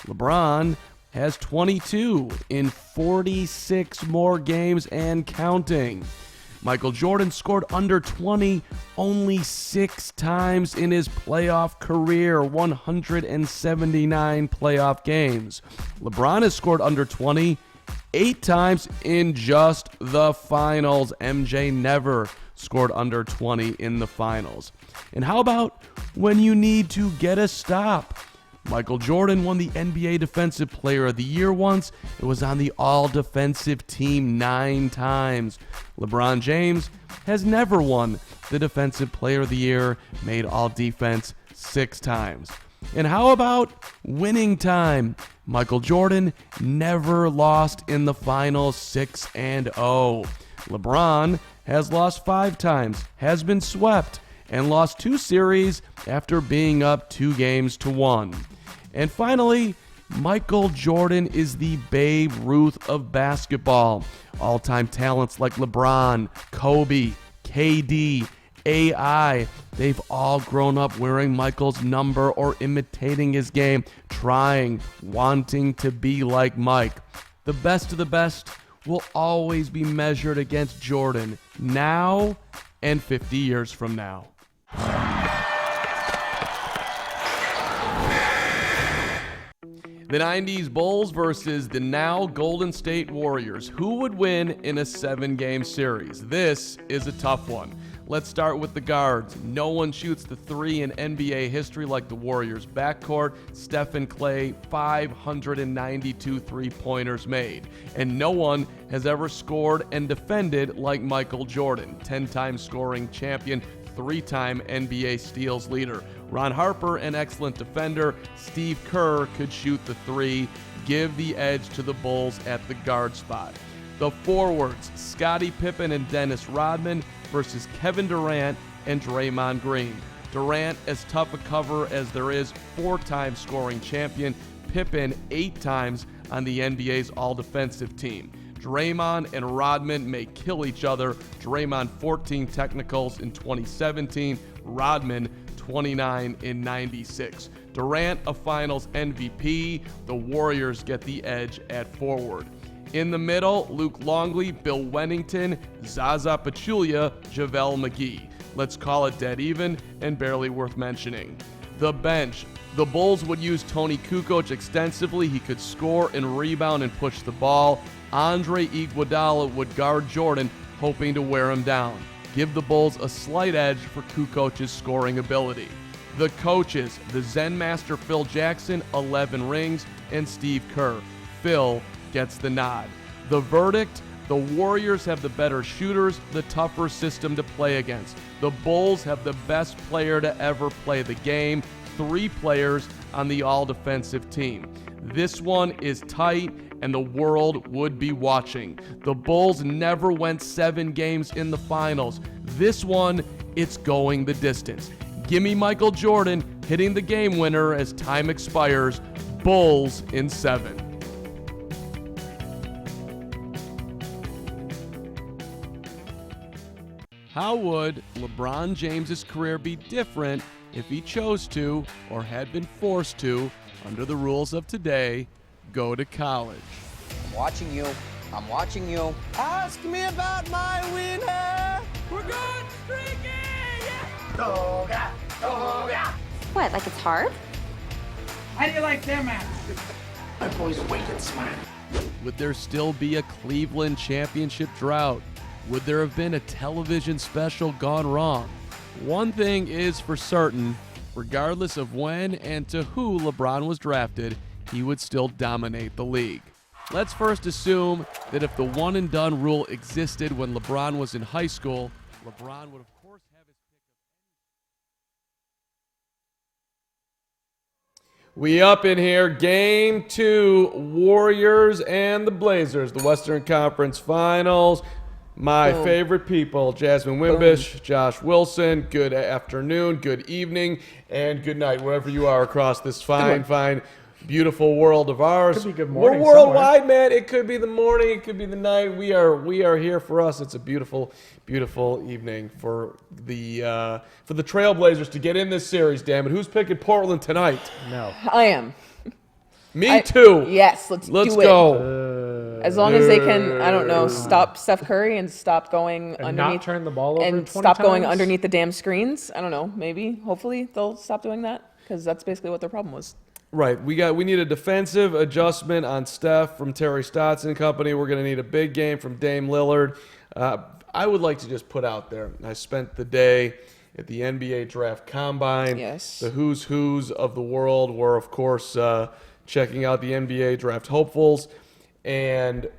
LeBron has 22 in 46 more games and counting. Michael Jordan scored under 20 only 6 times in his playoff career, 179 playoff games. LeBron has scored under 20 8 times in just the finals. MJ never scored under 20 in the finals. And how about when you need to get a stop? Michael Jordan won the NBA Defensive Player of the Year once. It was on the All-Defensive Team 9 times. LeBron James has never won the Defensive Player of the Year, made All-Defense 6 times. And how about winning time? Michael Jordan never lost in the finals 6-0. LeBron has lost 5 times, has been swept, and lost 2 series after being up 2-1. And finally, Michael Jordan is the Babe Ruth of basketball. All-time talents like LeBron, Kobe, KD, AI, they've all grown up wearing Michael's number or imitating his game, trying, wanting to be like Mike. The best of the best will always be measured against Jordan now and 50 years from now. The 90s Bulls versus the now Golden State Warriors. Who would win in a 7-game series? This is a tough one. Let's start with the guards. No one shoots the 3 in NBA history like the Warriors backcourt. Steph and Clay, 592 three-pointers made. And no one has ever scored and defended like Michael Jordan, 10-time scoring champion, 3-time NBA steals leader. Ron Harper, an excellent defender. Steve Kerr could shoot the 3. Give the edge to the Bulls at the guard spot. The forwards, Scottie Pippen and Dennis Rodman versus Kevin Durant and Draymond Green. Durant, as tough a cover as there is, 4-time scoring champion. Pippen, 8 times on the NBA's all-defensive team. Draymond and Rodman may kill each other. Draymond 14 technicals in 2017. Rodman 29 in 96. Durant a finals MVP. The Warriors get the edge at forward. In the middle, Luke Longley, Bill Wennington, Zaza Pachulia, JaVale McGee. Let's call it dead even and barely worth mentioning. The bench. The Bulls would use Tony Kukoc extensively. He could score and rebound and push the ball. Andre Iguodala would guard Jordan, hoping to wear him down. Give the Bulls a slight edge for Kukoc's scoring ability. The coaches, the Zen master Phil Jackson, 11 rings, and Steve Kerr. Phil gets the nod. The verdict, the Warriors have the better shooters, the tougher system to play against. The Bulls have the best player to ever play the game, 3 players on the all-defensive team. This one is tight, and the world would be watching. The Bulls never went 7 games in the finals. This one, it's going the distance. Give me Michael Jordan hitting the game winner as time expires. Bulls in 7. How would LeBron James's career be different if he chose to, or had been forced to, under the rules of today, go to college? I'm watching you. I'm watching you. Ask me about my winner. We're going streaking. Yeah. Toga, toga. What, like it's hard? How do you like them apples? My boy's wicked smart. Would there still be a Cleveland championship drought? Would there have been a television special gone wrong? One thing is for certain, regardless of when and to who LeBron was drafted, he would still dominate the league. Let's first assume that if the one-and-done rule existed when LeBron was in high school, LeBron would of course have his pick of... We up in here, Game 2, Warriors and the Blazers, the Western Conference Finals. My favorite people, Jasmyn Wimbish, Josh Wilson, good afternoon, good evening, and good night, wherever you are across this fine, beautiful world of ours. Could be good morning. We're worldwide, man. It could be the morning, it could be the night. We are here for us. It's a beautiful, beautiful evening for the Trailblazers to get in this series. Damn it, who's picking Portland tonight? No. I am. Me too. Yes, let's do it. Go. As long as they can, I don't know, stop Steph Curry and stop going And underneath. not turn the ball over and 20 stop going times? underneath the damn screens. I don't know. Maybe, hopefully, they'll stop doing that because that's basically what their problem was. Right. We need a defensive adjustment on Steph from Terry Stotts and company. We're going to need a big game from Dame Lillard. I would like to just put out there, I spent the day at the NBA Draft Combine. Yes. The who's of the world were, of course, checking out the NBA Draft hopefuls. And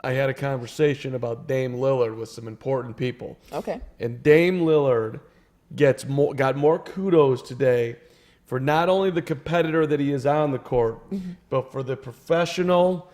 I had a conversation about Dame Lillard with some important people. Okay. And Dame Lillard got more kudos today for not only the competitor that he is on the court, but for the professional,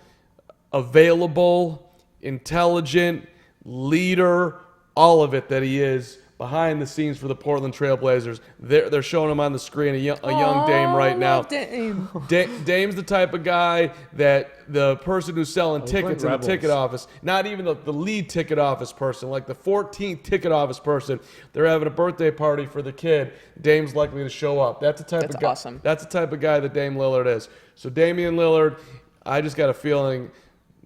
available, intelligent, leader, all of it that he is behind the scenes for the Portland Trail Blazers. They're showing him on the screen, a young Dame right now. Dame. Dame's the type of guy that the person who's selling tickets in the Rebels. ticket office, not even the lead ticket office person, like the 14th ticket office person, they're having a birthday party for the kid. Dame's likely to show up. That's the type of guy. Awesome. That's the type of guy that Dame Lillard is. So Damian Lillard, I just got a feeling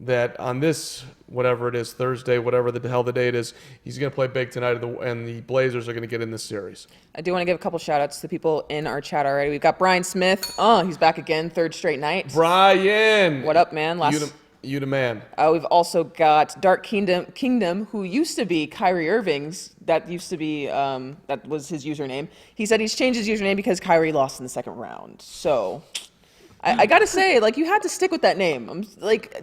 that on this, whatever it is, Thursday, whatever the hell the date is, he's going to play big tonight, and the Blazers are going to get in this series. I do want to give a couple shout outs to the people in our chat already. We've got Brian Smith. Oh, he's back again, third straight night. Brian! What up, man? You the man. We've also got Dark Kingdom, who used to be Kyrie Irving's. That used to be, that was his username. He said he's changed his username because Kyrie lost in the second round. So, I got to say, like, you had to stick with that name.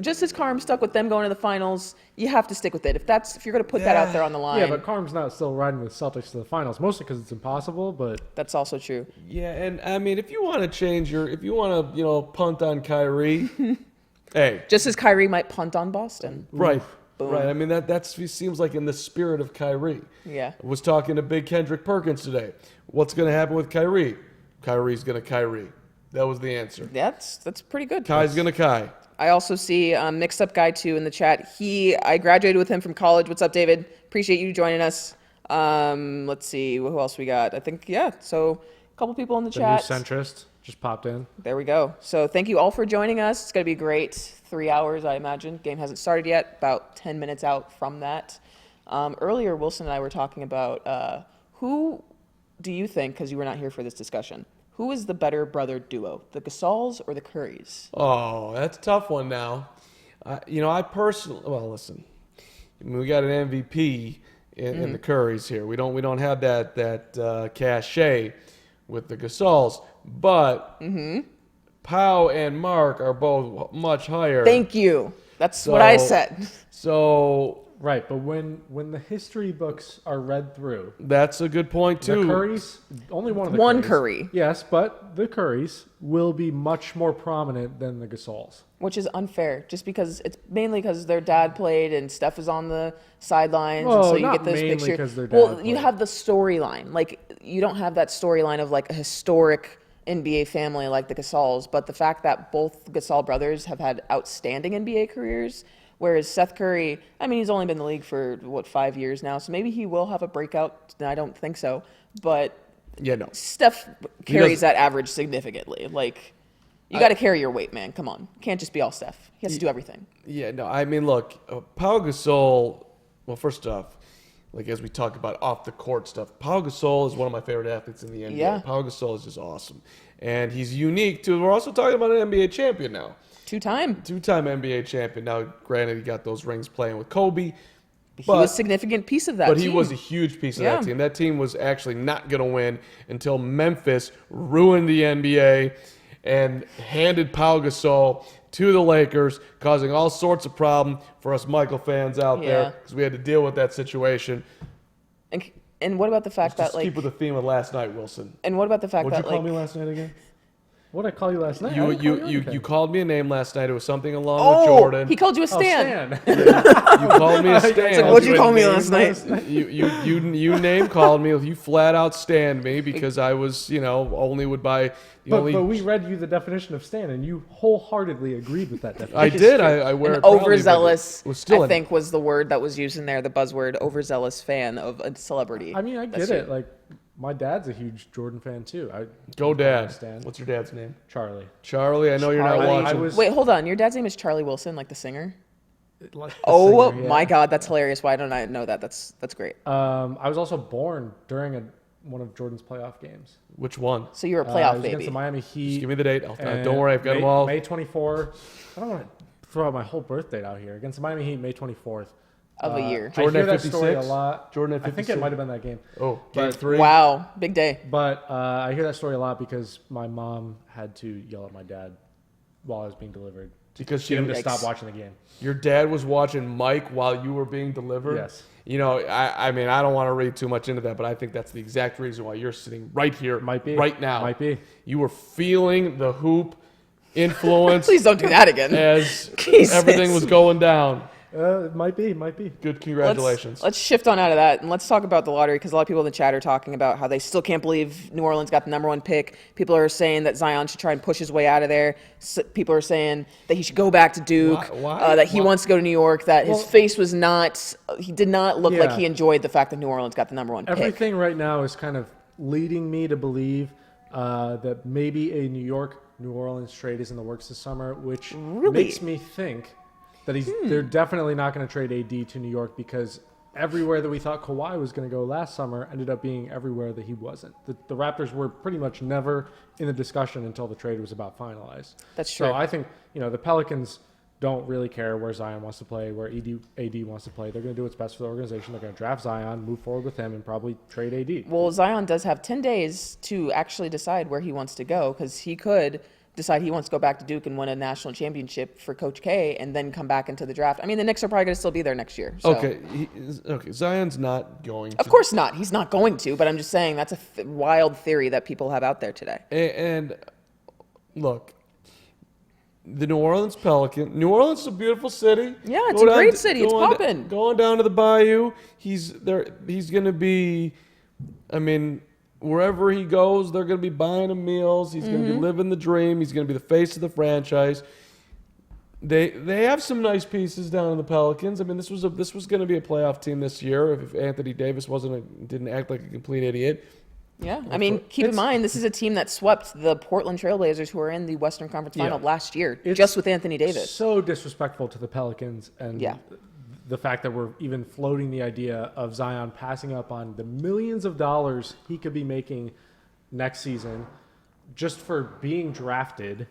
Just as Carm stuck with them going to the finals, you have to stick with it. If you're going to put that out there on the line. Yeah, but Carm's not still riding with Celtics to the finals, mostly because it's impossible, but... That's also true. Yeah, and I mean, if you want to if you want to, punt on Kyrie, hey. Just as Kyrie might punt on Boston. Right. Boom. Right. I mean, that seems like in the spirit of Kyrie. Yeah. I was talking to Big Kendrick Perkins today. What's going to happen with Kyrie? Kyrie's going to Kyrie. That was the answer. That's pretty good. Kai's going to Kai. I also see Mixed Up Guy 2 in the chat. I graduated with him from college. What's up, David? Appreciate you joining us. Let's see. Who else we got? I think, so a couple people in the chat. The new centrist just popped in. There we go. So thank you all for joining us. It's going to be great. 3 hours, I imagine. Game hasn't started yet. About 10 minutes out from that. Earlier, Wilson and I were talking about who do you think, because you were not here for this discussion, who is the better brother duo, the Gasols or the Currys? Oh, that's a tough one now. I personally, listen, we got an MVP in the Currys here. We don't have that cachet with the Gasols, but Pau and Mark are both much higher. Thank you. That's what I said. So Right, but when the history books are read through, that's a good point the too. Currys, only one of the One Currys, Curry. Yes, but the Currys will be much more prominent than the Gasols. Which is unfair, just because it's mainly because their dad played and Steph is on the sidelines, Well, and so you not get this mainly picture. 'cause their dad Well, you played. have the storyline. Like, you don't have that storyline of like a historic NBA family like the Gasols, but the fact that both Gasol brothers have had outstanding NBA careers, whereas Seth Curry, I mean, he's only been in the league for 5 years now, so maybe he will have a breakout. I don't think so, but Yeah, no. Steph carries that average significantly. Like, you got to carry your weight, man. Come on, can't just be all Steph. He has to do everything. Yeah, no. I mean, look, Pau Gasol. Well, first off, like as we talk about off the court stuff, Pau Gasol is one of my favorite athletes in the NBA. Yeah. Pau Gasol is just awesome, and he's unique too. We're also talking about an NBA champion now. Two-time. Two-time NBA champion. Now, granted, he got those rings playing with Kobe. He was a significant piece of that But team. he was a huge piece of Yeah. that team. That team was actually not going to win until Memphis ruined the NBA and handed Pau Gasol to the Lakers, causing all sorts of problem for us Michael fans out Yeah. there because we had to deal with that situation. And what about the fact Just that, like... keep with the theme of last night, Wilson. And what about the fact What'd that, you call like... me last night again? What did I call you last night? I You didn't call anything. you called me a name last night. It was something along with Oh, Jordan. he called you a Oh, Stan. Stan. You called me a Stan. What'd you call me last night? You name called me. You flat out stand me because I was, only would buy the But only. we read you the definition of Stan, and you wholeheartedly agreed with that definition. I did. I wear An it proudly, but overzealous, it was still I think, was the word that was used in there, the buzzword, overzealous fan of a celebrity. I mean, I That's get it. you. Like, My dad's a huge Jordan fan too. Go, Dad. Understand. What's your dad's name? Charlie. Charlie. I know you're not Charlie, watching. Wait, hold on. Your dad's name is Charlie Wilson, like the singer? Like the Oh singer, yeah. my God, that's hilarious. Why don't I know that? That's great. I was also born during one of Jordan's playoff games. Which one? So you're a It playoff was baby. against the Miami Heat. Just give me the date. and Don't worry, I've got May, them all. May 24. I don't want to throw out my whole birth date out here. Against the Miami Heat, May 24th. Of a year. Jordan I hear at that story a 56? lot. Jordan at I think 56? it might have been that game. Oh, game 3. Wow, big day. But I hear that story a lot because my mom had to yell at my dad while I was being delivered. Because She had to Yikes. stop watching the game. your dad was watching Mike while you were being delivered? Yes. You know, I mean, I don't want to read too much into that, but I think that's the exact reason why you're sitting right here, Might be. right now. Might be. You were feeling the hoop influence Please don't do that again. as Jesus. everything was going down. It might be. Good, congratulations. Let's shift on out of that and let's talk about the lottery because a lot of people in the chat are talking about how they still can't believe New Orleans got the number 1 pick. People are saying that Zion should try and push his way out of there. People are saying that he should go back to Duke. Why? That he Why? wants to go to New York. That his face was not. He did not look like Yeah. he enjoyed the fact that New Orleans got the number 1 pick. Everything right now is kind of leading me to believe that maybe a New Orleans trade is in the works this summer, which Really? makes me think that they're definitely not going to trade AD to New York because everywhere that we thought Kawhi was going to go last summer ended up being everywhere that he wasn't. The Raptors were pretty much never in the discussion until the trade was about finalized. That's true. So I think the Pelicans don't really care where Zion wants to play, where AD wants to play. They're going to do what's best for the organization. They're going to draft Zion, move forward with him, and probably trade AD. Well, Zion does have 10 days to actually decide where he wants to go because he could decide he wants to go back to Duke and win a national championship for Coach K and then come back into the draft. I mean, the Knicks are probably going to still be there next year. So. Okay, Zion's not going to. Of course not. He's not going to, but I'm just saying that's a wild theory that people have out there today. And look, the New Orleans Pelican. New Orleans is a beautiful city. Yeah, it's a great city. It's poppin'. Going down to the bayou. He's there. He's going to be. I mean, wherever he goes, they're going to be buying him meals. He's going to be living the dream. He's going to be the face of the franchise. They have some nice pieces down in the Pelicans. I mean, this was going to be a playoff team this year if Anthony Davis didn't act like a complete idiot. Yeah, I mean, keep in mind, this is a team that swept the Portland Trailblazers, who were in the Western Conference Final last year, just with Anthony Davis. So disrespectful to the Pelicans and the fact that we're even floating the idea of Zion passing up on the millions of dollars he could be making next season just for being drafted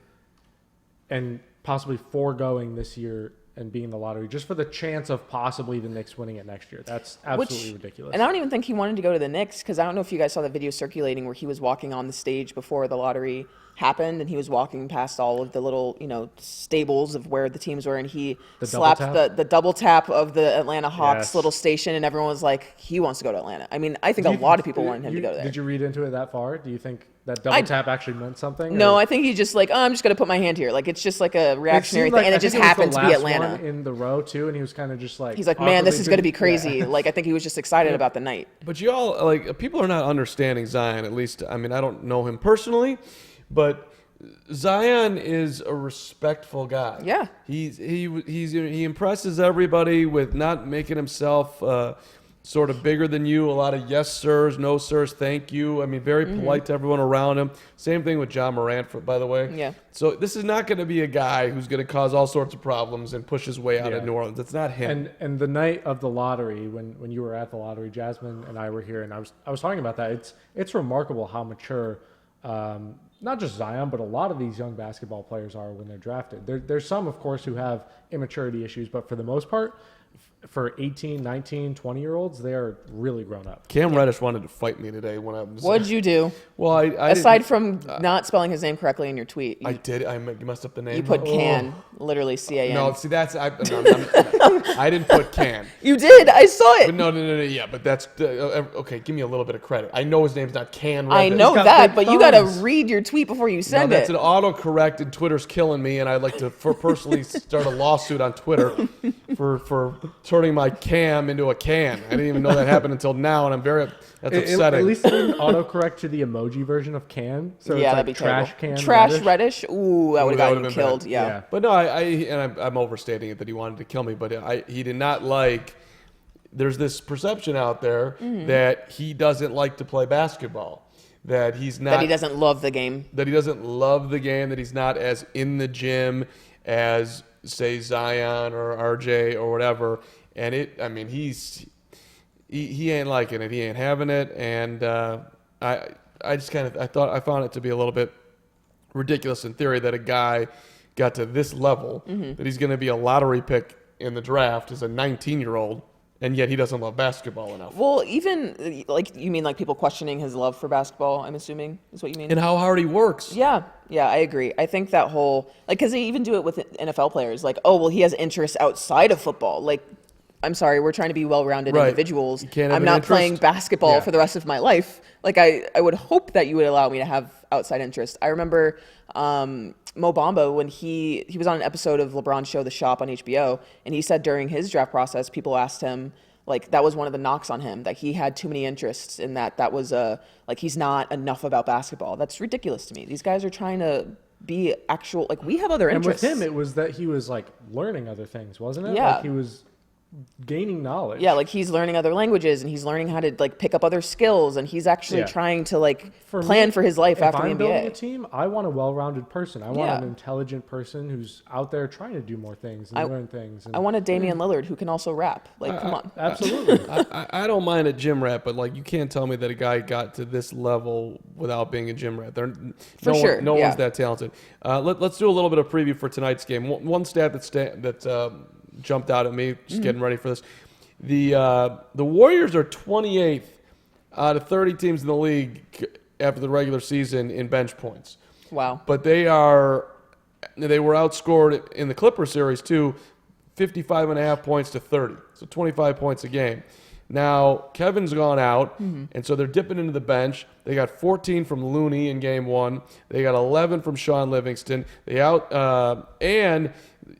and possibly foregoing this year and being in the lottery just for the chance of possibly the Knicks winning it next year. That's absolutely ridiculous. And I don't even think he wanted to go to the Knicks because I don't know if you guys saw the video circulating where he was walking on the stage before the lottery happened and he was walking past all of the little, stables of where the teams were and he slapped the double tap of the Atlanta Hawks little station and everyone was like, he wants to go to Atlanta. I mean, I think a lot of people wanted him to go there. Did you read into it that far? Do you think that double tap actually meant something? No, or? I think he's just like, I'm just going to put my hand here. Like, it's just like a reactionary seemed thing. And I it just think was happened the to be last Atlanta. one in the row too, and he was kind of just like He's like, man, this is going to be awkwardly crazy. yeah. Like, I think he was just excited about the night. But people are not understanding Zion. At least, I mean, I don't know him personally, but Zion is a respectful guy. Yeah. He impresses everybody with not making himself sort of bigger than you. A lot of yes sirs, no sirs, thank you. I mean, very polite to everyone around him. Same thing with John Morant, by the way. Yeah. So this is not going to be a guy who's going to cause all sorts of problems and push his way out of New Orleans. That's not him. And the night of the lottery, when you were at the lottery, Jasmine and I were here, and I was talking about that. It's remarkable how mature. Not just Zion, but a lot of these young basketball players are when they're drafted. There's some, of course, who have immaturity issues, but for the most part, for 18, 19, 20-year-olds, they are really grown up. Cam Reddish wanted to fight me today when I was. What'd you do? Well, I Aside from not spelling his name correctly in your tweet. I did. I messed up the name. You put Can, literally C-A-N. No, see, that's I didn't put Can. You did. I saw it. But no. Yeah, but that's okay. Give me a little bit of credit. I know his name's not Can. I Reddish. know got that, big but you got to thumbs. read your tweet before you No, send that's it. an autocorrect, and Twitter's killing me. And I'd like to personally start a lawsuit on Twitter for turning my Cam into a Can. I didn't even know that happened until now, and that's upsetting. At least it didn't autocorrect to the emoji version of Can. So Yeah, it's that'd like be trash terrible. Can. Trash Reddish? Ooh, that would that have would've gotten you been killed. bad. Yeah. But no, I'm overstating it that he wanted to kill me, but he did not like there's this perception out there that he doesn't like to play basketball, that he's not, That he doesn't love the game. that he doesn't love the game, that he's not as in the gym as, say, Zion or RJ or whatever. And he ain't liking it. He ain't having it. And I found it to be a little bit ridiculous in theory that a guy got to this level, that he's going to be a lottery pick in the draft as a 19-year-old, and yet he doesn't love basketball enough. Well, even like you mean like people questioning his love for basketball, I'm assuming is what you mean. And how hard he works. Yeah, I agree. I think that whole because they even do it with NFL players. Like, oh well, he has interests outside of football. Like, I'm sorry, we're trying to be well-rounded Right. individuals. You can't have I'm an not interest. playing basketball Yeah. for the rest of my life. Like, I would hope that you would allow me to have outside interest. I remember Mo Bamba when he was on an episode of LeBron's show The Shop on HBO, and he said during his draft process, people asked him, like, that was one of the knocks on him, that he had too many interests in that was like he's not enough about basketball. That's ridiculous to me. These guys are trying to be actual, like, we have other And interests. with him, it was that he was like learning other things, wasn't it? Yeah. Like he was gaining knowledge. Yeah, like he's learning other languages and he's learning how to like pick up other skills and he's actually Yeah. trying to like For plan me, for his life if after I'm the building a NBA. team, I want a well-rounded person. I want Yeah. an intelligent person who's out there trying to do more things and learn things. And I want a Damian Lillard who can also rap. Like, come on. absolutely. I don't mind a gym rat, but like you can't tell me that a guy got to this level without being a gym rat. For sure, No yeah. one's that talented. Let's do a little bit of preview for tonight's game. One stat that jumped out at me, just getting ready for this. The Warriors are 28th out of 30 teams in the league after the regular season in bench points. Wow. But they were outscored in the Clipper series too, 55.5 points to 30, so 25 points a game. Now Kevin's gone out, and so they're dipping into the bench. They got 14 from Looney in game 1. They got 11 from Sean Livingston. And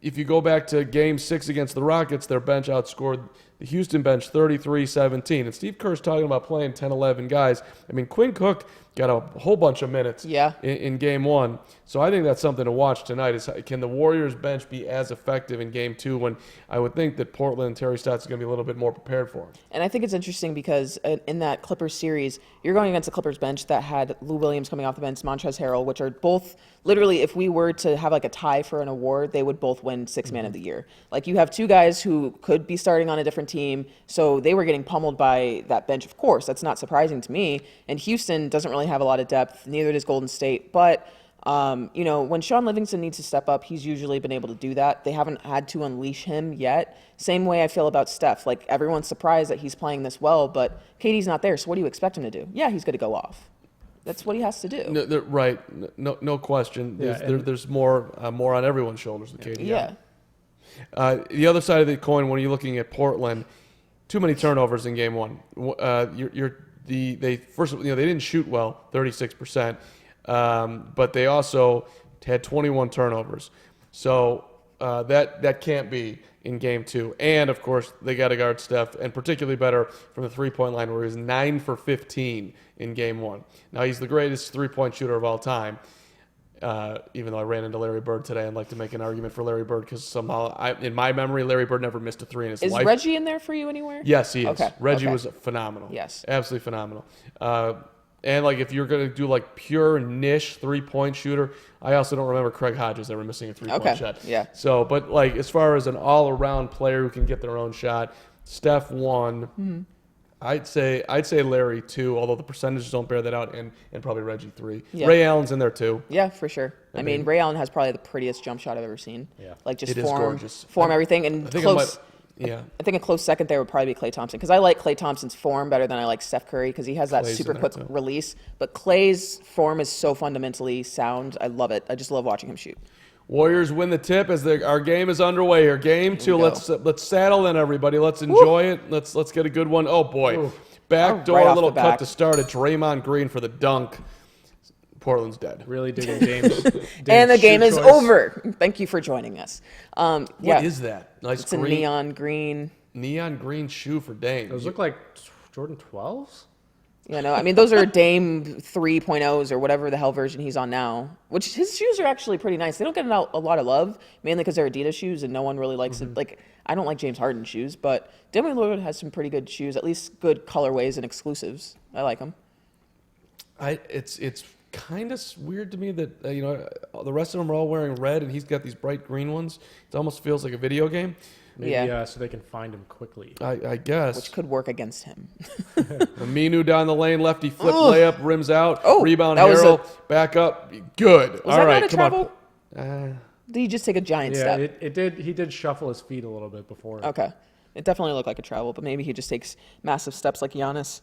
if you go back to game 6 against the Rockets, their bench outscored the Houston bench 33-17. And Steve Kerr's talking about playing 10, 11 guys. I mean, Quinn Cook got a whole bunch of minutes in game 1. So I think that's something to watch tonight is can the Warriors bench be as effective in game 2 when I would think that Portland and Terry Stotts is going to be a little bit more prepared for it. And I think it's interesting because in that Clippers series, you're going against a Clippers bench that had Lou Williams coming off the bench, Montrezl Harrell, which are both literally, if we were to have like a tie for an award, they would both win Sixth Man of the Year. Like you have two guys who could be starting on a different team, so they were getting pummeled by that bench. Of course, that's not surprising to me. And Houston doesn't really have a lot of depth, neither does Golden State. But when Sean Livingston needs to step up, he's usually been able to do that. They haven't had to unleash him yet. Same way I feel about Steph. Like everyone's surprised that he's playing this well, but KD's not there. So what do you expect him to do? Yeah, he's going to go off. That's what he has to do. No, right. No question. Yeah, There's more on everyone's shoulders than KD. Yeah. The other side of the coin, when you're looking at Portland, too many turnovers in game 1. They didn't shoot well, 36%, but they also had 21 turnovers. So that can't be in game 2. And of course, they got to guard Steph, and particularly better from the 3-point line, where he was 9 for 15 in game 1. Now he's the greatest 3-point shooter of all time. Even though I ran into Larry Bird today, I'd like to make an argument for Larry Bird because somehow, in my memory, Larry Bird never missed a 3 in his life. Is Reggie in there for you anywhere? Yes, he is. Okay. Reggie Okay. was phenomenal. Yes. Absolutely phenomenal. And like if you're going to do like pure niche 3-point shooter, I also don't remember Craig Hodges ever missing a 3-point Okay. shot. Yeah. So, but like as far as an all-around player who can get their own shot, Steph 1. I'd say Larry 2, although the percentages don't bear that out, and probably Reggie 3. Yeah. Ray Allen's in there too. Yeah, for sure. I mean, Ray Allen has probably the prettiest jump shot I've ever seen. Yeah. Like just It is form, gorgeous. everything, and I think close. yeah. I think a close second there would probably be Klay Thompson because I like Klay Thompson's form better than I like Steph Curry because he has that Klay's super in there, quick too. release. But Klay's form is so fundamentally sound. I love it. I just love watching him shoot. Warriors win the tip as our game is underway here. Game 2. we go. Let's saddle in, everybody. Let's enjoy it. Let's get a good one. Oh boy, Ooh. backdoor Right off little the cut back. to start at Draymond Green for the dunk. Portland's dead. Really digging James. And the game shoe is choice. over. Thank you for joining us. What is that? Nice It's a green neon green. green shoe for Dame. Those look like Jordan 12s. You know, I mean, those are Dame 3.0s or whatever the hell version he's on now, which his shoes are actually pretty nice. They don't get a lot of love, mainly because they're Adidas shoes and no one really likes it. Like, I don't like James Harden shoes, but Damian Lillard has some pretty good shoes, at least good colorways and exclusives. I like them. It's kind of weird to me that, the rest of them are all wearing red and he's got these bright green ones. It almost feels like a video game. Maybe so they can find him quickly. I guess. Which could work against him. Aminu down the lane, lefty flip layup, rims out, rebound, that was Harrell, back up, good. Was All that right, not a come travel? on. Did he just take a giant Yeah, step? it did. He did shuffle his feet a little bit before. Okay. It definitely looked like a travel, but maybe he just takes massive steps like Giannis.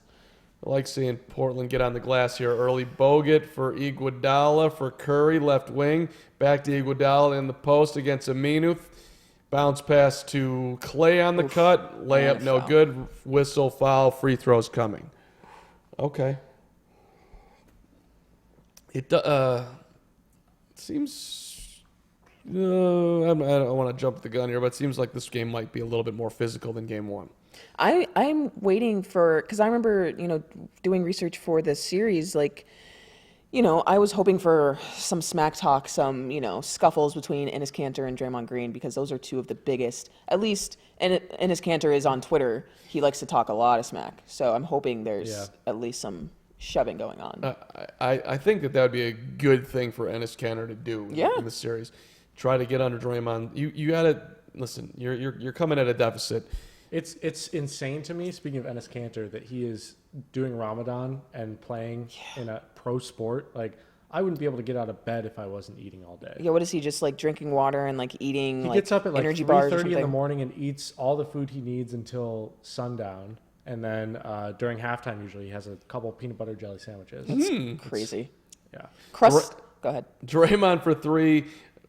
I like seeing Portland get on the glass here early. Bogut for Iguodala for Curry, left wing. Back to Iguodala in the post against Aminu. Bounce pass to Clay on the cut. Layup And no foul. good. Whistle, foul, free throws coming. Okay. It seems... I don't want to jump the gun here, but it seems like this game might be a little bit more physical than game one. I'm waiting for, because I remember, doing research for this series, like, I was hoping for some smack talk, some, scuffles between Enes Kanter and Draymond Green, because those are two of the biggest, at least, and Enes Kanter is on Twitter. He likes to talk a lot of smack. So I'm hoping there's at least some shoving going on. I think that would be a good thing for Enes Kanter to do in the series. Try to get under Draymond. You got to, listen, you're coming at a deficit. It's insane to me, speaking of Enes Kanter, that he is doing Ramadan and playing in a pro sport. Like, I wouldn't be able to get out of bed if I wasn't eating all day. Yeah, what is he, just like drinking water and like eating He gets up at like energy bars or 3:30 in the something? morning and eats all the food he needs until sundown. And then during halftime, usually he has a couple peanut butter jelly sandwiches. Crazy. Yeah. Crust, go ahead. Draymond for three,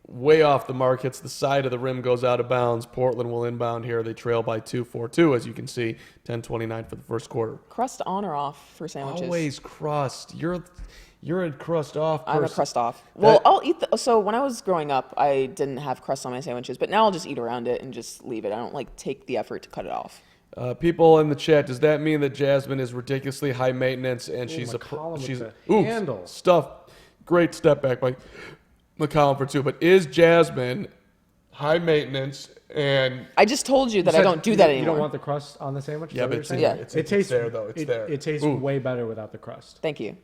way off the mark, hits the side of the rim, goes out of bounds. Portland will inbound here. They trail by 4-2, as you can see, 10:29 for the first quarter. Crust on or off for sandwiches? Always crust. You're a crust off person. I'm a crust off. Well, I'll eat so when I was growing up, I didn't have crust on my sandwiches, but now I'll just eat around it and just leave it. I don't like take the effort to cut it off. People in the chat, does that mean that Jasmyn is ridiculously high maintenance and she's McCollum with the ooh, handle. stuff? Great step back by McCollum for two. But is Jasmyn high maintenance and I just told you that I don't do that anymore. You don't want the crust on the sandwich? Is yeah, that what but you're it's, saying? Yeah. it's Tastes there though. It's there. It tastes way better without the crust. Thank you.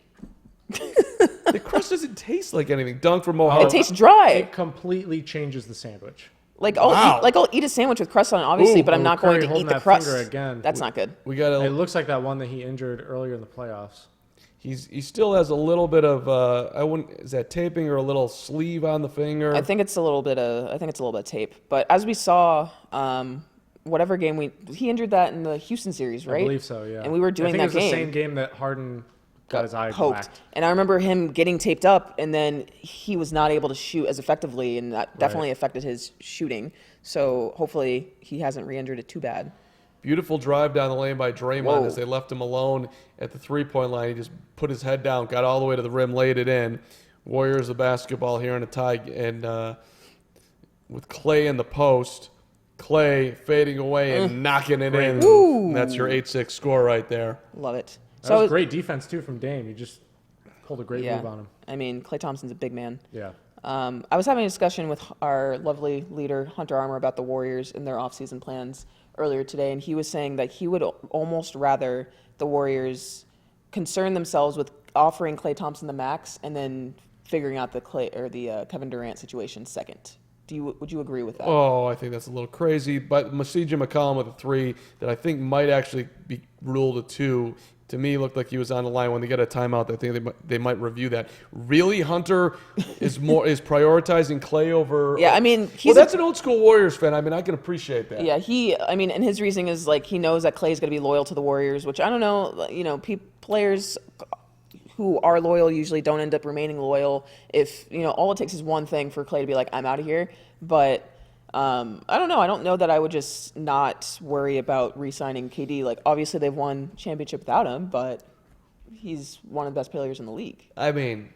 The crust doesn't taste like anything. Dunk for Mo. It tastes dry. It completely changes the sandwich. Like I'll eat a sandwich with crust on it, obviously, but I'm not Corey going to holding eat the that crust. finger again. That's not good. We got It looks like that one that he injured earlier in the playoffs. He still has a little bit of is that taping or a little sleeve on the finger? I think it's a little bit of tape. But as we saw, whatever game he injured that in the Houston series, right? I believe so, yeah. And we were doing I think that it was game. the same game that Harden got his eye poked. whacked. And I remember him getting taped up, and then he was not able to shoot as effectively, and that definitely affected his shooting. So hopefully he hasn't re-injured it too bad. Beautiful drive down the lane by Draymond Whoa. as they left him alone at the three-point line. He just put his head down, got all the way to the rim, laid it in. Warriors the basketball here in a tie, and with Clay in the post, Clay fading away and knocking it in. And that's your 8-6 score right there. Love it. That was great defense, too, from Dame. He just pulled a great move on him. I mean, Klay Thompson's a big man. Yeah. I was having a discussion with our lovely leader, Hunter Armour, about the Warriors and their offseason plans earlier today, and he was saying that he would almost rather the Warriors concern themselves with offering Klay Thompson the max and then figuring out the Kevin Durant situation second. Would you agree with that? Oh, I think that's a little crazy. But CJ McCollum with a three that I think might actually be ruled a two. To me, looked like he was on the line. When they get a timeout, I think they might review that. Really, Hunter is prioritizing Clay over. Yeah, I mean, that's an old school Warriors fan. I mean, I can appreciate that. Yeah, and his reasoning is like he knows that Clay's going to be loyal to the Warriors, which I don't know. You know, players who are loyal usually don't end up remaining loyal. If all it takes is one thing for Clay to be like, I'm out of here. But I don't know. I don't know that I would just not worry about re-signing KD. Like, obviously they've won championship without him, but he's one of the best players in the league. I mean,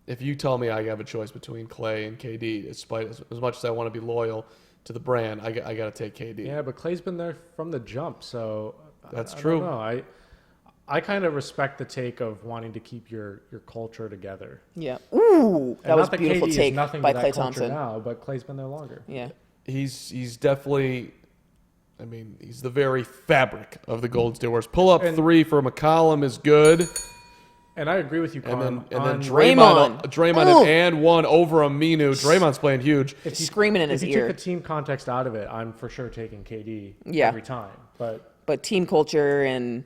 if you tell me I have a choice between Clay and KD, despite as much as I want to be loyal to the brand, I got to take KD. Yeah, but Clay's been there from the jump, so That's I true. don't know. I kind of respect the take of wanting to keep your culture together. Yeah. Ooh, that And was not a beautiful KD is take nothing by but Klay that culture Thompson. now, but Clay's been there longer. Yeah. He's definitely, I mean, he's the very fabric of the Golden State Warriors. Pull up 3 for McCollum is good. And I agree with you, And Carm. then Draymond. Draymond and one over Aminu. Draymond's playing huge. Screaming in his if you ear. took the team context out of it, I'm for sure taking KD Yeah. every time. But team culture and,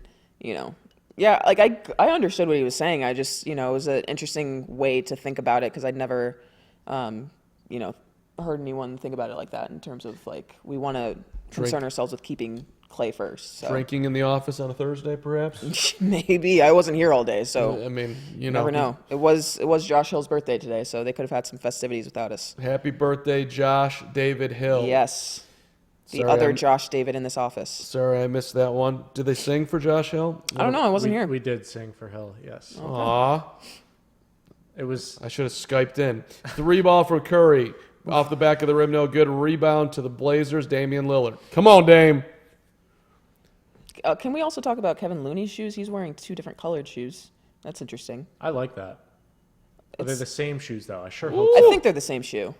yeah, like I understood what he was saying. I just, it was an interesting way to think about it because I'd never, heard anyone think about it like that in terms of like we want to concern ourselves with keeping Klay first. So. Drinking in the office on a Thursday, perhaps? Maybe. I wasn't here all day, so I mean, you never know. It was Josh Hill's birthday today, so they could have had some festivities without us. Happy birthday, Josh David Hill. Yes. The Sorry, other Josh David in this office. Sorry, I missed that one. Did they sing for Josh Hill? I don't know. I wasn't here. We did sing for Hill, yes. Oh. Aw. It was I should have Skyped in. 3 ball for Curry. Off the back of the rim, no good. Rebound to the Blazers, Damian Lillard. Come on, Dame. Can we also talk about Kevin Looney's shoes? He's wearing 2 different colored shoes. That's interesting. I like that. Are they It's- the same shoes though? I sure hope I so. think they're the same shoe.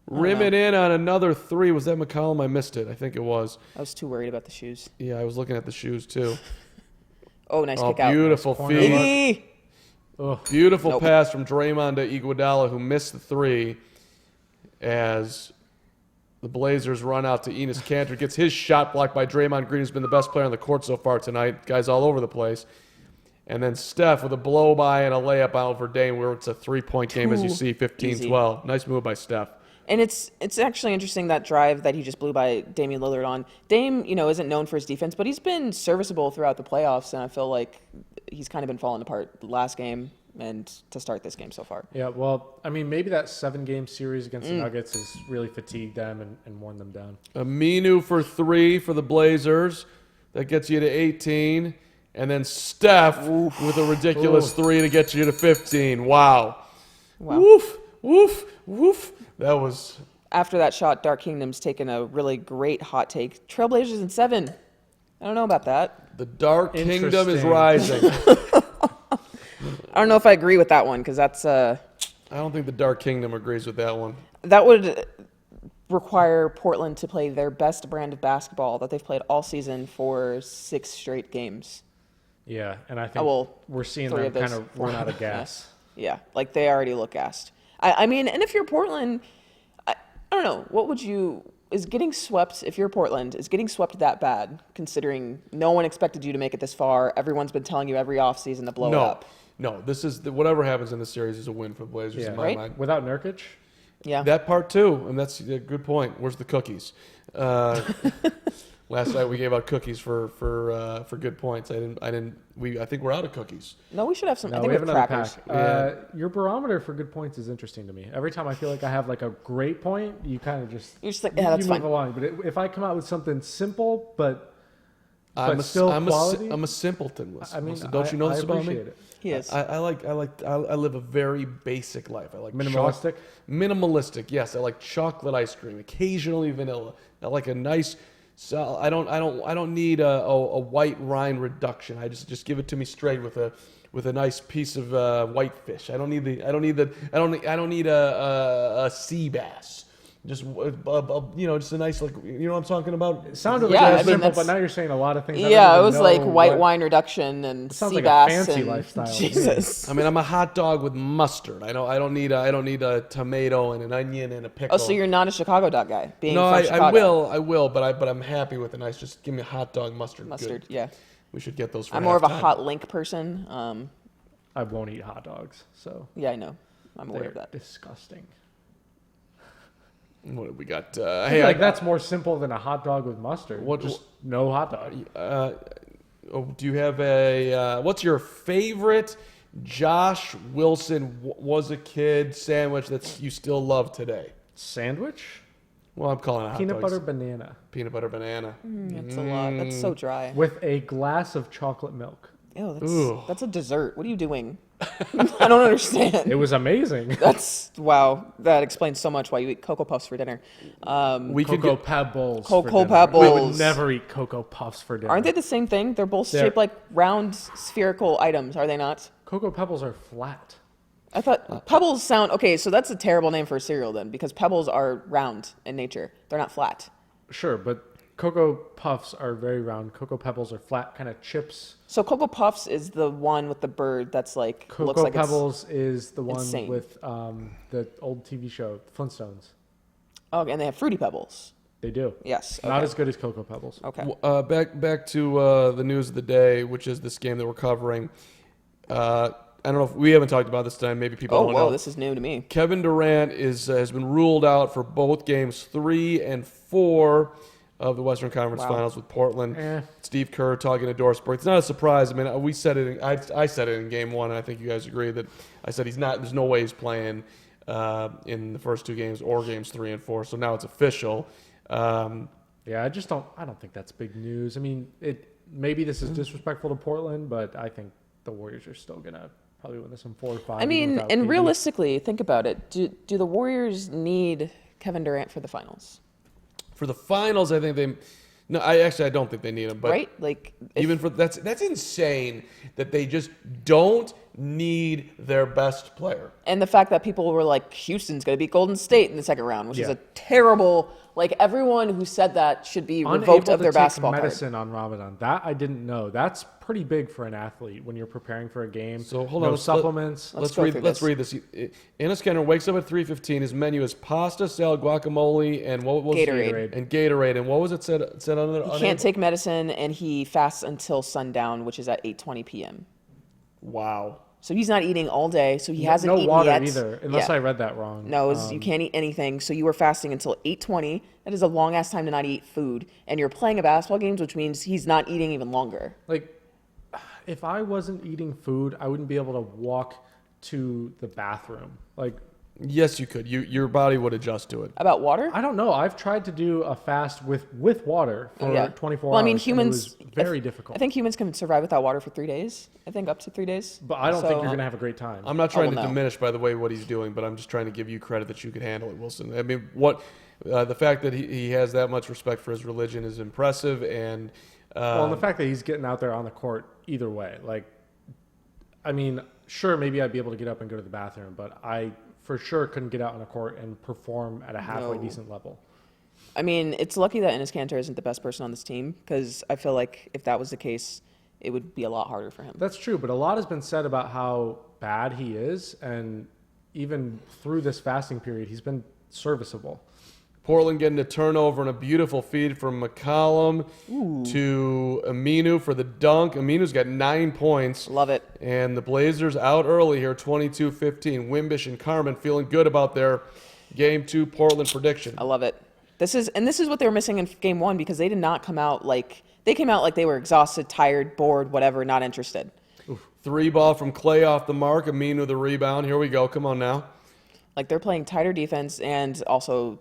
Rim it in on another 3. Was that McCollum? I missed it. I think it was. I was too worried about the shoes. Yeah, I was looking at the shoes too. Oh, nice Oh, kick out. beautiful corner feed. look. Eee! Ugh. Beautiful Nope. pass from Draymond to Iguodala, who missed the 3 as the Blazers run out to Enes Kanter. Gets his shot blocked by Draymond Green, who's been the best player on the court so far tonight. Guy's all over the place. And then Steph with a blow-by and a layup out for Dame, where it's a 3-point game, as you see, 15-12. Nice move by Steph. And it's actually interesting that drive that he just blew by Damian Lillard on. Dame, isn't known for his defense, but he's been serviceable throughout the playoffs, and I feel like he's kind of been falling apart the last game and to start this game so far. Yeah, well, I mean, maybe that 7-game series against the Nuggets has really fatigued them and worn them down. Aminu for 3 for the Blazers. That gets you to 18. And then Steph with a ridiculous 3 to get you to 15. Wow. Woof, woof, woof. That was... After that shot, Dark Kingdom's taken a really great hot take. Trailblazers in 7. I don't know about that. The Dark Kingdom is Interesting. rising. I don't know if I agree with that one because that's I don't think the Dark Kingdom agrees with that one. that would require Portland to play their best brand of basketball that they've played all season for 6 straight games. Yeah, and I think well, we're seeing 3 them of those, kind of 4. run out of gas. Yeah, like they already look gassed. I mean, and if you're Portland, I don't know, what would you, is getting swept, if you're Portland, is getting swept that bad, considering no one expected you to make it this far, everyone's been telling you every offseason to blow it up. No, this is whatever happens in this series is a win for the Blazers in my Right? mind. Without Nurkic, Yeah. That part too, and that's a good point. Where's the cookies? Last night we gave out cookies for good points. I think we're out of cookies. No, we should have some, I no, think we have another crackers. pack. Your barometer for good points is interesting to me. Every time I feel like I have like a great point, you kind of just You're just like, yeah, that's you move fine. along. But if I come out with something simple but I'm quality, a simpleton. I mean, Don't you know I this about me? appreciate it. He is. I live a very basic life. I like Minimalistic? Minimalistic, yes. I like chocolate ice cream, occasionally vanilla. I like a nice. So I don't need a white rind reduction. I just give it to me straight with a nice piece of white fish. I don't need a sea bass. Just just a nice, like, you know what I'm talking about. It sounded Yeah, like I it was mean, simple, that's- but now you're saying a lot of things. I don't Yeah, it even was know like white what- wine reduction and sounds sea like a bass fancy and lifestyle to me. Jesus. I mean, I'm a hot dog with mustard. I don't need a tomato and an onion and a pickle. Oh, so you're not a Chicago dog guy? Being No, from I Chicago. will, but I'm happy with a nice. Just give me a hot dog, mustard. Mustard, Good. yeah. We should get those. For I'm more of a halftime. hot link person. I won't eat hot dogs, so Yeah, I know. I'm aware they're of that. disgusting. What do we got? I Hey, feel like that's more simple than a hot dog with mustard. What- Just no hot dog. do you have a? What's your favorite Josh Wilson was a kid sandwich that you still love today? Sandwich? Well, I'm calling it hot Peanut dogs. butter banana Peanut butter banana. That's a lot. That's so dry. with a glass of chocolate milk. Ew, Ooh. that's a dessert. What are you doing? I don't understand. It was amazing. That's wow. That explains so much why you eat Cocoa Puffs for dinner. We could Cocoa get Pebbles. Cocoa for dinner. We would Pebbles. never eat Cocoa Puffs for dinner. Aren't they the same thing? They're both They're- shaped like round spherical items, are they not? Cocoa Pebbles are flat. I thought Pebbles sound okay. So that's a terrible name for a cereal then, because Pebbles are round in nature. They're not flat. Sure, but Cocoa Puffs are very round. Cocoa Pebbles are flat, kind of chips. So Cocoa Puffs is the one with the bird that's like looks Cocoa like Pebbles is the one insane. with the old TV show Flintstones. Oh, and they have Fruity Pebbles. They do. Yes. Not okay. as good as Cocoa Pebbles. Okay. back to the news of the day, which is this game that we're covering. I don't know if we haven't talked about this time. Maybe people Oh, don't whoa, know. this is new to me. Kevin Durant has been ruled out for both games 3 and 4 of the Western Conference Wow. Finals with Portland. Steve Kerr talking to Dorsberg. It's not a surprise. I mean, we said it. I said it in Game 1, and I think you guys agree that I said he's not. There's no way he's playing in the first 2 games or games 3 and 4. So now it's official. Yeah, I don't think that's big news. I mean, maybe this is disrespectful to Portland, but I think the Warriors are still gonna probably win this in 4 or 5. I mean, without and KD. realistically, think about it. Do the Warriors need Kevin Durant for the finals? For the finals, I think they. No, I don't think they need him. But Right? Like, if- even for that's insane that they just don't need their best player. and the fact that people were like, Houston's going to beat Golden State in the second round, which is Yeah. a terrible. Like, everyone who said that should be revoked Unable of to their take basketball card. medicine on Ramadan. That I didn't know. That's pretty big for an athlete when you're preparing for a game. So hold no on, supplements. Let's go through Let's this. read this. Enes Kanter wakes up at 3:15. His menu is pasta, salad, guacamole, and what was Gatorade. And Gatorade. And what was it said on it? He can't take medicine, and he fasts until sundown, which is at 8:20 p.m. Wow. So he's not eating all day. So he hasn't no eaten water yet. either, unless Yeah. I read that wrong. No, you can't eat anything. So you were fasting until 8:20. That is a long ass time to not eat food, and you're playing a basketball game, which means he's not eating even longer. Like, if I wasn't eating food, I wouldn't be able to walk to the bathroom. Like, Yes, you could. Your body would adjust to it. About water? I don't know. I've tried to do a fast with water for 24 Well, I mean, hours. and humans. it was very difficult. I think humans can survive without water for 3 days. I think up to 3 days. but I don't think So- you're gonna have a great time. I'm not trying well, to no. diminish, by the way, what he's doing, but I'm just trying to give you credit that you could handle it, Wilson. I mean, the fact that he has that much respect for his religion is impressive, and Well, and the fact that he's getting out there on the court either way, like, I mean, sure, maybe I'd be able to get up and go to the bathroom, but I for sure couldn't get out on the court and perform at a halfway No. decent level. I mean, it's lucky that Enes Kanter isn't the best person on this team, because I feel like if that was the case, it would be a lot harder for him. That's true, but a lot has been said about how bad he is, and even through this fasting period, he's been serviceable. Portland getting a turnover and a beautiful feed from McCollum to Aminu for the dunk. Aminu's got 9 points. Love it. And the Blazers out early here, 22-15. Wimbish and Carman feeling good about their Game 2 Portland prediction. I love it. This is what they were missing in game 1, because they did not come out like they came out like they were exhausted, tired, bored, whatever, not interested. 3 ball from Clay off the mark. Aminu the rebound. Here we go. Come on now. Like, they're playing tighter defense, and also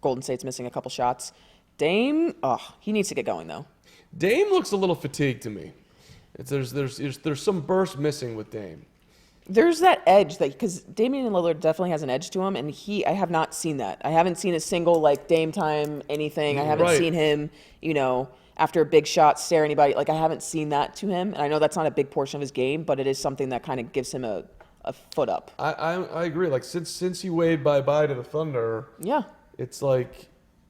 Golden State's missing a couple shots. Dame, he needs to get going though. Dame looks a little fatigued to me. There's some burst missing with Dame. There's that edge that, because Damian Lillard definitely has an edge to him, and I have not seen that. I haven't seen a single like Dame time anything. I haven't Right. seen him, after a big shot stare anybody. Like, I haven't seen that to him, and I know that's not a big portion of his game, but it is something that kind of gives him a foot up. I agree. Like since he waved bye to the Thunder, Yeah. it's like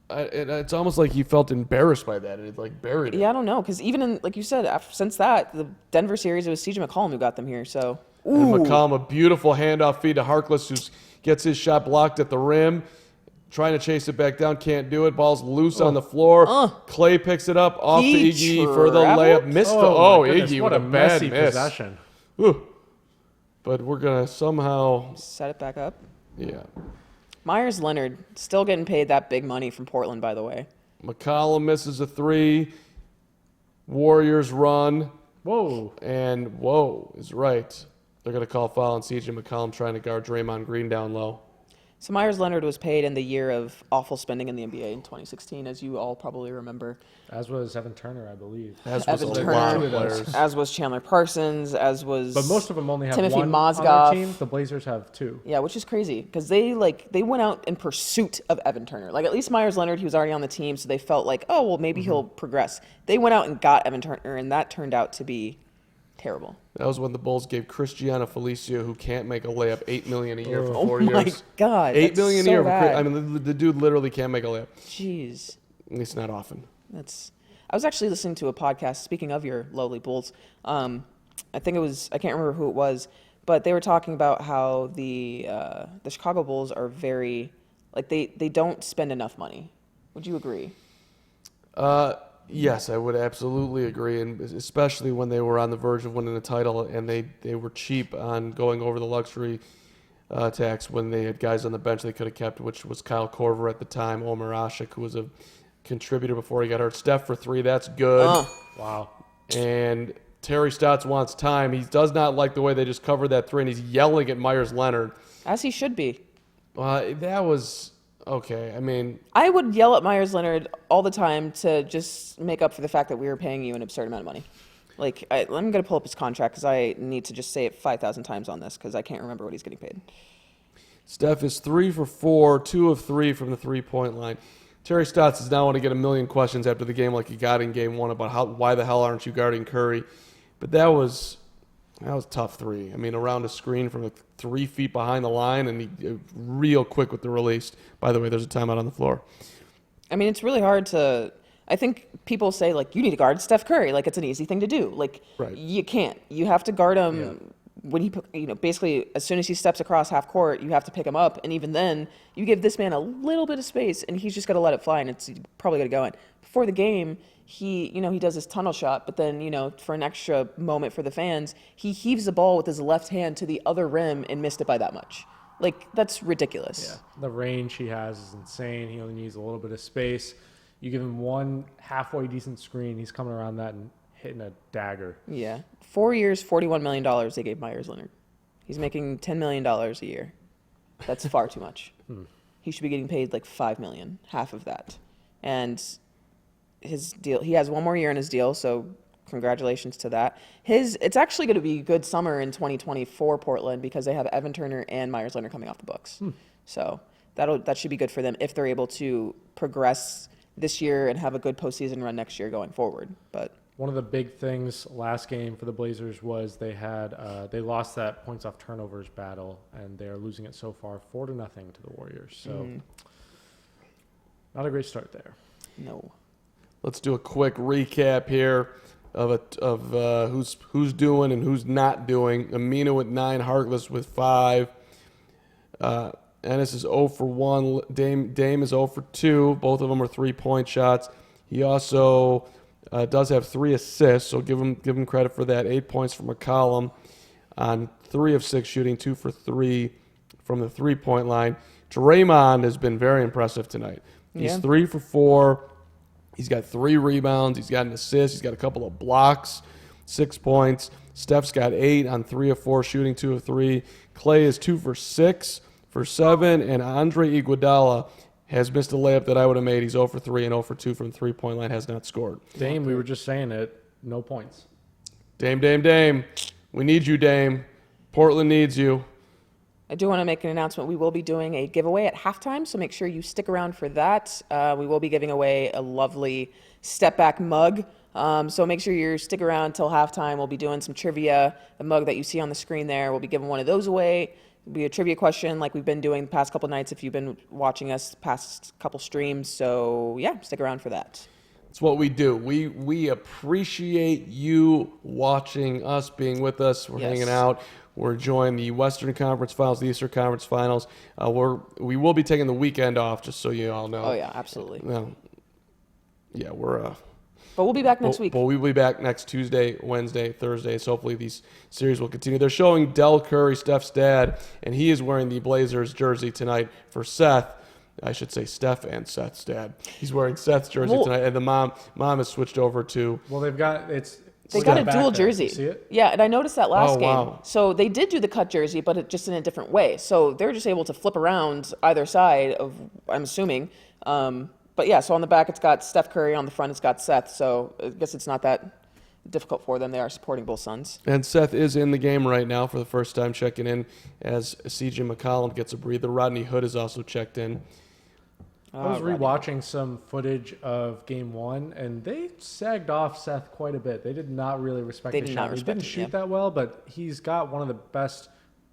it's almost like he felt embarrassed by that, and it like buried him. Yeah, I don't know, because even in, like you said, since that, the Denver series, it was CJ McCollum who got them here. So, And McCollum, a beautiful handoff feed to Harkless, who gets his shot blocked at the rim. Trying to chase it back down, can't do it. Ball's loose on the floor. Clay picks it up off to He Iggy for the traveled? layup. Missed my goodness, Iggy what with a a bad messy miss. possession. Ooh. But we're gonna somehow, set it back up. yeah. Myers Leonard still getting paid that big money from Portland, by the way. McCollum misses a 3. Warriors run, Whoa. and whoa is right. They're gonna call foul on CJ McCollum trying to guard Draymond Green down low. So Myers Leonard was paid in the year of awful spending in the NBA in 2016, as you all probably remember. As was Evan Turner, I believe. As was Evan a lot of Turner, players. as was Chandler Parsons, as was. But most of them only have Timothy one Mozgov. on their team. The Blazers have 2. Yeah, which is crazy because they went out in pursuit of Evan Turner. Like at least Myers Leonard, he was already on the team, so they felt like, oh well, maybe he'll progress. They went out and got Evan Turner, and that turned out to be terrible. That was when the Bulls gave Cristiano Felicio, who can't make a layup, $8 million a year for Oh 4 my years. God, $8 that's million a so year. bad. I mean, the dude literally can't make a layup. Jeez, At least not often. I was actually listening to a podcast. Speaking of your lowly Bulls, I think it was, I can't remember who it was, but they were talking about how the Chicago Bulls are very, like they don't spend enough money. Would you agree? Yes, I would absolutely agree, and especially when they were on the verge of winning a title, and they were cheap on going over the luxury tax when they had guys on the bench they could have kept, which was Kyle Korver at the time, Omer Asik, who was a contributor before he got hurt. Steph for 3, that's good. Wow. And Terry Stotts wants time. He does not like the way they just covered that 3, and he's yelling at Myers Leonard. As he should be. That was okay. I mean, I would yell at Myers Leonard all the time to just make up for the fact that we were paying you an absurd amount of money. Like, I'm going to pull up his contract because I need to just say it 5,000 times on this because I can't remember what he's getting paid. Steph is 3 for 4, 2 of 3 from the 3-point line. Terry Stotts is now going to get a million questions after the game like he got in game 1 about why the hell aren't you guarding Curry. But that was a tough 3. I mean, around a screen from like 3 feet behind the line, and he real quick with the release. By the way, there's a timeout on the floor. I mean, it's really hard to. I think people say like you need to guard Steph Curry, like it's an easy thing to do. Like Right. you can't. You have to guard him when he, basically as soon as he steps across half court, you have to pick him up, and even then, you give this man a little bit of space, and he's just got to let it fly, and it's probably going to go in. Before the game, he does his tunnel shot, but then, for an extra moment for the fans, he heaves the ball with his left hand to the other rim and missed it by that much. Like, that's ridiculous. Yeah. The range he has is insane. He only needs a little bit of space. You give him one halfway decent screen, he's coming around that and hitting a dagger. Yeah. 4 years, $41 million they gave Myers Leonard. He's making $10 million a year. That's far too much. He should be getting paid like $5 million, half of that. And his deal, he has one more year in his deal, so congratulations to that. It's actually going to be a good summer in 2020 for Portland because they have Evan Turner and Myers Leonard coming off the books. So that should be good for them if they're able to progress this year and have a good postseason run next year going forward. But one of the big things last game for the Blazers was they lost that points off turnovers battle, and they are losing it so far 4-0 to the Warriors. So not a great start there. no. Let's do a quick recap here of who's doing and who's not doing. Amina with 9, Harkless with 5. Ennis is 0 for 1. Dame is 0 for 2. Both of them are 3-point shots. He also does have 3 assists, so give him credit for that. 8 points from McCollum on 3 of 6 shooting, 2 for 3 from the 3-point line. Draymond has been very impressive tonight. He's 3 for 4. He's got 3 rebounds. He's got an assist. He's got a couple of blocks, 6 points. Steph's got 8 on 3 of 4 shooting, 2 of 3. Clay is 2 for 6 for 7, and Andre Iguodala has missed a layup that I would have made. He's 0 for 3 and 0 for 2 from the 3-point line, has not scored. Dame, we were just saying it, no points. Dame. We need you, Dame. Portland needs you. I do want to make an announcement. We will be doing a giveaway at halftime, so make sure you stick around for that. We will be giving away a lovely step back mug. So make sure you stick around till halftime. We'll be doing some trivia. The mug that you see on the screen there, we'll be giving one of those away. It'll be a trivia question like we've been doing the past couple nights if you've been watching us past couple streams. So yeah, stick around for that. It's what we do. We appreciate you watching us, being with us. We're hanging out. We're enjoying the Western Conference Finals, the Eastern Conference Finals. We will be taking the weekend off, just so you all know. Oh yeah, absolutely. But we'll be back next week. But we'll be back next Tuesday, Wednesday, Thursday. So hopefully these series will continue. They're showing Del Curry, Steph's dad, and he is wearing the Blazers jersey tonight for Seth. I should say Steph and Seth's dad. He's wearing Seth's jersey tonight, and the mom has switched over to. Well, they've got it's They got a back dual there. jersey. You see it? Yeah, and I noticed that last Oh, game. wow. So they did do the cut jersey, but just in a different way. So they're just able to flip around either side of, I'm assuming. But yeah, so on the back it's got Steph Curry, on the front it's got Seth. So I guess it's not that difficult for them. They are supporting both sons. And Seth is in the game right now for the first time, checking in as CJ McCollum gets a breather. Rodney Hood is also checked in. I was rewatching some footage of Game 1, and they sagged off Seth quite a bit. They did not really respect the shot. He didn't shoot that well, but he's got one of the best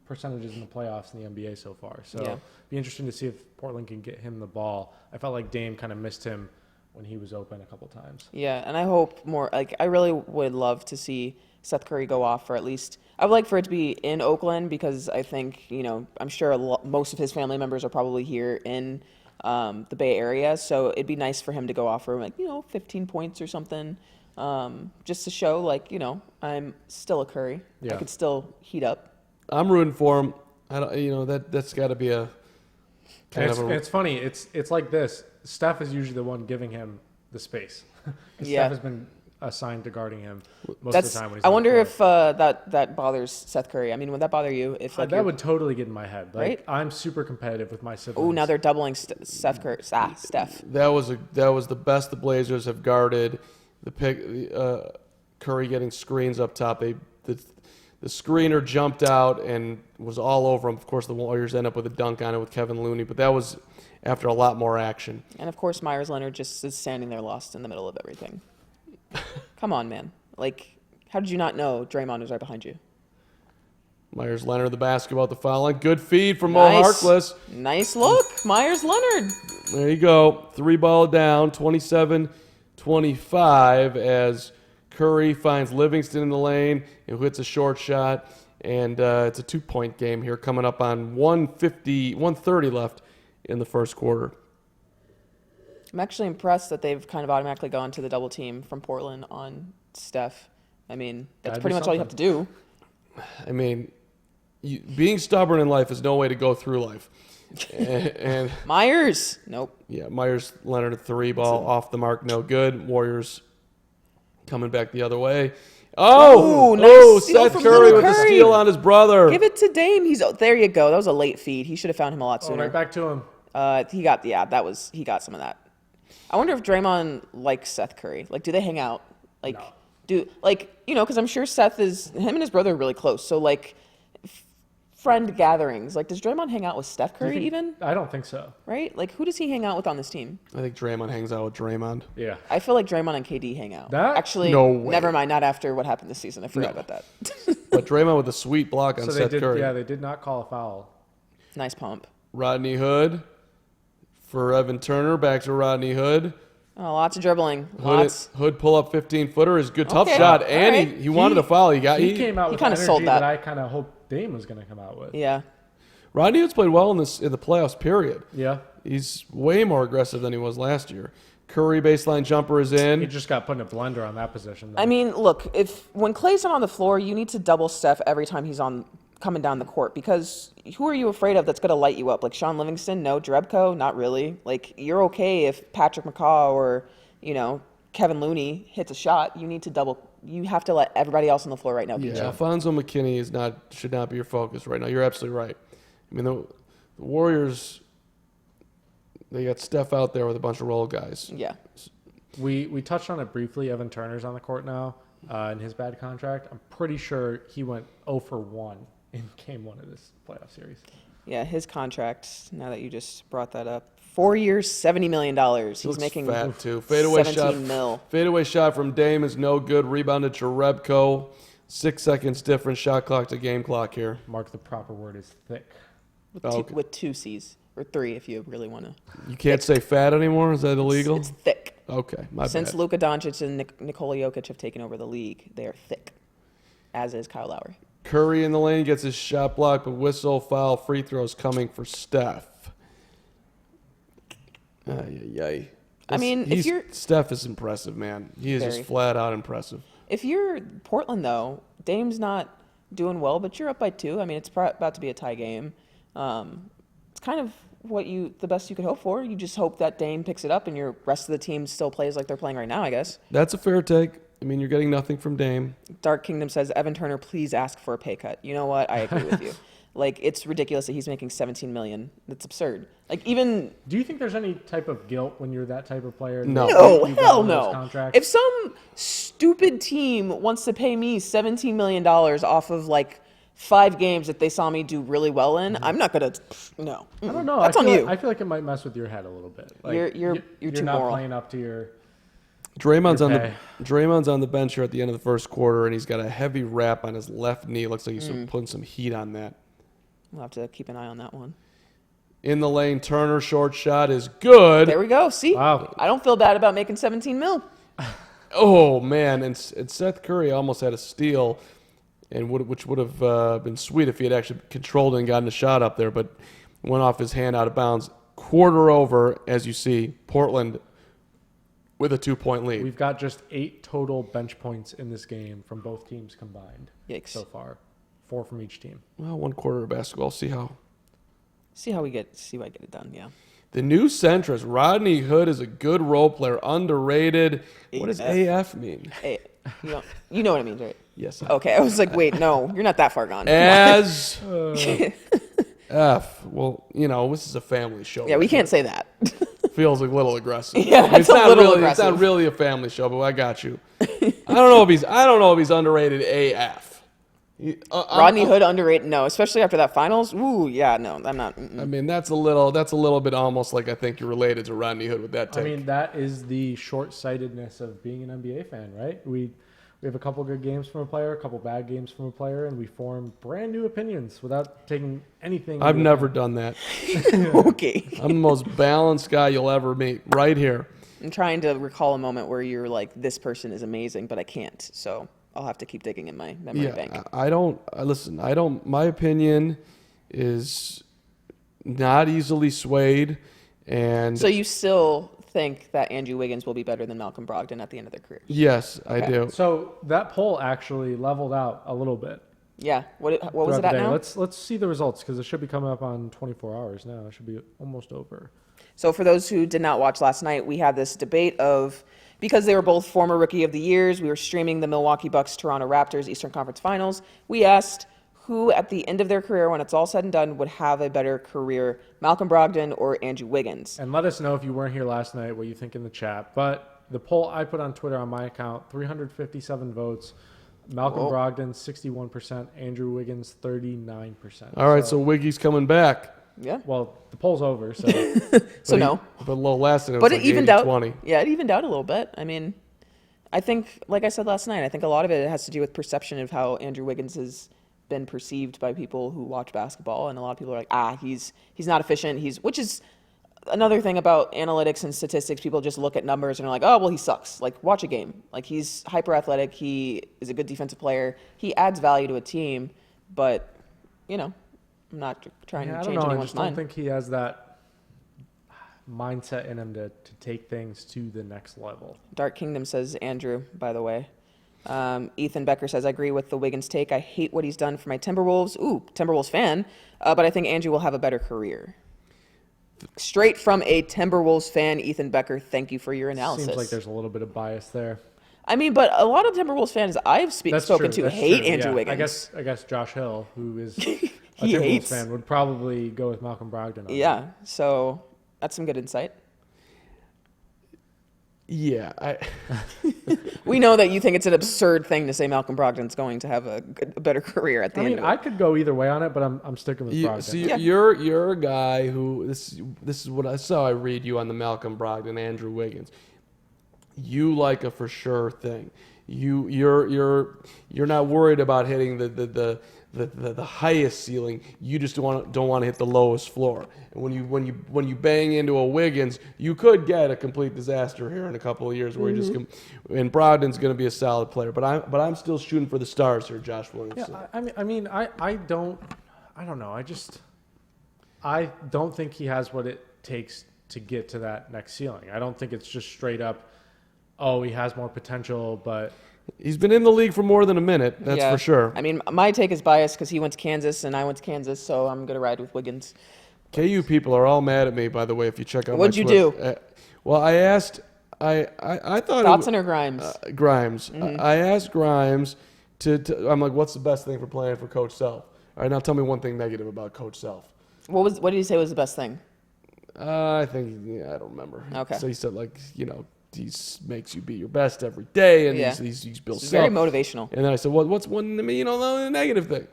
percentages in the playoffs in the NBA so far. So be interesting to see if Portland can get him the ball. I felt like Dame kind of missed him when he was open a couple times. Yeah, and I hope more, like, I really would love to see Seth Curry go off for at least, I would like for it to be in Oakland because I think, I'm sure most of his family members are probably here in the Bay Area, so it'd be nice for him to go off for 15 points or something, just to show I'm still a Curry. I could still heat up. I'm rooting for him. I don't, that's got to be a kind of a. It's funny. It's like this. Steph is usually the one giving him the space. Steph has been assigned to guarding him most of the time. When he's I wonder if that bothers Seth Curry. I mean, would that bother you? If that would totally get in my head. Right? I'm super competitive with my siblings. Oh, now they're doubling Steph Curry. Steph. That was the best the Blazers have guarded. The pick, Curry getting screens up top. The screener jumped out and was all over him. Of course, the Warriors end up with a dunk on it with Kevin Looney, but that was after a lot more action. And of course, Myers Leonard just is standing there lost in the middle of everything. Come on, man. How did you not know Draymond was right behind you? Myers Leonard, the basketball at the foul line. Good feed from Mo Harkless. Nice look. Myers Leonard. There you go. 3-ball down, 27-25 as Curry finds Livingston in the lane and hits a short shot. And it's a 2-point game here coming up on 1:30 left in the first quarter. I'm actually impressed that they've kind of automatically gone to the double team from Portland on Steph. I mean, that's pretty much all you have to do. I mean, being stubborn in life is no way to go through life. and Myers. Nope. Yeah, Myers Leonard, a 3-ball off the mark, no good. Warriors coming back the other way. Nice steal Seth from Curry with Curry. the steal on his brother. Give it to Dame. There you go. That was a late feed. He should have found him a lot sooner. Right back to him. He got some of that. I wonder if Draymond likes Seth Curry. Do they hang out? Because I'm sure him and his brother are really close. So friend gatherings. Does Draymond hang out with Steph Curry even? I don't think so. Right? Who does he hang out with on this team? I think Draymond hangs out with Draymond. Yeah. I feel like Draymond and KD hang out. Actually, no way. Never mind. Not after what happened this season. I forgot about that. But Draymond with a sweet block on Seth Curry. Yeah, they did not call a foul. Nice pump. Rodney Hood for Evan Turner. Back to Rodney Hood. Oh, lots of dribbling. Lots. Hood pull up 15-footer is good. Tough Okay. shot. All And right. he wanted a foul. He came out with kinda energy sold that. I kind of hoped Dame was going to come out with. Yeah. Rodney Hood's played well in the playoffs, period. Yeah. He's way more aggressive than he was last year. Curry baseline jumper is in. He just got put in a blender on that position, though. I mean, look, when Clay's not on the floor, you need to double Steph every time he's coming down the court, because who are you afraid of that's going to light you up? Sean Livingston? No. Drebko? Not really. You're okay if Patrick McCaw or, Kevin Looney hits a shot. You have to let everybody else on the floor right now beat you. Alfonso McKinney should not be your focus right now. You're absolutely right. I mean, the Warriors, they got Steph out there with a bunch of role guys. Yeah. We touched on it briefly. Evan Turner's on the court now in his bad contract. I'm pretty sure he went 0 for 1 in Game 1 of this playoff series. Yeah, his contract, now that you just brought that up, 4 years, $70 million. He's making fat too. Fadeaway 17 shot. mil. Fadeaway shot from Dame is no good. Rebounded to Jerebko. 6 seconds difference. Shot clock to game clock here. Mark, the proper word is thick. With 2 C's. Or 3 if you really want to. You can't say fat anymore? Is that illegal? It's thick. Okay, my Since bad. Luka Doncic and Nikola Jokic have taken over the league, they are thick, as is Kyle Lowry. Curry in the lane gets his shot blocked, but whistle, foul, free throws coming for Steph. Steph is impressive, man. He is just flat out impressive. If you're Portland, though, Dame's not doing well, but you're up by 2. I mean, it's about to be a tie game. It's kind of the best you could hope for. You just hope that Dame picks it up and your rest of the team still plays like they're playing right now, I guess. That's a fair take. I mean, you're getting nothing from Dame. Dark Kingdom says, Evan Turner, please ask for a pay cut. You know what? I agree with you. Like, it's ridiculous that he's making $17 million. That's absurd. Like, even... Do you think there's any type of guilt when you're that type of player? No. No, You got hell one of those no. contracts? If some stupid team wants to pay me $17 million off of, like, 5 games that they saw me do really well in, I'm not going to... No. I don't know. That's I on feel you. I feel like it might mess with your head a little bit. Like, You're too not moral. playing up to your... Draymond's Your Draymond's on the bench here at the end of the first quarter, and he's got a heavy wrap on his left knee. It looks like he's putting some heat on that. We'll have to keep an eye on that one. In the lane, Turner short shot is good. There we go. See? Wow. I don't feel bad about making 17 mil. Oh man! And Seth Curry almost had a steal, and which would have been sweet if he had actually controlled it and gotten a shot up there, but went off his hand out of bounds. Quarter over, as you see, Portland with a 2-point lead. We've got just 8 total bench points in this game from both teams combined. Yikes. So far. 4 from each team. Well, 1 quarter of basketball. See how See what I get it done, yeah. the new centrist Rodney Hood is a good role player, underrated. What does AF mean? Hey, you know what it means, right? Yes. Okay, I was like, wait, no, you're not that far gone. As F. Well, this is a family show. Yeah, we can't say that. Feels a little aggressive. Yeah, it's a not little really. aggressive. It's not really a family show, but I got you. I don't know if he's underrated AF. Rodney Hood underrated? No, especially after that finals. Ooh, yeah, no, I'm not. I mean, that's a little bit almost like I think you're related to Rodney Hood with that take. I mean, that is the short-sightedness of being an NBA fan, right? We have a couple good games from a player, a couple bad games from a player, and we form brand new opinions without taking anything. I've into never account. done that. Okay. I'm the most balanced guy you'll ever meet, right here. I'm trying to recall a moment where you're like, this person is amazing, but I can't. So I'll have to keep digging in my memory bank. Listen, my opinion is not easily swayed. And So you still think that Andrew Wiggins will be better than Malcolm Brogdon at the end of their career? yes, I do. So that poll actually leveled out a little bit. Yeah. What was throughout it the at day. now? Let's see the results because it should be coming up on 24 hours now. It should be almost over. So for those who did not watch last night, we had this debate of, because they were both former Rookie of the Years, we were streaming the Milwaukee Bucks Toronto Raptors Eastern Conference Finals. We asked who at the end of their career, when it's all said and done, would have a better career, Malcolm Brogdon or Andrew Wiggins. And let us know if you weren't here last night what you think in the chat. But the poll I put on Twitter on my account, 357 votes. Malcolm Brogdon, 61%. Andrew Wiggins, 39%. All right, so Wiggy's coming back. Yeah. Well, the poll's over, so So no. But low lasting, it was But like it evened out. 80-20. Yeah, it evened out a little bit. I mean, I think, like I said last night, I think a lot of it has to do with perception of how Andrew Wiggins has been perceived by people who watch basketball, and a lot of people are like, he's not efficient. Which is another thing about analytics and statistics. People just look at numbers and are like, oh, well, he sucks. Like, watch a game. Like, he's hyper athletic. He is a good defensive player. He adds value to a team, but I'm not trying to I don't change know. I anyone's just don't mind. think he has that mindset in him to take things to the next level. Dark Kingdom says Andrew, by the way. Ethan Becker says, I agree with the Wiggins take. I hate what he's done for my Timberwolves. Ooh, Timberwolves fan. But I think Andrew will have a better career. Straight from a Timberwolves fan, Ethan Becker, thank you for your analysis. Seems like there's a little bit of bias there. I mean, but a lot of Timberwolves fans I've spoken to That's hate true. Andrew Yeah. Wiggins. I guess Josh Hill, who is a He Timberwolves hates. fan, would probably go with Malcolm Brogdon. On Yeah, that. so that's some good insight. Yeah, We know that you think it's an absurd thing to say Malcolm Brogdon's going to have a better career at the I end mean, of it. I could go either way on it, but I'm sticking with Brogdon. so Yeah. you're a guy who this is what I saw. I read you on the Malcolm Brogdon, Andrew Wiggins. You like a for sure thing. You're not worried about hitting the highest ceiling. You just don't want to hit the lowest floor. And when you bang into a Wiggins, you could get a complete disaster here in a couple of years where you just and Brogdon's going to be a solid player. But I'm still shooting for the stars here, Josh Williams. Yeah, I don't know. I don't think he has what it takes to get to that next ceiling. I don't think it's just straight up, oh, he has more potential, but He's been in the league for more than a minute, that's Yeah. for sure. I mean, my take is biased because he went to Kansas and I went to Kansas, so I'm going to ride with Wiggins. KU people are all mad at me, by the way, if you check out What'd my you Twitter. do? Well, I asked I thought Dotson or Grimes? Grimes. I asked Grimes I'm like, what's the best thing for playing for Coach Self? All right, now tell me one thing negative about Coach Self. What did he say was the best thing? I think I don't remember. Okay. So he said he makes you be your best every day, and he's built It's very motivational. And then I said, what's one the negative thing?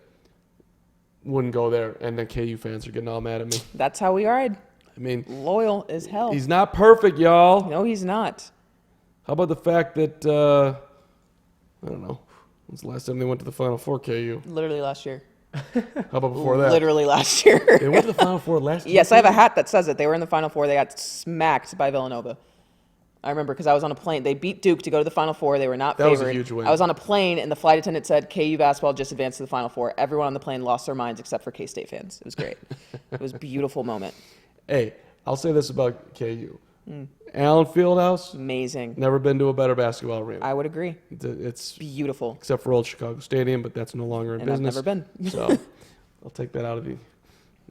Wouldn't go there, and then KU fans are getting all mad at me. That's how we ride. I mean, Loyal as hell. he's not perfect, y'all. No, he's not. How about the fact that I don't know, when's the last time they went to the Final Four? KU. Literally last year. How about before that? Literally last year. They went to the Final Four last year. Yes, I have a hat that says it. They were in the Final Four. They got smacked by Villanova. I remember because I was on a plane. They beat Duke to go to the Final Four. They were not favored. That was a huge win. I was on a plane, and the flight attendant said, KU basketball just advanced to the Final Four. Everyone on the plane lost their minds except for K-State fans. It was great. It was a beautiful moment. Hey, I'll say this about KU. Allen Fieldhouse, Amazing. never been to a better basketball arena. I would agree. It's Beautiful. except for old Chicago Stadium, but that's no longer in And I've business. never been. So I'll take that out of the.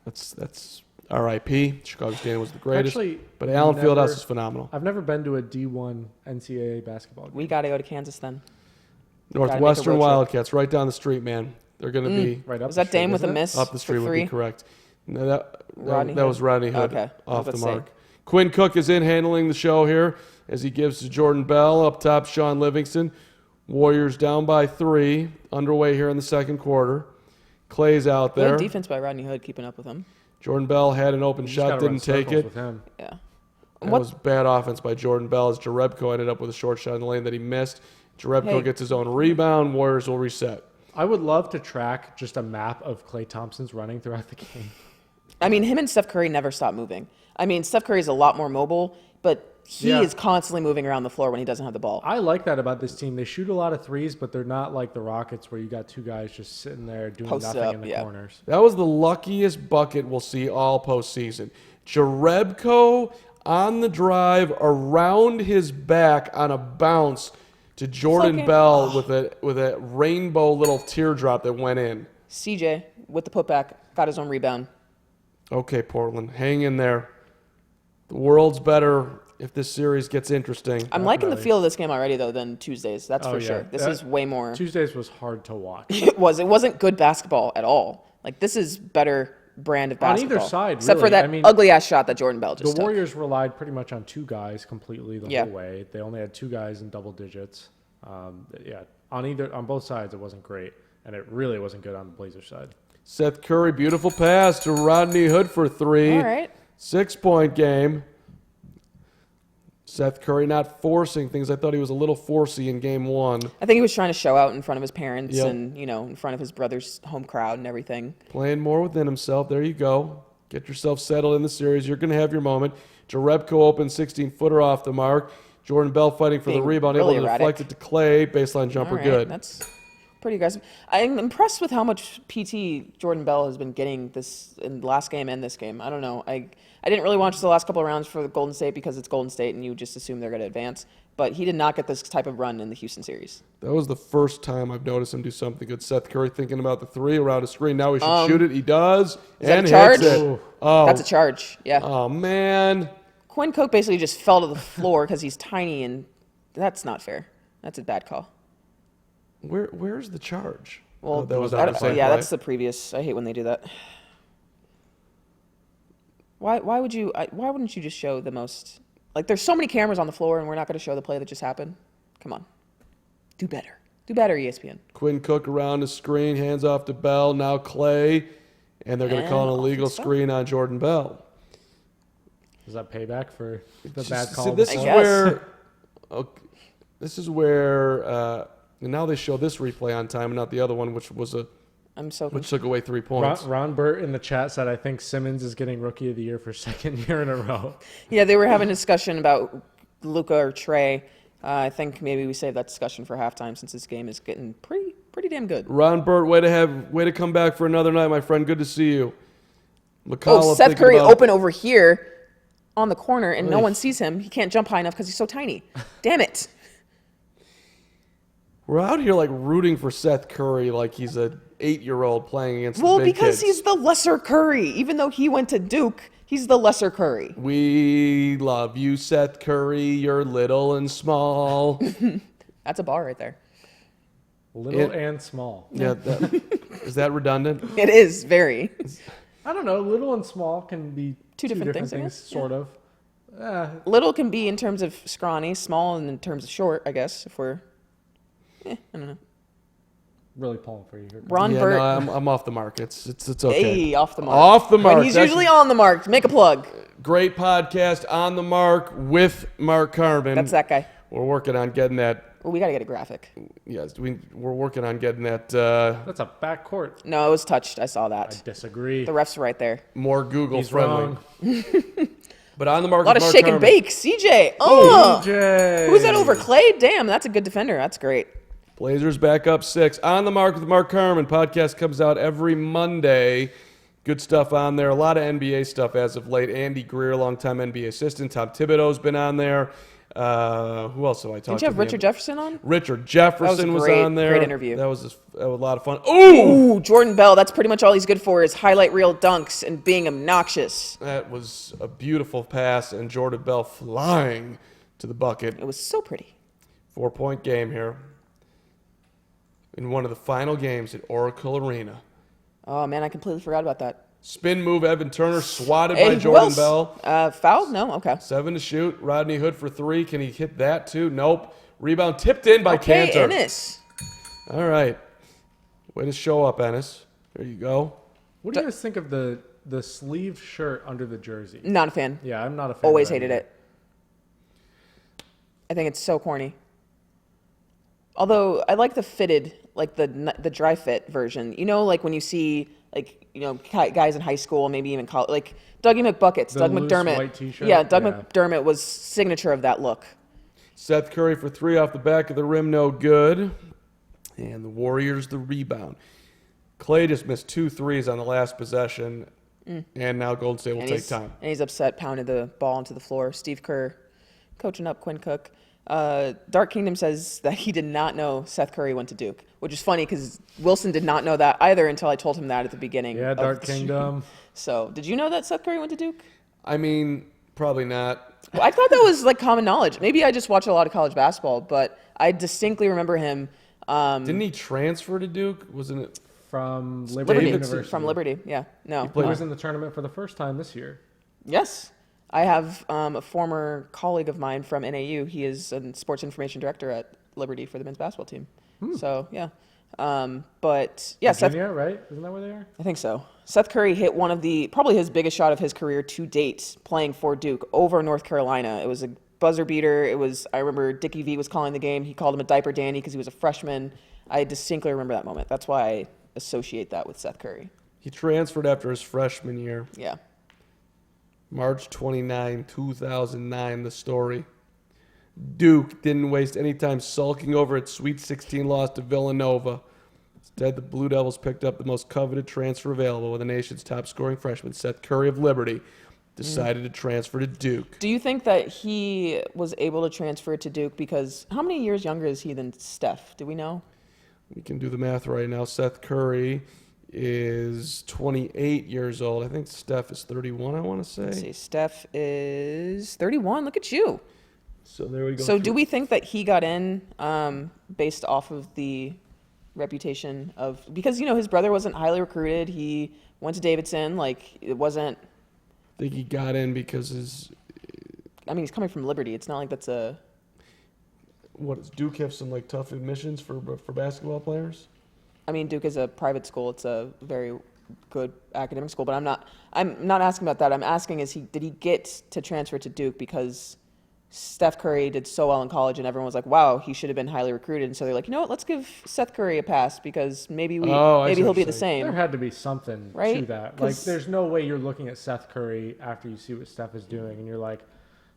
That's R.I.P. Chicago Stadium was the greatest. Actually, but Allen never- Fieldhouse is phenomenal. I've never been to a D1 NCAA basketball game. We got to go to Kansas then. Northwestern road trip. Wildcats, right down the street, man. They're going to be Right up Was the that street, Dame with a isn't it? miss? up the street. for Would three? be correct. No, that Rodney was Hood? Rodney Hood Okay. I off was the about to say. mark. Quinn Cook is in handling the show here as he gives to Jordan Bell up top. Sean Livingston. Warriors down by 3, underway here in the second quarter. Clay's out there. Good defense by Rodney Hood, keeping up with him. Jordan Bell had an open You just shot, gotta run didn't take circles it. with him. Yeah. That What- was bad offense by Jordan Bell as Jarebko ended up with a short shot in the lane that he missed. Jarebko Hey. gets his own rebound. Warriors will reset. I would love to track just a map of Klay Thompson's running throughout the game. I mean, him and Steph Curry never stop moving. I mean, Steph Curry's a lot more mobile, but he Yeah. is constantly moving around the floor when he doesn't have the ball. I like that about this team. They shoot a lot of threes, but they're not like the Rockets where you got two guys just sitting there doing Posted nothing up, in the yeah. corners. That was the luckiest bucket we'll see all postseason. Jarebko on the drive around his back on a bounce to Jordan Fucking- Bell with a rainbow little teardrop that went in. CJ with the putback got his own rebound. Okay, Portland, hang in there. The world's better if this series gets interesting. I'm liking the Definitely. feel of this game already, though, than Tuesdays. That's Oh, for yeah. sure. This Yeah. is way more. Tuesdays was hard to watch. It wasn't good basketball at all. Like, this is better brand of On basketball. either side, except for really. that I mean, ugly ass shot that Jordan Bell just The took. Warriors relied pretty much on two guys completely the Yeah. whole way. They only had two guys in double digits. On both sides, it wasn't great, and it really wasn't good on the Blazers side. Seth Curry, beautiful pass to Rodney Hood for 3. All right. 6-point game. Seth Curry not forcing things. I thought he was a little forcey in game 1. I think he was trying to show out in front of his parents Yep. and, in front of his brother's home crowd and everything. Playing more within himself. There you go. Get yourself settled in the series. You're going to have your moment. Jarebko open 16-footer off the mark. Jordan Bell fighting for the Being rebound, really able to erratic. deflect it to Clay. Baseline jumper, All right, good. That's pretty aggressive. I'm impressed with how much PT Jordan Bell has been getting this in the last game and this game. I don't know. I didn't really watch the last couple of rounds for Golden State because it's Golden State and you just assume they're going to advance. But he did not get this type of run in the Houston series. That was the first time I've noticed him do something good. Seth Curry thinking about the 3 around a screen. Now he should shoot it. He does. Is that and a charge? hits it. Oh, That's a charge. Yeah. oh, man. Quinn Cook basically just fell to the floor because he's tiny, and that's not fair. That's a bad call. Where's the charge? Well, Oh, that was I on don't- the same yeah, play. that's the previous. I hate when they do that. Why wouldn't you just show the most? Like, there's so many cameras on the floor, and we're not going to show the play that just happened. Come on, do better. Do better, ESPN. Quinn Cook around the screen, hands off to Bell. Now Clay, and they're going to call an And illegal offensive foul. screen on Jordan Bell. Is that payback for the See, bad call? this I is guess. where, okay, and now they show this replay on time and not the other one, which I'm so which took away 3 points. Ron Burt in the chat said, I think Simmons is getting Rookie of the Year for second year in a row. Yeah, they were having a discussion about Luka or Trey. I think maybe we save that discussion for halftime since this game is getting pretty damn good. Ron Burt, way to come back for another night, my friend. Good to see you. McCullough Oh, Seth thinking Curry about- open over here on the corner, and no one sees him. He can't jump high enough because he's so tiny. Damn it. We're out here like rooting for Seth Curry like he's a 8-year-old playing against Well, the big because kids. he's the lesser Curry. Even though he went to Duke, He's the lesser Curry. We love you, Seth Curry. You're little and small. That's a bar right there. Little and small. Yeah. Is that redundant? It is very. I don't know. Little and small can be Two different things, I guess. sort of. Little can be in terms of scrawny, small in terms of short, I guess, if we're... I don't know. Really pulling for you here. Ron Yeah, Burt. no, I'm off the mark. It's okay. Hey, off the mark. Off the mark. When he's That's usually on the mark. Make a plug. Great podcast, On the Mark with Mark Carman. That's that guy. We're working on getting that. Well, we got to get a graphic. Yes, we're working on getting that That's a backcourt. No, it was touched. I saw I that. disagree. The refs are right there. more Google He's friendly. wrong. But On the Mark A lot with of Mark shake and Carman. bake. CJ. Oh! DJ. Who's that over? Clay? Damn, that's a good defender. That's great. Blazers back up 6. On the Mark with Mark Carman. Podcast comes out every Monday. Good stuff on there. A lot of NBA stuff as of late. Andy Greer, longtime NBA assistant. Tom Thibodeau's been on there. Who else have I talked to? Didn't you have Richard Jefferson on? Richard Jefferson was great. on there. Great interview. That was a lot of fun. Ooh! Ooh, Jordan Bell. That's pretty much all he's good for is highlight reel dunks and being obnoxious. That was a beautiful pass, and Jordan Bell flying to the bucket. It was so pretty. 4-point game here. In one of the final games at Oracle Arena. Oh, man, I completely forgot about that. Spin move, Evan Turner swatted Hey, by who Jordan else? Bell. Foul? No? Okay. 7 to shoot. Rodney Hood for 3. Can he hit that too? Nope. Rebound tipped in by Okay, Cantor. Ennis. All right. Way to show up, Ennis. There you go. What do you guys think of the sleeved shirt under the jersey? Not a fan. Yeah, I'm not a fan. Always of that hated either. it. I think it's so corny. Although I like the fitted, like the dry fit version. You know, like when you see guys in high school, maybe even college, like Dougie McBuckets, The Doug loose McDermott. white t-shirt? Yeah, Doug Yeah. McDermott was signature of that look. Seth Curry for 3 off the back of the rim, no good. And the Warriors the rebound. Clay just missed 2 threes on the last possession, and now Golden State will take time. And he's upset, pounded the ball into the floor. Steve Kerr coaching up Quinn Cook. Dark Kingdom says that he did not know Seth Curry went to Duke, which is funny because Wilson did not know that either until I told him that at the beginning. Yeah, of Dark the stream. Kingdom. So, did you know that Seth Curry went to Duke? I mean, probably not. Well, I thought that was like common knowledge. Maybe I just watch a lot of college basketball, but I distinctly remember him. Didn't he transfer to Duke? Wasn't it? From Liberty, University. from Liberty. Yeah, no. He was in the tournament for the first time this year. Yes. I have a former colleague of mine from NAU. He is a sports information director at Liberty for the men's basketball team. So, yeah. But, yeah, Virginia, right? Isn't that where they are? I think so. Seth Curry hit one of probably his biggest shot of his career to date playing for Duke over North Carolina. It was a buzzer beater. I remember Dickie V was calling the game. He called him a diaper Danny because he was a freshman. I distinctly remember that moment. That's why I associate that with Seth Curry. He transferred after his freshman year. Yeah. March 29, 2009, the story. Duke didn't waste any time sulking over its Sweet 16 loss to Villanova. Instead, the Blue Devils picked up the most coveted transfer available when the nation's top-scoring freshman, Seth Curry of Liberty, decided to transfer to Duke. Do you think that he was able to transfer to Duke because how many years younger is he than Steph? Do we know? We can do the math right now. Seth Curry is 28 years old. I think Steph is 31, I want to say. Let's see. Steph is 31. Look at you. So there we go. So do we think that he got in based off of the reputation of because his brother wasn't highly recruited. He went to Davidson. Like it wasn't. I think he got in because he's coming from Liberty. It's not like that's a. What does Duke have some like tough admissions for basketball players? I mean, Duke is a private school. It's a very good academic school, but I'm not asking about that. I'm asking did he get to transfer to Duke because Steph Curry did so well in college and everyone was like, wow, he should have been highly recruited. And so they're like, you know what, let's give Seth Curry a pass because maybe he'll be the same. There had to be something right? to that. Like, there's no way you're looking at Seth Curry after you see what Steph is doing and you're like,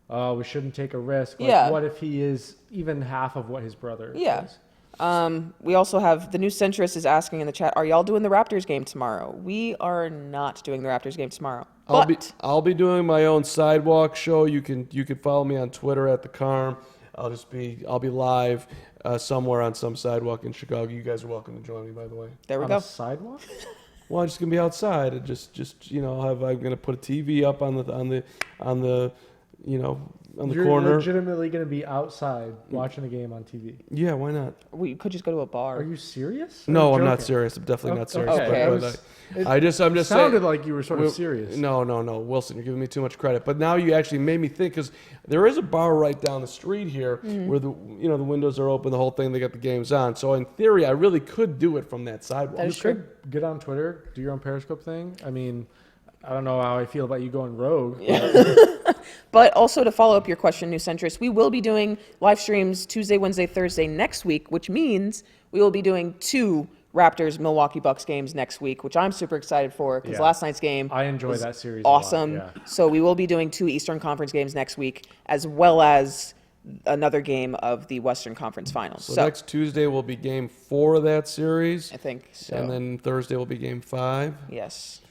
oh, we shouldn't take a risk. Like, yeah. What if he is even half of what his brother is? We also have the new centrist is asking in the chat, are y'all doing the Raptors game tomorrow? We are not doing the Raptors game tomorrow. I'll be doing my own sidewalk show. You can follow me on Twitter at the Carm. I'll be live somewhere on some sidewalk in Chicago. You guys are welcome to join me, by the way. There we On go. a sidewalk? Well, I'm just gonna be outside and just I'm gonna put a TV up on the You're corner. legitimately going to be outside watching a game on TV. Yeah, why not? We could just go to a bar. Are you serious? No, Or I'm not joking? serious. I'm definitely not serious. Okay. I'm just sounded saying. like you were sort of serious. No, Wilson, you're giving me too much credit. But now you actually made me think, because there is a bar right down the street here where the windows are open, the whole thing. They got the games on. So in theory, I really could do it from that sidewalk. That is You true. could get on Twitter, do your own Periscope thing. I mean, I don't know how I feel about you going rogue. But also to follow up your question, New Centrist, we will be doing live streams Tuesday, Wednesday, Thursday next week, which means we will be doing 2 Raptors Milwaukee Bucks games next week, which I'm super excited for because Yeah. last night's game I enjoy was that series a lot, awesome. yeah. So we will be doing 2 Eastern Conference games next week, as well as another game of the Western Conference Finals. So next Tuesday will be game 4 of that series. I think so. And then Thursday will be game 5. Yes.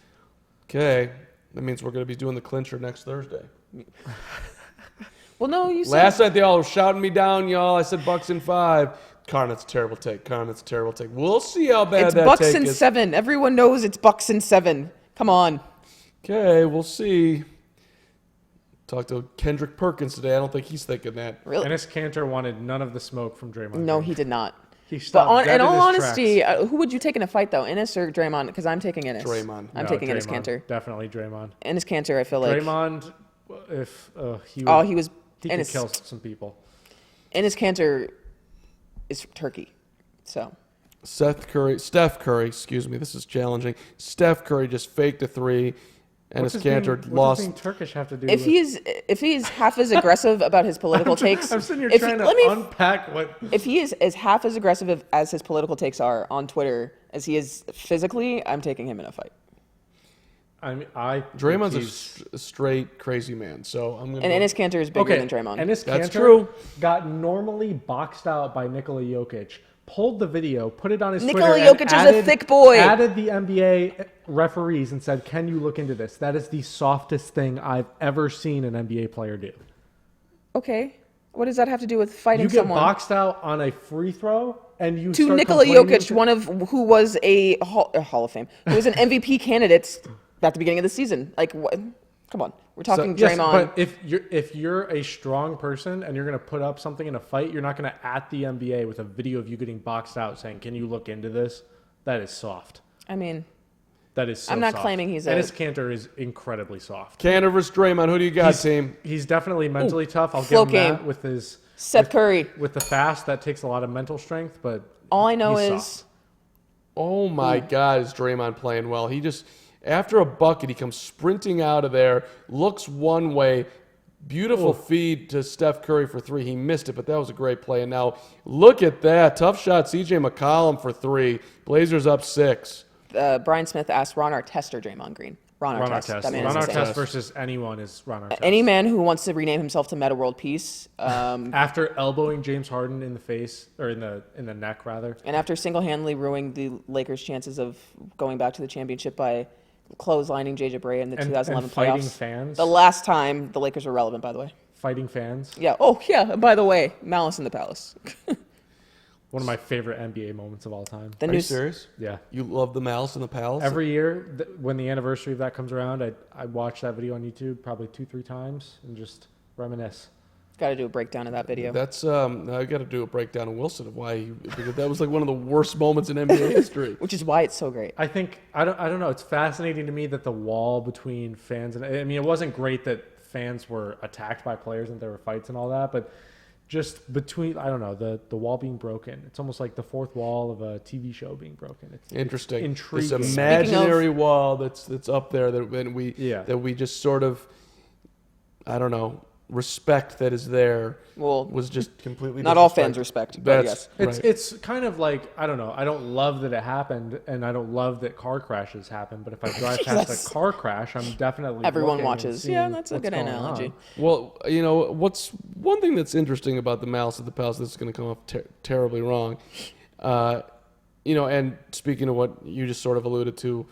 Okay. That means we're going to be doing the clincher next Thursday. Well, no, you said Last night they all were shouting me down, y'all. I said Bucks in 5. Carn, that's a terrible take. We'll see how bad it's that Bucks take in is. 7. Everyone knows it's Bucks in 7. Come on. Okay, we'll see. Talked to Kendrick Perkins today. I don't think he's thinking that. Really? Enes Kanter wanted none of the smoke from Draymond. No, Green. he did not. He But stopped dead in in all his honesty, tracks. who would you take in a fight, though? Ennis or Draymond? Because I'm taking Ennis. Draymond. I'm No, taking Ennis Draymond. Cantor. Definitely Draymond. Ennis Cantor, I feel like. Draymond, if he would, Oh, he was. he could Ennis, kill some people. Ennis Cantor is Turkey. So. Steph Curry, excuse me, this is challenging. Steph Curry just faked a 3. What's Enes his Kanter being- lost. What does being Turkish have to do If with he's half as aggressive about his political takes, I'm sitting here if trying let to me- unpack what... if he is as half as aggressive as his political takes are on Twitter as he is physically, I'm taking him in a fight. I mean, I Draymond's think he's- a straight crazy man, so I'm going to And Ennis Cantor is bigger than Draymond. Enes That's Kanter true. got normally boxed out by Nikola Jokic, pulled the video, put it on his Nikola Twitter, and Jokic is a thick boy. Added the NBA referees and said, "Can you look into this?" That is the softest thing I've ever seen an NBA player do. Okay. What does that have to do with fighting You get someone? boxed out on a free throw, and you To start Nikola complaining Jokic, to- one of who was a Hall of Fame, who was an MVP candidate at the beginning of the season. Like, what? Come on, we're talking Yes, Draymond. but if you're a strong person and you're going to put up something in a fight, you're not going to at the NBA with a video of you getting boxed out saying, "Can you look into this?" That is soft. I mean, That is so I'm not soft. claiming he's Enes Kanter is incredibly soft. Kanter versus Draymond. Who do you got, team? He's definitely mentally tough. I'll float give him that game. with his Seth Curry. with the fast. That takes a lot of mental strength, but All I know he's is soft. Oh my God, is Draymond playing well? He just, after a bucket, he comes sprinting out of there, looks one way, beautiful feed to Steph Curry for 3. He missed it, but that was a great play. And now look at that, tough shot, C.J. McCollum for 3. Blazers up 6. Brian Smith asked Ron Artest or Draymond Green. Ron Ron Artest. Artest. That man Ron is insane. Artest versus anyone is Ron Artest. Any man who wants to rename himself to Meta World Peace, After elbowing James Harden in the face or in the neck rather. and after single-handedly ruining the Lakers' chances of going back to the championship by clotheslining J.J. Barea in the And 2011 fighting playoffs. fans. The last time the Lakers were relevant, by the way. Fighting fans. Yeah. Oh, yeah. and by the way, Malice in the Palace. One of my favorite NBA moments of all time. The Are new you serious? Yeah. You love the Malice in the Palace? Every year, when the anniversary of that comes around, I watch that video on YouTube probably 2-3 times and just reminisce. Got to do a breakdown of that video. That's I got to do a breakdown of Wilson of why because that was like one of the worst moments in NBA history. Which is why it's so great. I think I don't know. It's fascinating to me that the wall between fans and I mean, it wasn't great that fans were attacked by players and there were fights and all that, but just between I don't know the wall being broken. It's almost like the fourth wall of a TV show being broken. It's Interesting. intriguing. This imaginary wall that's up there that we just sort of I don't know respect that is there. Well, was just completely not all disrespected. fans respect, but yes. It's kind of like I don't know. I don't love that it happened, and I don't love that car crashes happen. But if I drive past a car crash, I'm definitely Everyone looking and watches. seeing Yeah, that's a what's good going analogy. on. Well, you know, what's one thing that's interesting about the Malice at the Palace that's going to come off terribly wrong, you know, and speaking of what you just sort of alluded to,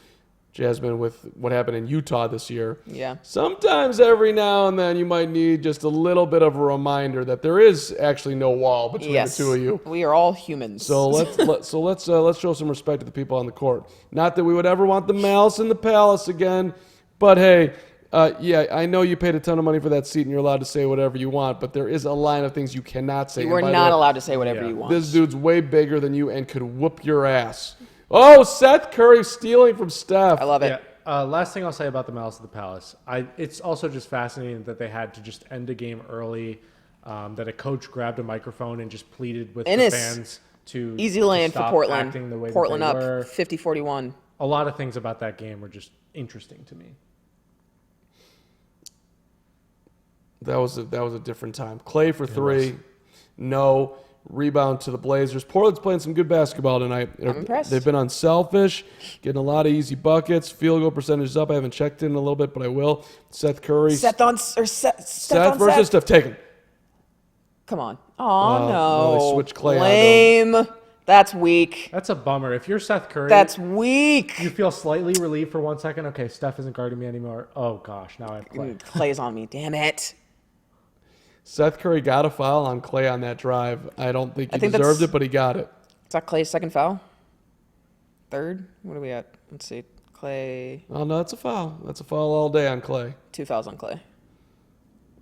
Jasmyn, with what happened in Utah this year. Yeah. Sometimes every now and then you might need just a little bit of a reminder that there is actually no wall between the two of you. We are all humans. So let's show some respect to the people on the court. Not that we would ever want the Malice in the Palace again, but hey, yeah, I know you paid a ton of money for that seat and you're allowed to say whatever you want, but there is a line of things you cannot say. You are not allowed to say whatever you want. This dude's way bigger than you and could whoop your ass. Oh, Seth Curry stealing from Steph. I love it. Yeah. Last thing I'll say about the Malice of the Palace. It's also just fascinating that they had to just end a game early, that a coach grabbed a microphone and just pleaded with the fans to easy lane for stop Portland. acting the way Portland that up they were. 50-41. A lot of things about that game were just interesting to me. That was a different time. Clay for three. No. Rebound to the Blazers. Portland's playing some good basketball tonight. I'm impressed. They've been unselfish, getting a lot of easy buckets. Field goal percentage is up. I haven't checked in a little bit, but I will. Seth Curry. Seth versus Steph. Take him. Come on. Oh, no, no. they switched Clay Lame. That's weak. That's a bummer. If you're Seth Curry, That's weak. you feel slightly relieved for 1 second. Okay, Steph isn't guarding me anymore. Oh, gosh, now I have Clay. Clay's on me. Damn it. Seth Curry got a foul on Clay on that drive. I don't think he deserved that's- it, but he got it. Is that Clay's second foul? Third? What are we at? Let's see. Clay. Oh, no, that's a foul. That's a foul all day on Clay. 2 fouls on Clay.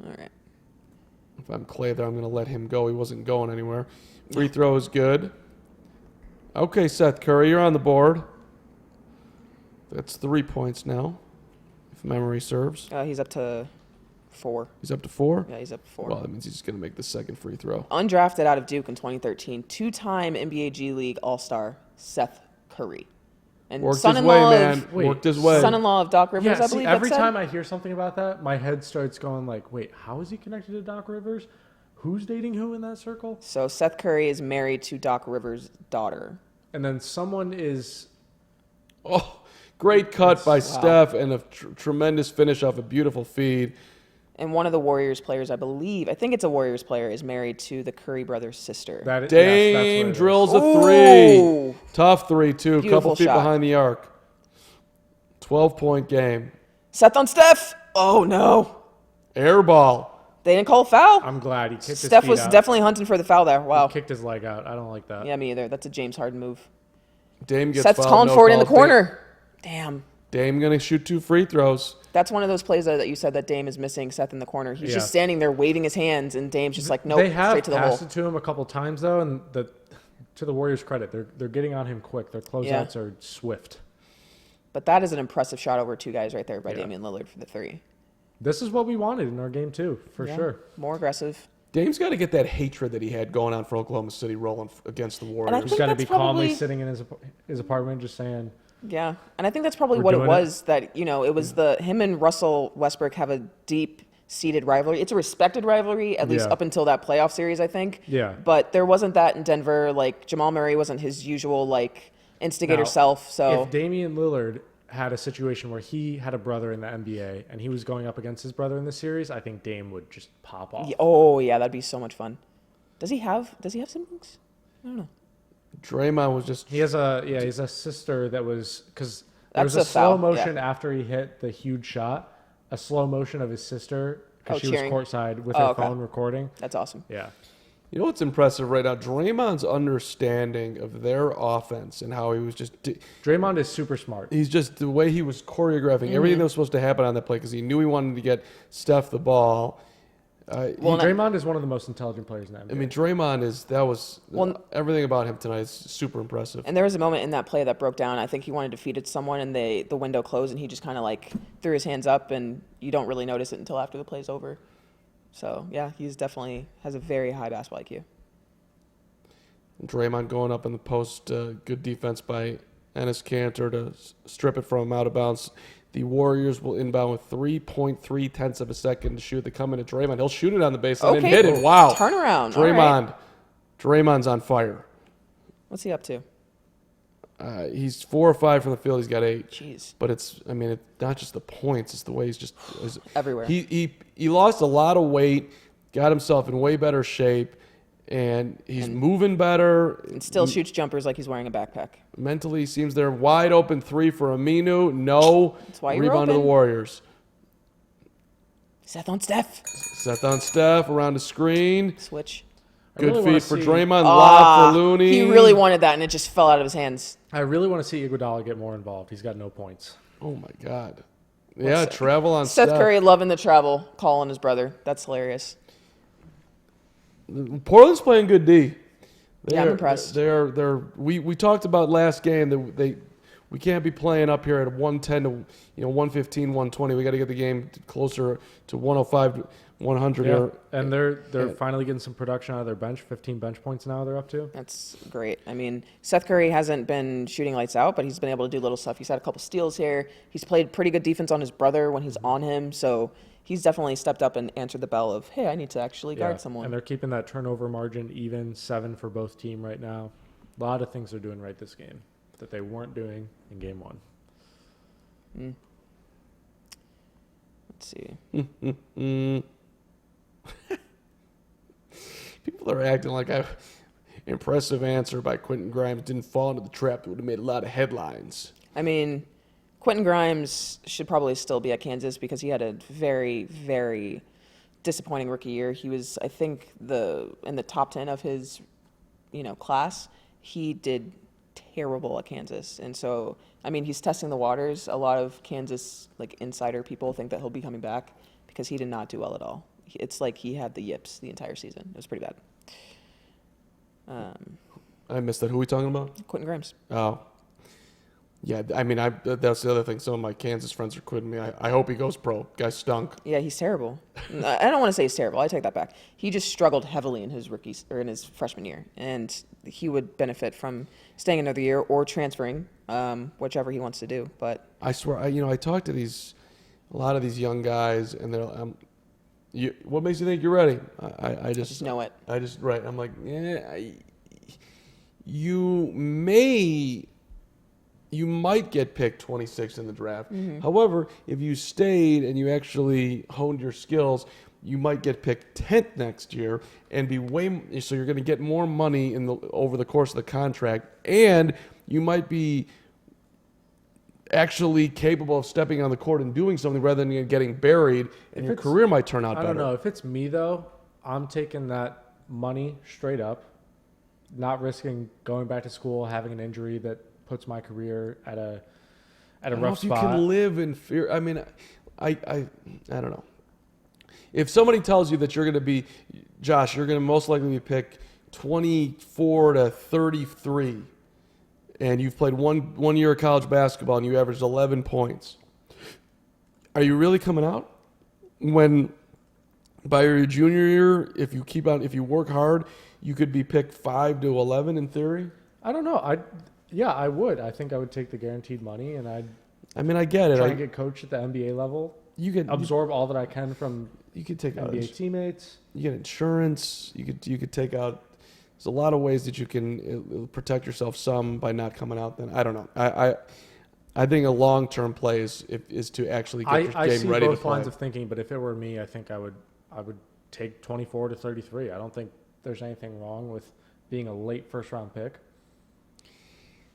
All right. If I'm Clay there, I'm going to let him go. He wasn't going anywhere. Free throw is good. Okay, Seth Curry, you're on the board. That's 3 points now, if memory serves. He's up to 4. He's up to 4? Yeah, he's up to 4. Well, that means he's going to make the second free throw. Undrafted out of Duke in 2013. 2-time NBA G League All-Star Seth Curry. And Worked his son-in-law way, man. of Worked his way. son-in-law of Doc Rivers, Yeah, I see, believe. every that said. time I hear something about that, my head starts going like, wait, how is he connected to Doc Rivers? Who's dating who in that circle? So Seth Curry is married to Doc Rivers' daughter. And then someone is... Oh, great cut by Steph and a tremendous finish off a beautiful feed. And one of the Warriors players, I think it's a Warriors player, is married to the Curry brothers' sister. Dame drills a Ooh. 3. Tough 3, too. Beautiful Couple feet shot. behind the arc. 12-point game. Seth on Steph. Oh, no. Air ball. They didn't call a foul. I'm glad he kicked his Steph feet was out. definitely hunting for the foul there. Wow. He kicked his leg out. I don't like that. Yeah, me either. That's a James Harden move. Dame gets Seth's fouled. calling No for it in the calls. corner. Damn. Dame going to shoot 2 free throws. That's one of those plays that you said that Dame is missing Seth in the corner. He's Yeah. just standing there waving his hands, and Dame's just like, nope, They have straight to the hole. passed it to him a couple times, though, and to the Warriors' credit, they're getting on him quick. Their closeouts are swift. But that is an impressive shot over 2 guys right there by Yeah. Damian Lillard for the 3. This is what we wanted in our game, too, for Yeah. sure. More aggressive. Dame's got to get that hatred that he had going on for Oklahoma City rolling against the Warriors. think He's got to be that's probably- calmly sitting in his apartment just saying, Yeah, and I think that's probably We're what it doing was. That it was him and Russell Westbrook have a deep-seated rivalry. It's a respected rivalry, at least Yeah. up until that playoff series, I think. Yeah. But there wasn't that in Denver. Like Jamal Murray wasn't his usual instigator Now, self. So if Damian Lillard had a situation where he had a brother in the NBA and he was going up against his brother in the series, I think Dame would just pop off. oh yeah, that'd be so much fun. Does he have siblings? I don't know. Draymond was just... He has a sister that was, because there was That's a a foul, slow motion yeah. after he hit the huge shot, a slow motion of his sister because she cheering. was courtside with Oh, her okay. phone recording. That's awesome. Yeah. You know what's impressive right now? Draymond's understanding of their offense and how he was just... Draymond is super smart. He's just... The way he was choreographing everything that was supposed to happen on that play because he knew he wanted to get Steph the ball. Draymond is one of the most intelligent players in the NBA. I mean, Draymond is... everything about him tonight is super impressive. And there was a moment in that play that broke down. I think he wanted to feed it to someone, and the window closed, and he just kind of threw his hands up, and you don't really notice it until after the play's over. So yeah, he's definitely has a very high basketball IQ. Draymond going up in the post. Good defense by Enes Kanter to strip it from out of bounds. The Warriors will inbound with 3.3 tenths of a second to shoot. They come into Draymond. He'll shoot it on the baseline and hit it. Wow. Turnaround. Draymond. All right. Draymond's on fire. What's he up to? He's 4 or 5 from the field. He's got 8. Jeez. But it's not just the points. It's the way he's Everywhere. He lost a lot of weight, got himself in way better shape, and he's moving better. And still shoots jumpers like he's wearing a backpack. Mentally seems they're wide open 3 for Aminu. No. That's why you're Rebound to the open. Warriors. Seth on Steph. Seth on Steph around the screen. Switch. Good really wanna feed for see- Draymond. Lob for Looney. He really wanted that, and it just fell out of his hands. I really want to see Iguodala get more involved. He's got no points. Oh my God. Yeah, travel on Seth Steph. Curry loving the travel, calling his brother. That's hilarious. Portland's playing good D. Yeah, I'm impressed. We talked about last game that we can't be playing up here at 110 to 115, 120. We got to get the game closer to 105, 100 Yeah, here. and they're finally getting some production out of their bench. 15 bench points now they're up to. That's great. I mean, Seth Curry hasn't been shooting lights out, but he's been able to do little stuff. He's had a couple steals here. He's played pretty good defense on his brother when he's on him. So he's definitely stepped up and answered the bell of, hey, I need to actually guard someone. And they're keeping that turnover margin even, 7 for both team right now. A lot of things they're doing right this game that they weren't doing in game 1. Let's see. People are acting like a impressive answer by Quentin Grimes didn't fall into the trap. It would have made a lot of headlines. I mean, Quentin Grimes should probably still be at Kansas because he had a very, very disappointing rookie year. He was, I think, in the top 10 of his, class. He did terrible at Kansas, and so I mean, he's testing the waters. A lot of Kansas insider people think that he'll be coming back because he did not do well at all. It's like he had the yips the entire season. It was pretty bad. I missed that. Who are we talking about? Quentin Grimes. Oh. Yeah, I mean, that's the other thing. Some of my Kansas friends are quitting me. I hope he goes pro. Guy stunk. Yeah, he's terrible. I don't want to say he's terrible. I take that back. He just struggled heavily in his in his freshman year, and he would benefit from staying another year or transferring, whichever he wants to do. But I swear, I talk to a lot of these young guys, and they're, what makes you think you're ready? I just know it. Right. I'm like, yeah, you might get picked 26th in the draft. Mm-hmm. However, if you stayed and you actually honed your skills, you might get picked 10th next year and be so you're going to get more money over the course of the contract, and you might be actually capable of stepping on the court and doing something rather than getting buried, and your career might turn out better. I don't know. If it's me, though, I'm taking that money straight up, not risking going back to school, having an injury that puts my career at a rough spot. You can live in fear. I mean, I don't know. If somebody tells you that you're going to be, Josh, you're going to most likely be picked 24 to 33, and you've played one year of college basketball and you averaged 11 points, are you really coming out? When by your junior year, if you work hard, you could be picked 5 to 11 in theory? I don't know. I would. I think I would take the guaranteed money, and I get it. Try and get coached at the NBA level. You can absorb all that I can from you could take NBA out teammates. You get insurance. You could take out. There's a lot of ways that you can protect yourself some by not coming out. Then I don't know. I think a long-term play is to actually get your game ready to play. I see both lines of thinking, but if it were me, I think I would take 24 to 33. I don't think there's anything wrong with being a late first-round pick.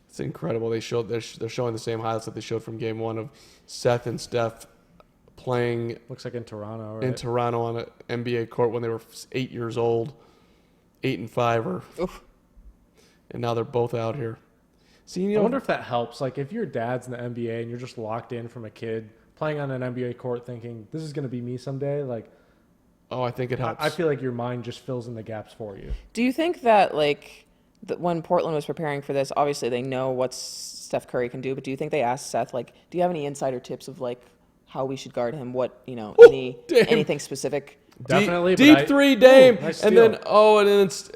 It's incredible. They're showing the same highlights that they showed from game 1 of Seth and Steph playing. Looks like in Toronto, right? In Toronto on an NBA court when they were 8 years old, 8 and 5, and now they're both out here. See, I wonder if that helps. Like, if your dad's in the NBA and you're just locked in from a kid playing on an NBA court, thinking this is going to be me someday. Like, I think it helps. I feel like your mind just fills in the gaps for you. Do you think that when Portland was preparing for this, obviously they know what Steph Curry can do, but do you think they asked Seth, do you have any insider tips of how we should guard him? What, anything specific? Definitely. Deep three, Dame. Nice and steal. then it's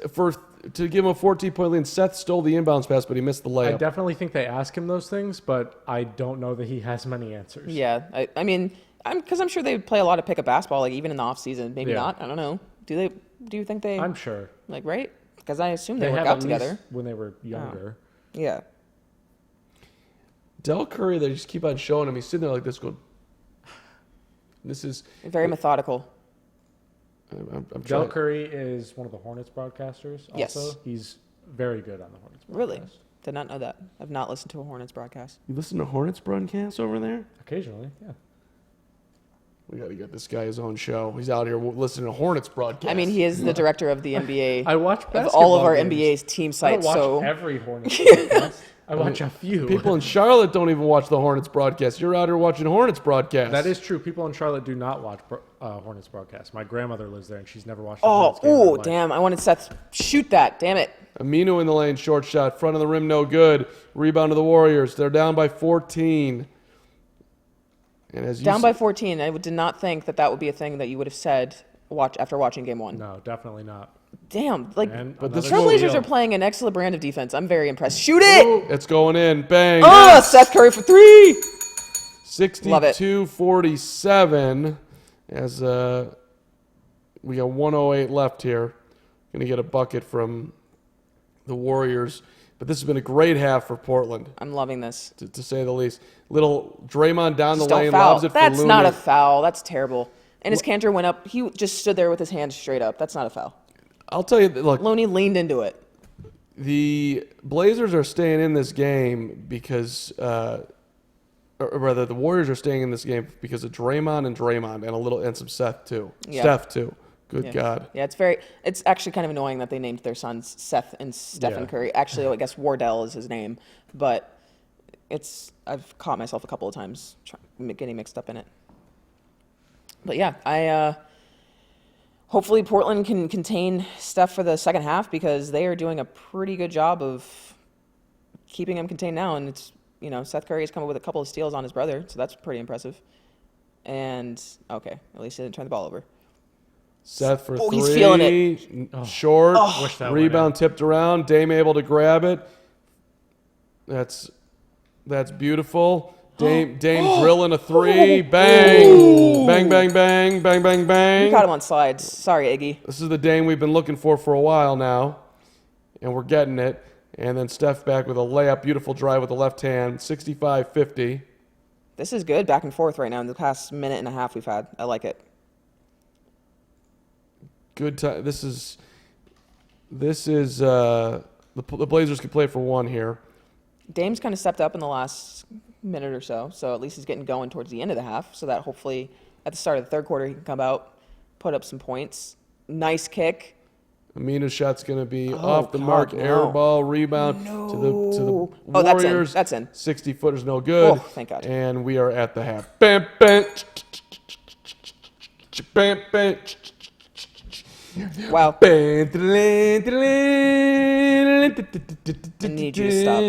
to give him a 14-point lead. Seth stole the inbounds pass, but he missed the layup. I definitely think they ask him those things, but I don't know that he has many answers. Yeah. I mean, I'm sure they play a lot of pickup basketball, even in the off season. Maybe not. I don't know. Do you think they? I'm sure. Right? Because I assume they work have out at together. least when they were younger. Yeah. Del Curry, they just keep on showing him. He's sitting there like this going, this is Very methodical. I'm Del trying. Curry is one of the Hornets broadcasters. Also, Yes. He's very good on the Hornets broadcast. Really? Did not know that. I've not listened to a Hornets broadcast. You listen to Hornets broadcasts over there? Occasionally, yeah. We got to get this guy his own show. He's out here listening to Hornets broadcasts. I mean, he is the director of the NBA. I watch of all of basketball our games. NBA's team I don't sites. watch So every Hornets broadcast. I watch a few. People in Charlotte don't even watch the Hornets broadcast. You're out here watching Hornets broadcasts. That is true. People in Charlotte do not watch Hornets broadcasts. My grandmother lives there, and she's never watched. A oh, Hornets game in her ooh, life. damn! I wanted Seth shoot that. Damn it! Aminu in the lane, short shot, front of the rim, no good. Rebound to the Warriors. They're down by 14. And as you Down by 14. I did not think that would be a thing that you would have said after watching game one. No, definitely not. Damn! Like But the this Trailblazers will- are playing an excellent brand of defense. I'm very impressed. Shoot it! it's going in. Bang. Oh, Seth Curry for three. Love it. 62-47 as we got 108 left here. Going to get a bucket from the Warriors. But this has been a great half for Portland, I'm loving this. to say the least. Little Draymond down Just the don't lane, foul. lobs it for That's Looney. not a foul. That's terrible. And his canter went up. He just stood there with his hands straight up. That's not a foul. I'll tell you, look, Looney leaned into it. the Blazers are staying in this game because, or rather, the Warriors are staying in this game because of Draymond and some Seth too. Yeah. Steph too. Good Yeah. God. Yeah, it's actually kind of annoying that they named their sons Seth and Stephen Yeah. Curry. Actually, I guess Wardell is his name, but I've caught myself a couple of times getting mixed up in it. But yeah, hopefully Portland can contain Steph for the second half because they are doing a pretty good job of keeping him contained now. And it's, Seth Curry has come up with a couple of steals on his brother, so that's pretty impressive. And okay, at least he didn't turn the ball over. Seth for Oh, three. he's feeling it. Short. Wish that went Rebound in. tipped around. Dame able to grab it. That's beautiful. Dame drilling a three. Bang. Bang, bang, bang. Bang, bang, We bang. caught him on slides. Sorry, Iggy. This is the Dame we've been looking for a while now. And we're getting it. And then Steph back with a layup. Beautiful drive with the left hand. 65-50. This is good back and forth right now in the past minute and a half we've had. I like it. Good time. This is the Blazers could play for one here. Dame's kind of stepped up in the last minute or so at least he's getting going towards the end of the half, so that hopefully at the start of the third quarter he can come out, put up some points. Nice kick. Amina's shot's going to be off the God, mark. no. Air ball rebound to the Oh, Warriors. that's in. 60-footers no good. Oh, thank God. And we are at the half. Bam, bam, bam, bam. Wow. I need you to stop.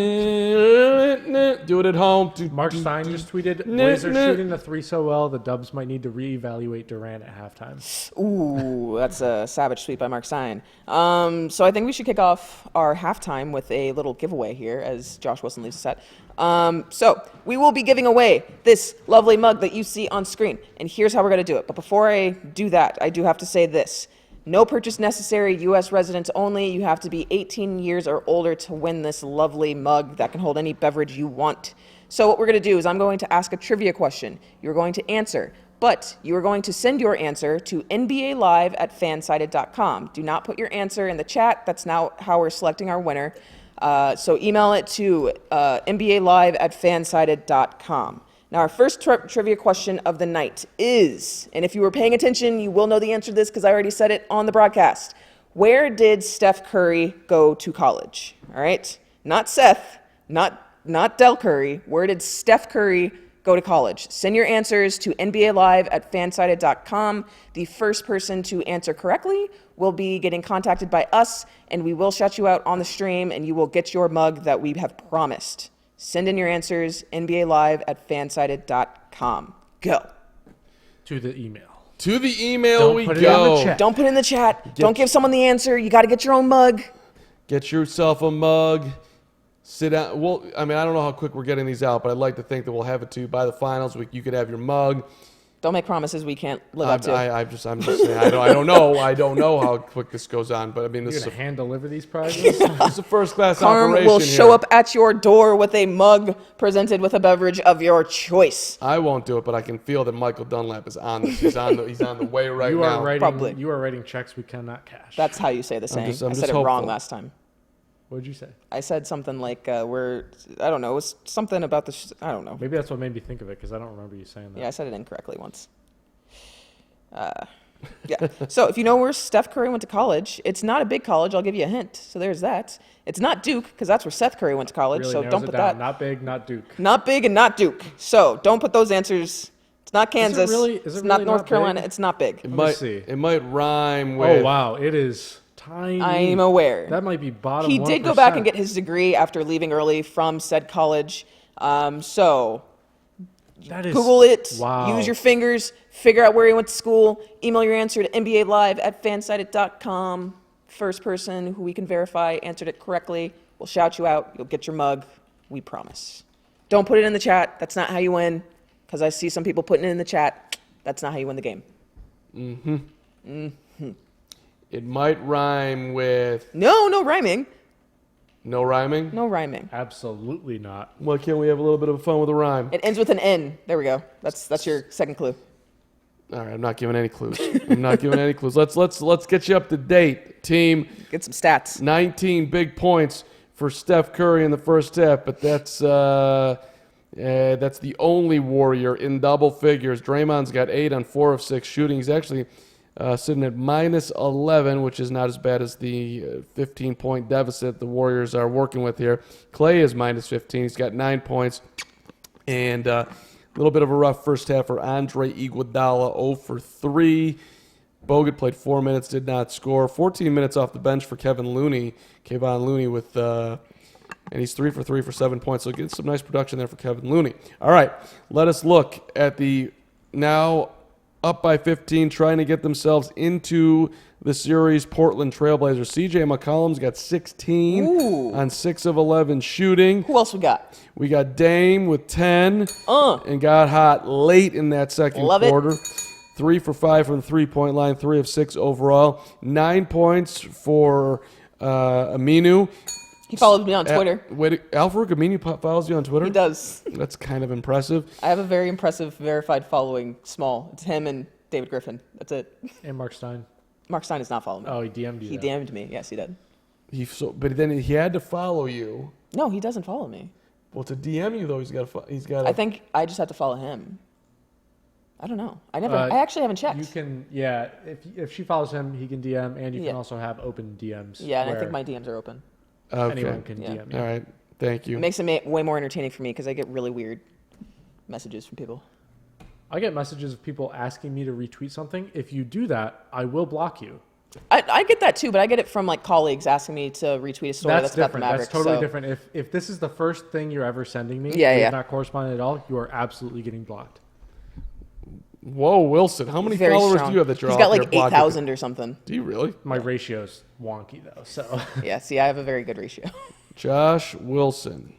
Do it at home. Mark Stein just tweeted, Blazers shooting the three so well, the Dubs might need to reevaluate Durant at halftime. Ooh, that's a savage sweep by Mark Stein. So I think we should kick off our halftime with a little giveaway here, as Josh Wilson leaves us at. So we will be giving away this lovely mug that you see on screen, and here's how we're going to do it. But before I do that, I do have to say this. No purchase necessary, U.S. residents only. You have to be 18 years or older to win this lovely mug that can hold any beverage you want. So what we're going to do is I'm going to ask a trivia question. You're going to answer, but you are going to send your answer to nbalive@fansided.com. Do not put your answer in the chat. That's now how we're selecting our winner. So email it to nbalive@fansided.com. Now, our first trivia question of the night is, and if you were paying attention, you will know the answer to this because I already said it on the broadcast. Where did Steph Curry go to college? All right? Not Seth, not Del Curry. Where did Steph Curry go to college? Send your answers to nbalive@fansided.com. The first person to answer correctly will be getting contacted by us, and we will shout you out on the stream, and you will get your mug that we have promised. Send in your answers, nbalive@fansided.com. Go. To the email. To the email Don't we put it in go. the chat. Don't put it in the chat. Don't give someone the answer. You got to get your own mug. Get yourself a mug. Sit down. Well, I mean, I don't know how quick we're getting these out, but I'd like to think that we'll have it to you by the finals. You could have your mug. Don't make promises we can't live up to. I'm just saying. I don't know. I don't know how quick this goes on, but I mean, this You're is going to hand deliver these prizes? this is a first class Carm operation. will show here. up at your door with a mug presented with a beverage of your choice. I won't do it, but I can feel that Michael Dunlap is on this. He's on the way right You now. are writing. Probably. You are writing checks we cannot cash. That's how you say the saying. I'm I just said it wrong hopeful. last time. What did you say? I said something like I don't know, it was something about the, I don't know. Maybe that's what made me think of it because I don't remember you saying that. Yeah, I said it incorrectly once. Yeah. So if you know where Steph Curry went to college, it's not a big college. I'll give you a hint. So there's that. It's not Duke because that's where Seth Curry went to college. Really so narrows don't it put down. that. Not big, not Duke. Not big and not Duke. So don't put those answers. It's not Kansas. really- is it it's not really North not Carolina. big? It's not big. It might rhyme with. Oh wow, it is tiny. I'm aware. That might be bottom. He did go back and get his degree after leaving early from said college. So That is, Google it. Wow. Use your fingers. Figure out where he went to school. Email your answer to nbalive@fansided.com. First person who we can verify answered it correctly. We'll shout you out. You'll get your mug. We promise. Don't put it in the chat. That's not how you win. Because I see some people putting it in the chat. That's not how you win the game. It might rhyme with No rhyming. no rhyming. No rhyming. Absolutely not. Why can't we have a little bit of fun with a rhyme? It ends with an N. There we go. That's your second clue. All right, I'm not giving any clues. Let's get you up to date, team. Get some stats. 19 big points for Steph Curry in the first half, but that's the only Warrior in double figures. Draymond's got 8 on 4 of 6 shooting. He's actually sitting at minus 11, which is not as bad as the 15-point deficit the Warriors are working with here. Clay is minus 15. He's got 9 points. And a little bit of a rough first half for Andre Iguodala, 0 for 3. Bogut played 4 minutes, did not score. 14 minutes off the bench for Kevon Looney with, and he's 3 for 3 for 7 points. So get some nice production there for Kevon Looney. All right, let us look at the now up by 15, trying to get themselves into the series, Portland Trailblazers. CJ McCollum's got 16 on 6 of 11 shooting. Who else we got? We got Dame with 10 and got hot late in that second Love it. quarter. 3 for 5 from the three-point line, 3 of 6 overall. 9 points for Aminu. He followed me on Twitter. Al-Farouq Aminu follows you on Twitter? He does. That's kind of impressive. I have a very impressive verified following, small. It's him and David Griffin. That's it. And Mark Stein. Mark Stein is not following me. Oh, he DM'd you. He though. DM'd me. Yes, he did. But then he had to follow you. No, he doesn't follow me. Well, to DM you though, he's got. I think I just have to follow him. I don't know. I actually haven't checked. You can, yeah. If she follows him, he can DM, and you Yeah. can also have open DMs. Yeah, and I where think my DMs are open. anyone can Yeah. DM you. All right, thank you. It makes it way more entertaining for me because I get really weird messages from people. I get messages of people asking me to retweet something. If you do that, I will block you. I get that too, but I get it from like colleagues asking me to retweet a story that's about the different. Mavericks. That's totally so- different. If this is the first thing you're ever sending me, Yeah, and yeah. it's not corresponding at all, you are absolutely getting blocked. Whoa, Wilson, how many Very followers strong. do you have that you're He's got off there like blocking? 8,000 or something. Do you really? My ratio's wonky though, so. Yeah, see, I have a very good ratio. Josh Wilson.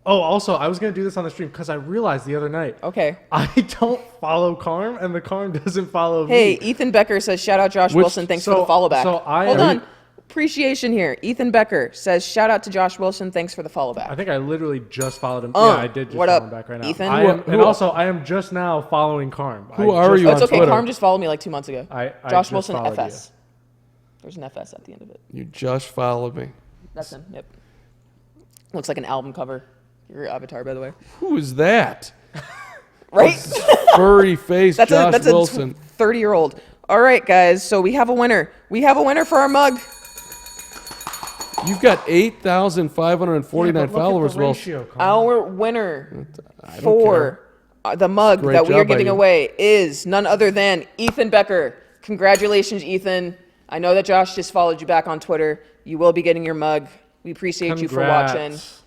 Oh, also, I was gonna do this on the stream because I realized the other night Okay. I don't follow Carm, and the Carm doesn't follow Hey, me. Ethan Becker says, shout out Josh Wilson. Thanks for the follow back. so I Hold am- on. Appreciation here. Ethan Becker says, shout out to Josh Wilson. Thanks for the follow back. I think I literally just followed him. Yeah, I did just what follow up, him back right now. Ethan? I am just now following Carm. Who are you Oh, it's on okay. Twitter? Carm just followed me like 2 months ago. I Josh just Wilson followed FS. There's an FS at the end of it. You just followed me. That's him. Yep. Looks like an album cover. Your avatar, by the way. Who is that? Right? Furry face That's Josh a Wilson. 30-year-old. All right, guys. So we have a winner. We have a winner for our mug. You've got 8,549 followers, Wilson. Our winner I don't for the mug Great that we are job by giving you. away is none other than Ethan Becker. Congratulations, Ethan. I know that Josh just followed you back on Twitter. You will be getting your mug. We appreciate you for watching. Congrats.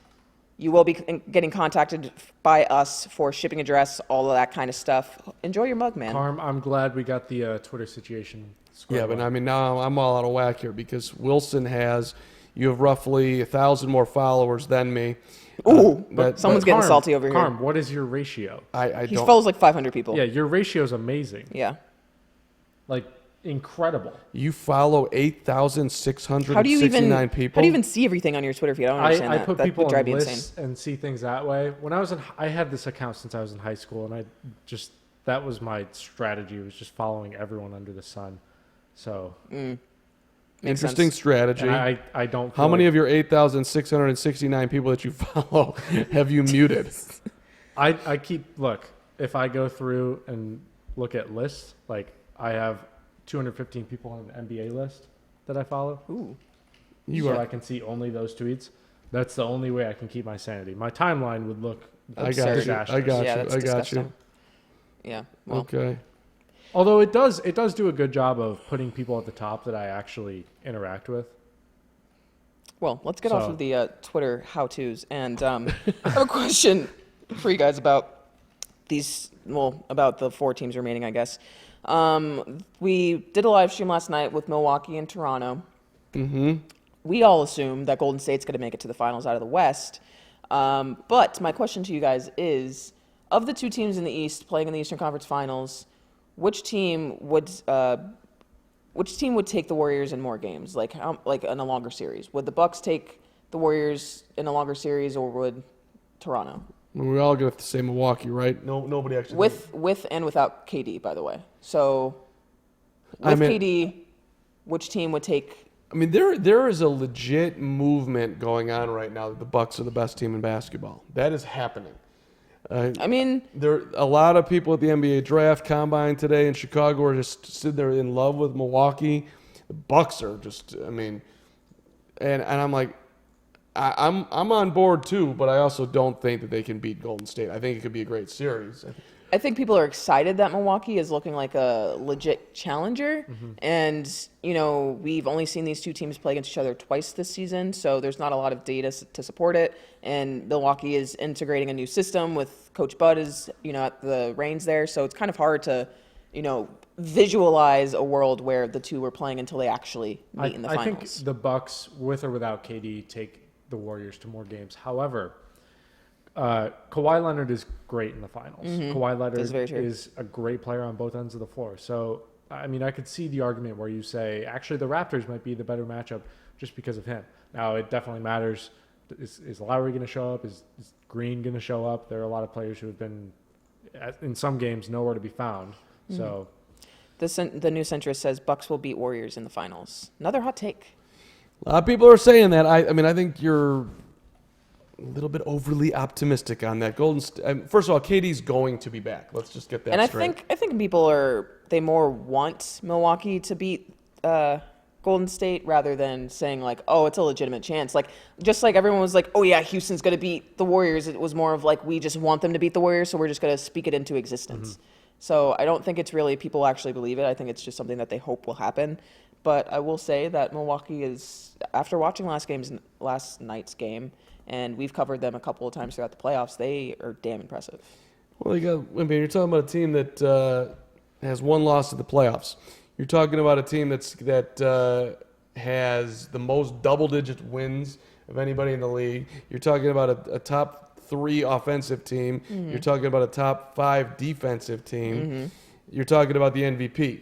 You will be getting contacted by us for shipping address, all of that kind of stuff. Enjoy your mug, man. Carm, I'm glad we got the Twitter situation squared Yeah, but away. I mean, now I'm all out of whack here because Wilson has, You have roughly 1,000 more followers than me. Ooh, someone's getting salty over here. Carm, what is your ratio? I He don't. follows like 500 people. Yeah, your ratio is amazing. Yeah. Like, incredible. You follow 8,669 How do you even people. How do you even see everything on your Twitter feed? I don't understand I that. put That people would drive on me lists insane. and see things that way. When I had this account since I was in high school, and that was my strategy, was just following everyone under the sun. So Interesting sense. strategy. and I don't. How feel many like- of your 8,669 people that you follow have you muted? I keep look. If I go through and look at lists, like I have 215 people on an NBA list that I follow. Ooh. I can see only those tweets. That's the only way I can keep my sanity. My timeline would look I got you. disastrous. I got Yeah, you. that's I got you. disgusting. Yeah. Well, Okay. Although it does do a good job of putting people at the top that I actually interact with. Well, let's get off So- of the Twitter how-tos, and I have a question for you guys about about the 4 teams remaining, I guess. We did a live stream last night with Milwaukee and Toronto. Mm-hmm. We all assume that Golden State's going to make it to the finals out of the West. But my question to you guys is, of the 2 teams in the East playing in the Eastern Conference Finals, which team would take the Warriors in more games, like in a longer series? Would the Bucks take the Warriors in a longer series, or would Toronto? We're all going to say Milwaukee, right? No, nobody actually. With and without KD, by the way. So with KD, which team would take? I mean, there is a legit movement going on right now that the Bucks are the best team in basketball. That is happening. I mean, There a lot of people at the NBA draft combine today in Chicago are just sitting there in love with Milwaukee. The Bucks are just, I mean, and I'm like, I'm on board too, but I also don't think that they can beat Golden State. I think it could be a great series. I think people are excited that Milwaukee is looking like a legit challenger. And, we've only seen these 2 teams play against each other twice this season, so there's not a lot of data to support it. And Milwaukee is integrating a new system with Coach Bud is, at the reins there. So it's kind of hard to, visualize a world where the 2 were playing until they actually meet in the finals. I think the Bucks, with or without KD, take the Warriors to more games. However, Kawhi Leonard is great in the finals. Kawhi Leonard is a great player on both ends of the floor. So, I mean, I could see the argument where you say, actually, the Raptors might be the better matchup just because of him. Now, it definitely matters. Is Lowry going to show up? Is Green going to show up? There are a lot of players who have been, in some games, nowhere to be found. So, the new centrist says Bucks will beat Warriors in the finals. Another hot take. A lot of people are saying that. I mean, I think you're a little bit overly optimistic on that. First of all, KD's going to be back. Let's just get that straight. I think people more want Milwaukee to beat Golden State rather than saying like, oh, it's a legitimate chance. Like, just like everyone was like, oh yeah, Houston's going to beat the Warriors. It was more of like, we just want them to beat the Warriors, so we're just going to speak it into existence. So I don't think it's really people actually believe it. I think it's just something that they hope will happen. But I will say that Milwaukee is, after watching last night's game, and we've covered them a couple of times throughout the playoffs, they are damn impressive. Well, you're talking about a team that has 1 loss in the playoffs. You're talking about a team that has the most double-digit wins of anybody in the league. You're talking about a top 3 offensive team. You're talking about a top 5 defensive team. You're talking about the MVP.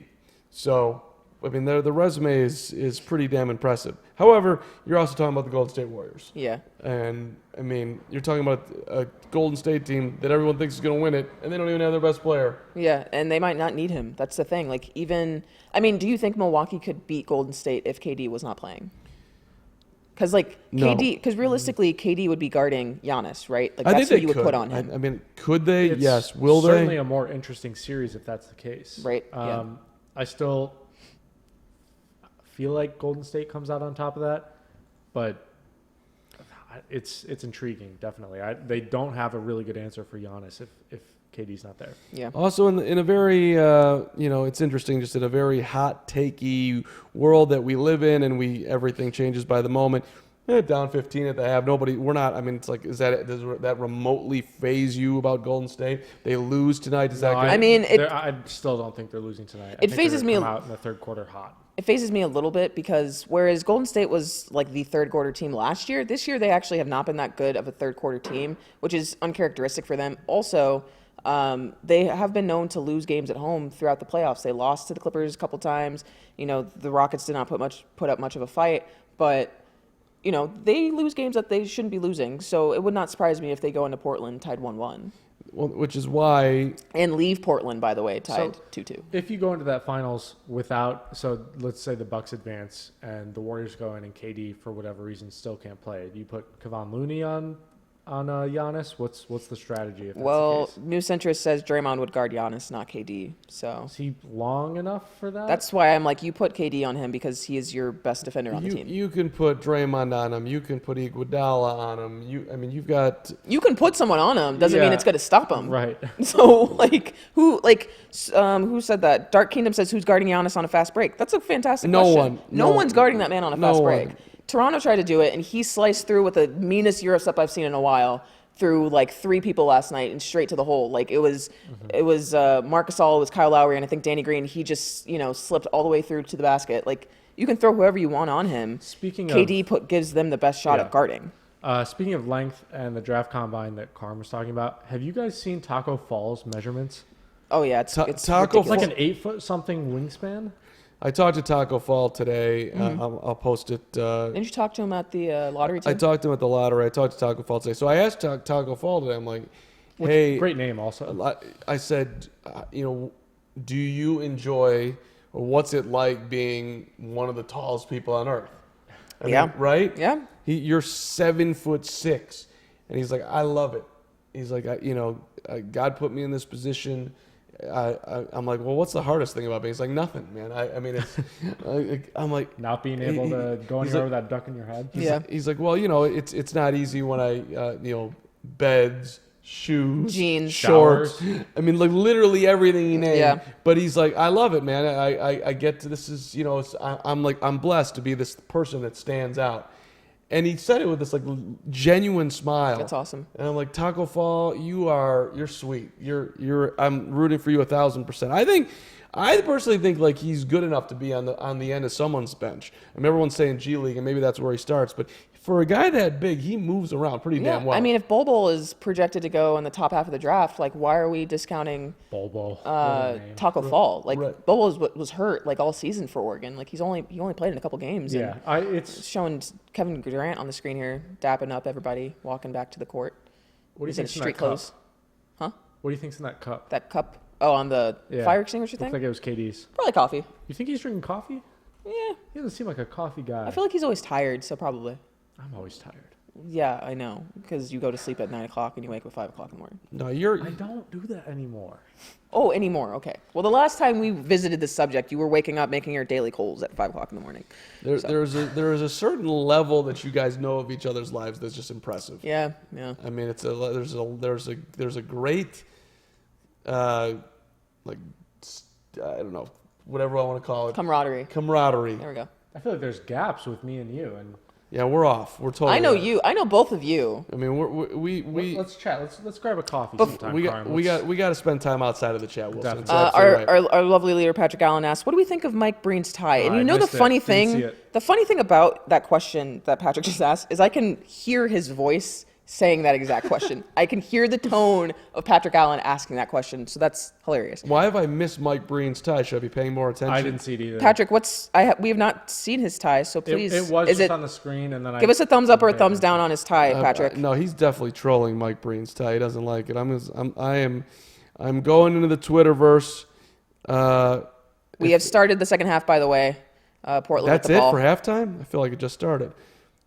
So, I mean, the resume is pretty damn impressive. However, you're also talking about the Golden State Warriors. Yeah. And, I mean, you're talking about a Golden State team that everyone thinks is going to win it, and they don't even have their best player. Yeah, and they might not need him. That's the thing. Like, do you think Milwaukee could beat Golden State if KD was not playing? Because, because realistically, KD would be guarding Giannis, right? Like, I that's think who you would put on him. I mean, could they? it's Yes. Will they? certainly a more interesting series if that's the case. Right, yeah. I still feel like Golden State comes out on top of that, but it's intriguing, definitely. They don't have a really good answer for Giannis if KD's not there. Yeah. Also, in a very, it's interesting, just in a very hot takey world that we live in, and everything changes by the moment. Down 15 at the half. We're not. I mean, it's like, does that remotely phase you about Golden State? They lose tonight. Does that? I mean, I still don't think they're losing tonight. It phases me out in the third quarter hot. it phases me a little bit because whereas Golden State was like the third quarter team last year, this year they actually have not been that good of a third quarter team, which is uncharacteristic for them. Also, they have been known to lose games at home throughout the playoffs. They lost to the Clippers a couple times. You know, the Rockets did not put up much of a fight, but you know, they lose games that they shouldn't be losing. So it would not surprise me if they go into Portland tied 1-1. Well, which is why. And leave Portland, by the way, tied 2-2. If you go into that finals without, so let's say the Bucks advance and the Warriors go in and KD for whatever reason still can't play, do you put Kevon Looney on Giannis? What's the strategy? If that's Well, the case? New Centrist says Draymond would guard Giannis, not KD. So Is he long enough for that? that's why I'm like, you put KD on him because he is your best defender on the team. You can put Draymond on him. You can put Iguodala on him. You've got. You can put someone on him, doesn't mean Yeah. it's going to stop him. right. So who said that? Dark Kingdom says who's guarding Giannis on a fast break. That's a fantastic No question. one. No No- one's guarding that man on a no fast break. one. Toronto tried to do it, and he sliced through with the meanest Euro step I've seen in a while. Through like 3 people last night and straight to the hole. Like it was Marc Gasol, it was Kyle Lowry, and I think Danny Green. He just slipped all the way through to the basket. Like you can throw whoever you want on him. Speaking KD gives them the best shot Yeah. at guarding. Speaking of length and the draft combine that Carm was talking about, have you guys seen Taco Fall's measurements? Oh yeah, it's Taco ridiculous. It's like an 8-foot something wingspan. I talked to Taco Fall today. I'll post it. Didn't you talk to him at the lottery too? I talked to him at the lottery. I talked to Taco Fall today. So I asked Taco Fall today. I'm like, hey, Great name also. I said, do you enjoy, or what's it like being one of the tallest people on earth? I mean, Yeah. right? Yeah. You're 7'6", and he's like, I love it. He's like, God put me in this position. I'm like, well, what's the hardest thing about me? He's like, nothing, man. I mean, it's. I'm like, Not being able to go he's anywhere like- with that duck in your head. Yeah. He's like, well, it's not easy when I, beds, shoes, Jeans. shorts. I mean, like literally everything he named. Yeah. But he's like, I love it, man. I get to this is, I'm blessed to be this person that stands out. And he said it with this like genuine smile. That's awesome. And I'm like, Taco Fall, you're sweet. I'm rooting for you 1,000%. I personally think like he's good enough to be on the end of someone's bench. I mean, everyone's saying G League, and maybe that's where he starts. But for a guy that big, he moves around pretty damn well. I mean, if Bol is projected to go in the top half of the draft, like why are we discounting Bobo. Taco Fall? Like Right. Bol was hurt like all season for Oregon. Like he only played in a couple games. Yeah, And it's. showing Kevin Durant on the screen here, dapping up everybody, walking back to the court. What do you He's in think's in street that cup? clothes. Huh? What do you think's in that cup? That cup. Oh, on the Yeah. fire extinguisher thing? Looks like it was KD's. Probably coffee. You think he's drinking coffee? Yeah. He doesn't seem like a coffee guy. I feel like he's always tired, so probably. I'm always tired. Yeah, I know. Because you go to sleep at 9 o'clock and you wake up at 5 o'clock in the morning. no, I don't do that anymore. Oh, anymore. Okay. Well, the last time we visited this subject, you were waking up making your daily coals at 5 o'clock in the morning. there is a certain level that you guys know of each other's lives that's just impressive. Yeah, yeah. I mean, there's a great, I don't know, whatever I want to call it, Camaraderie. camaraderie. There we go. I feel like there's gaps with me and you, and Yeah, we're off. We're totally. I know off. you. I know both of you. I mean, we let's chat. Let's grab a coffee Bef- sometime. we Carm. got Let's- to spend time outside of the chat, Wilson. Definitely. It's absolutely right. Our lovely leader Patrick Allen asked, "What do we think of Mike Breen's tie?" And I you know the missed it. funny Didn't see thing, it. the funny thing about that question that Patrick just asked is I can hear his voice saying that exact question. I can hear the tone of Patrick Allen asking that question. So that's hilarious. Why have I missed Mike Breen's tie? Should I be paying more attention? I didn't see it either. Patrick, we have not seen his tie, so please, It was is just it? on the screen, and then Give us a thumbs up or a Okay. thumbs down on his tie, Patrick. No, he's definitely trolling Mike Breen's tie. He doesn't like it. I'm going into the Twitterverse. We have started the second half, by the way. Portland That's with the it ball. for halftime? I feel like it just started.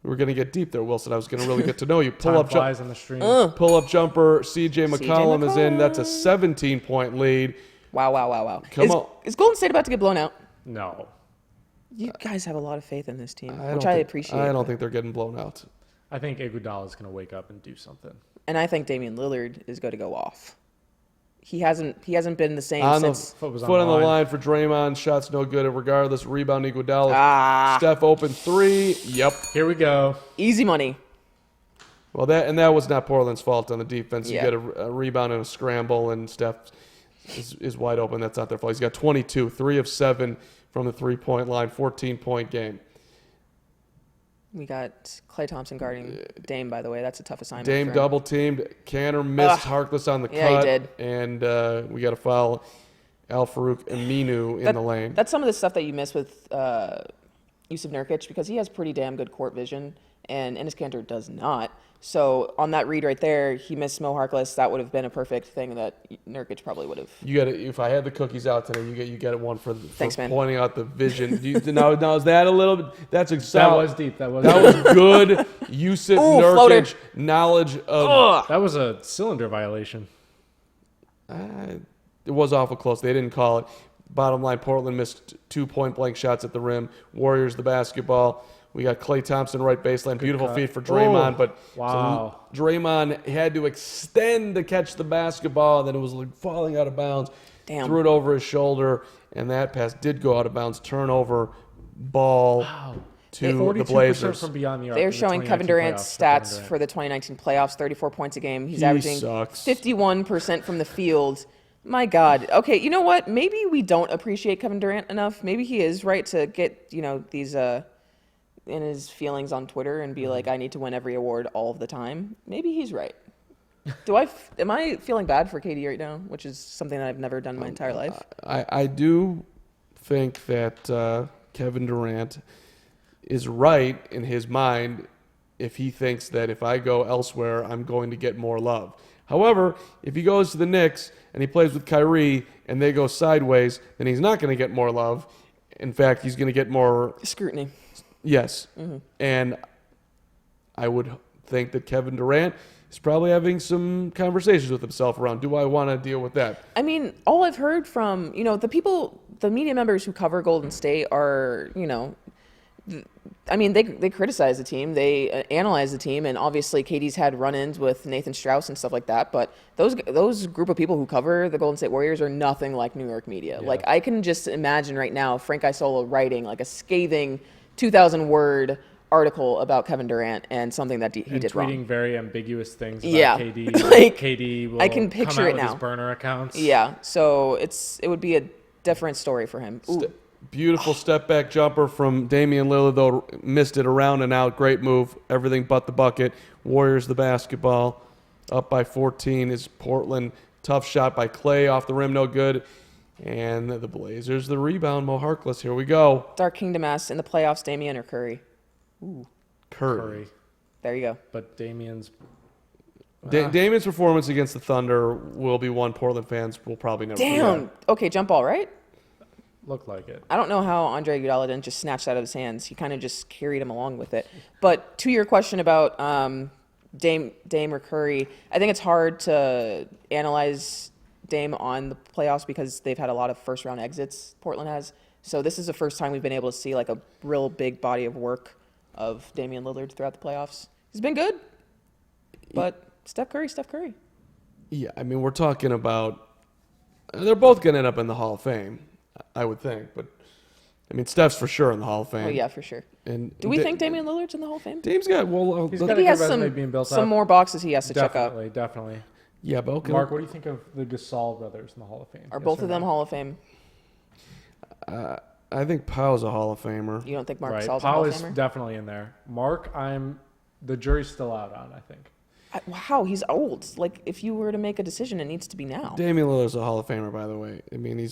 We're going to get deep there, Wilson. I was going to really get to know you. Time flies on the stream. Pull up jumper. CJ McCollum is in. That's a 17-point lead. Wow. Come on. Is Golden State about to get blown out? No, You guys have a lot of faith in this team, I which don't I think- appreciate. I don't think they're getting blown out. I think Iguodala is going to wake up and do something. And I think Damian Lillard is going to go off. He hasn't been the same On the since. Foot was foot on on the the line. line for Draymond. Shots no good. Regardless, rebound Iguodala. Ah. Steph open three. Yep. Here we go. Easy money. Well, that was not Portland's fault on the defense. Yeah. You get a rebound and a scramble, and Steph is wide open. That's not their fault. He's got 22, 3 of 7 from the 3-point line, 14-point game. We got Klay Thompson guarding Dame, by the way. That's a tough assignment. Dame for him. double teamed. Canner missed Harkless on the Yeah, he cut. did. And we got to foul Al-Farouq Aminu in the lane. That's some of the stuff that you miss with Yusuf Nurkic because he has pretty damn good court vision, and Enes Kanter does not. So on that read right there, he missed Mo Harkless. That would have been a perfect thing that Nurkic probably would have. You got it. If I had the cookies out today, you get one for Thanks, man. pointing out the vision. Now is that a little bit? That's That solid. was deep. That was Good Yusuf floater. Nurkic knowledge of. that was a cylinder violation. It was awful close. They didn't call it. Bottom line, Portland missed 2 point-blank shots at the rim. Warriors the basketball. We got Klay Thompson right baseline. Beautiful cut. feed for Draymond, Oh, but wow. so Draymond had to extend to catch the basketball. Then it was like falling out of bounds. Damn. Threw it over his shoulder, and that pass did go out of bounds. Turnover, ball to the 42% Blazers. from beyond the arc. They're in the showing Kevin 2019 Durant's playoffs for Kevin stats Durant. for the 2019 playoffs, 34 points a game. He's He averaging sucks. 51% from the field. My God. Okay, you know what? Maybe we don't appreciate Kevin Durant enough. Maybe he is right to get, these in his feelings on Twitter and be like, I need to win every award all of the time. Maybe he's right. Am I feeling bad for KD right now, which is something that I've never done in my entire life? I do think that Kevin Durant is right in his mind if he thinks that if I go elsewhere, I'm going to get more love. However, if he goes to the Knicks and he plays with Kyrie and they go sideways, then he's not going to get more love. In fact, he's going to get more Scrutiny. yes. And I would think that Kevin Durant is probably having some conversations with himself around, do I want to deal with that? I mean, all I've heard from, the media members who cover Golden State are, they criticize the team, they analyze the team, and obviously KD's had run-ins with Nathan Strauss and stuff like that, but those group of people who cover the Golden State Warriors are nothing like New York media. Yeah. Like, I can just imagine right now Frank Isola writing like a scathing 2,000-word article about Kevin Durant and something that he and did tweeting wrong. very ambiguous things about Yeah. KD. Like, KD will I can picture come out it with now. his burner accounts. Yeah, so it would be a different story for him. Ooh. Beautiful step back jumper from Damian Lillard, though missed it around and out. Great move. Everything but the bucket. Warriors the basketball. Up by 14 is Portland. Tough shot by Klay off the rim, no good. And the Blazers the rebound. Mo Harkless. Here we go. Dark Kingdom asks, in the playoffs, Damian or Curry? Curry. There you go. But Damian's Damian's performance against the Thunder will be one Portland fans will probably never forget. Damn. Okay, jump ball, right? looked like it. I don't know how Andre Iguodala didn't just snatch that out of his hands. He kind of just carried him along with it. But to your question about Dame or Curry, I think it's hard to analyze Dame on the playoffs because they've had a lot of first-round exits, Portland has. So this is the first time we've been able to see like a real big body of work of Damian Lillard throughout the playoffs. He's been good, but Steph Curry. Yeah, I mean, we're talking about they're both going to end up in the Hall of Fame, I would think. But, I mean, Steph's for sure in the Hall of Fame. Oh, yeah, for sure. And Do we think Damian Lillard's in the Hall of Fame? Dame's got, well, He's I got think he a has good resume being built some up. more boxes he has to check up. Definitely. yeah, but okay. Mark, what do you think of the Gasol brothers in the Hall of Fame? Are Yes both or of them no? Hall of Fame? I think Powell's a Hall of Famer. You don't think Mark Right. Gasol's a Hall Powell of is Famer? definitely in there. Mark, the jury's still out on, I think. Wow, he's old. Like, if you were to make a decision, it needs to be now. Damian Lillard's a Hall of Famer, by the way. I mean, he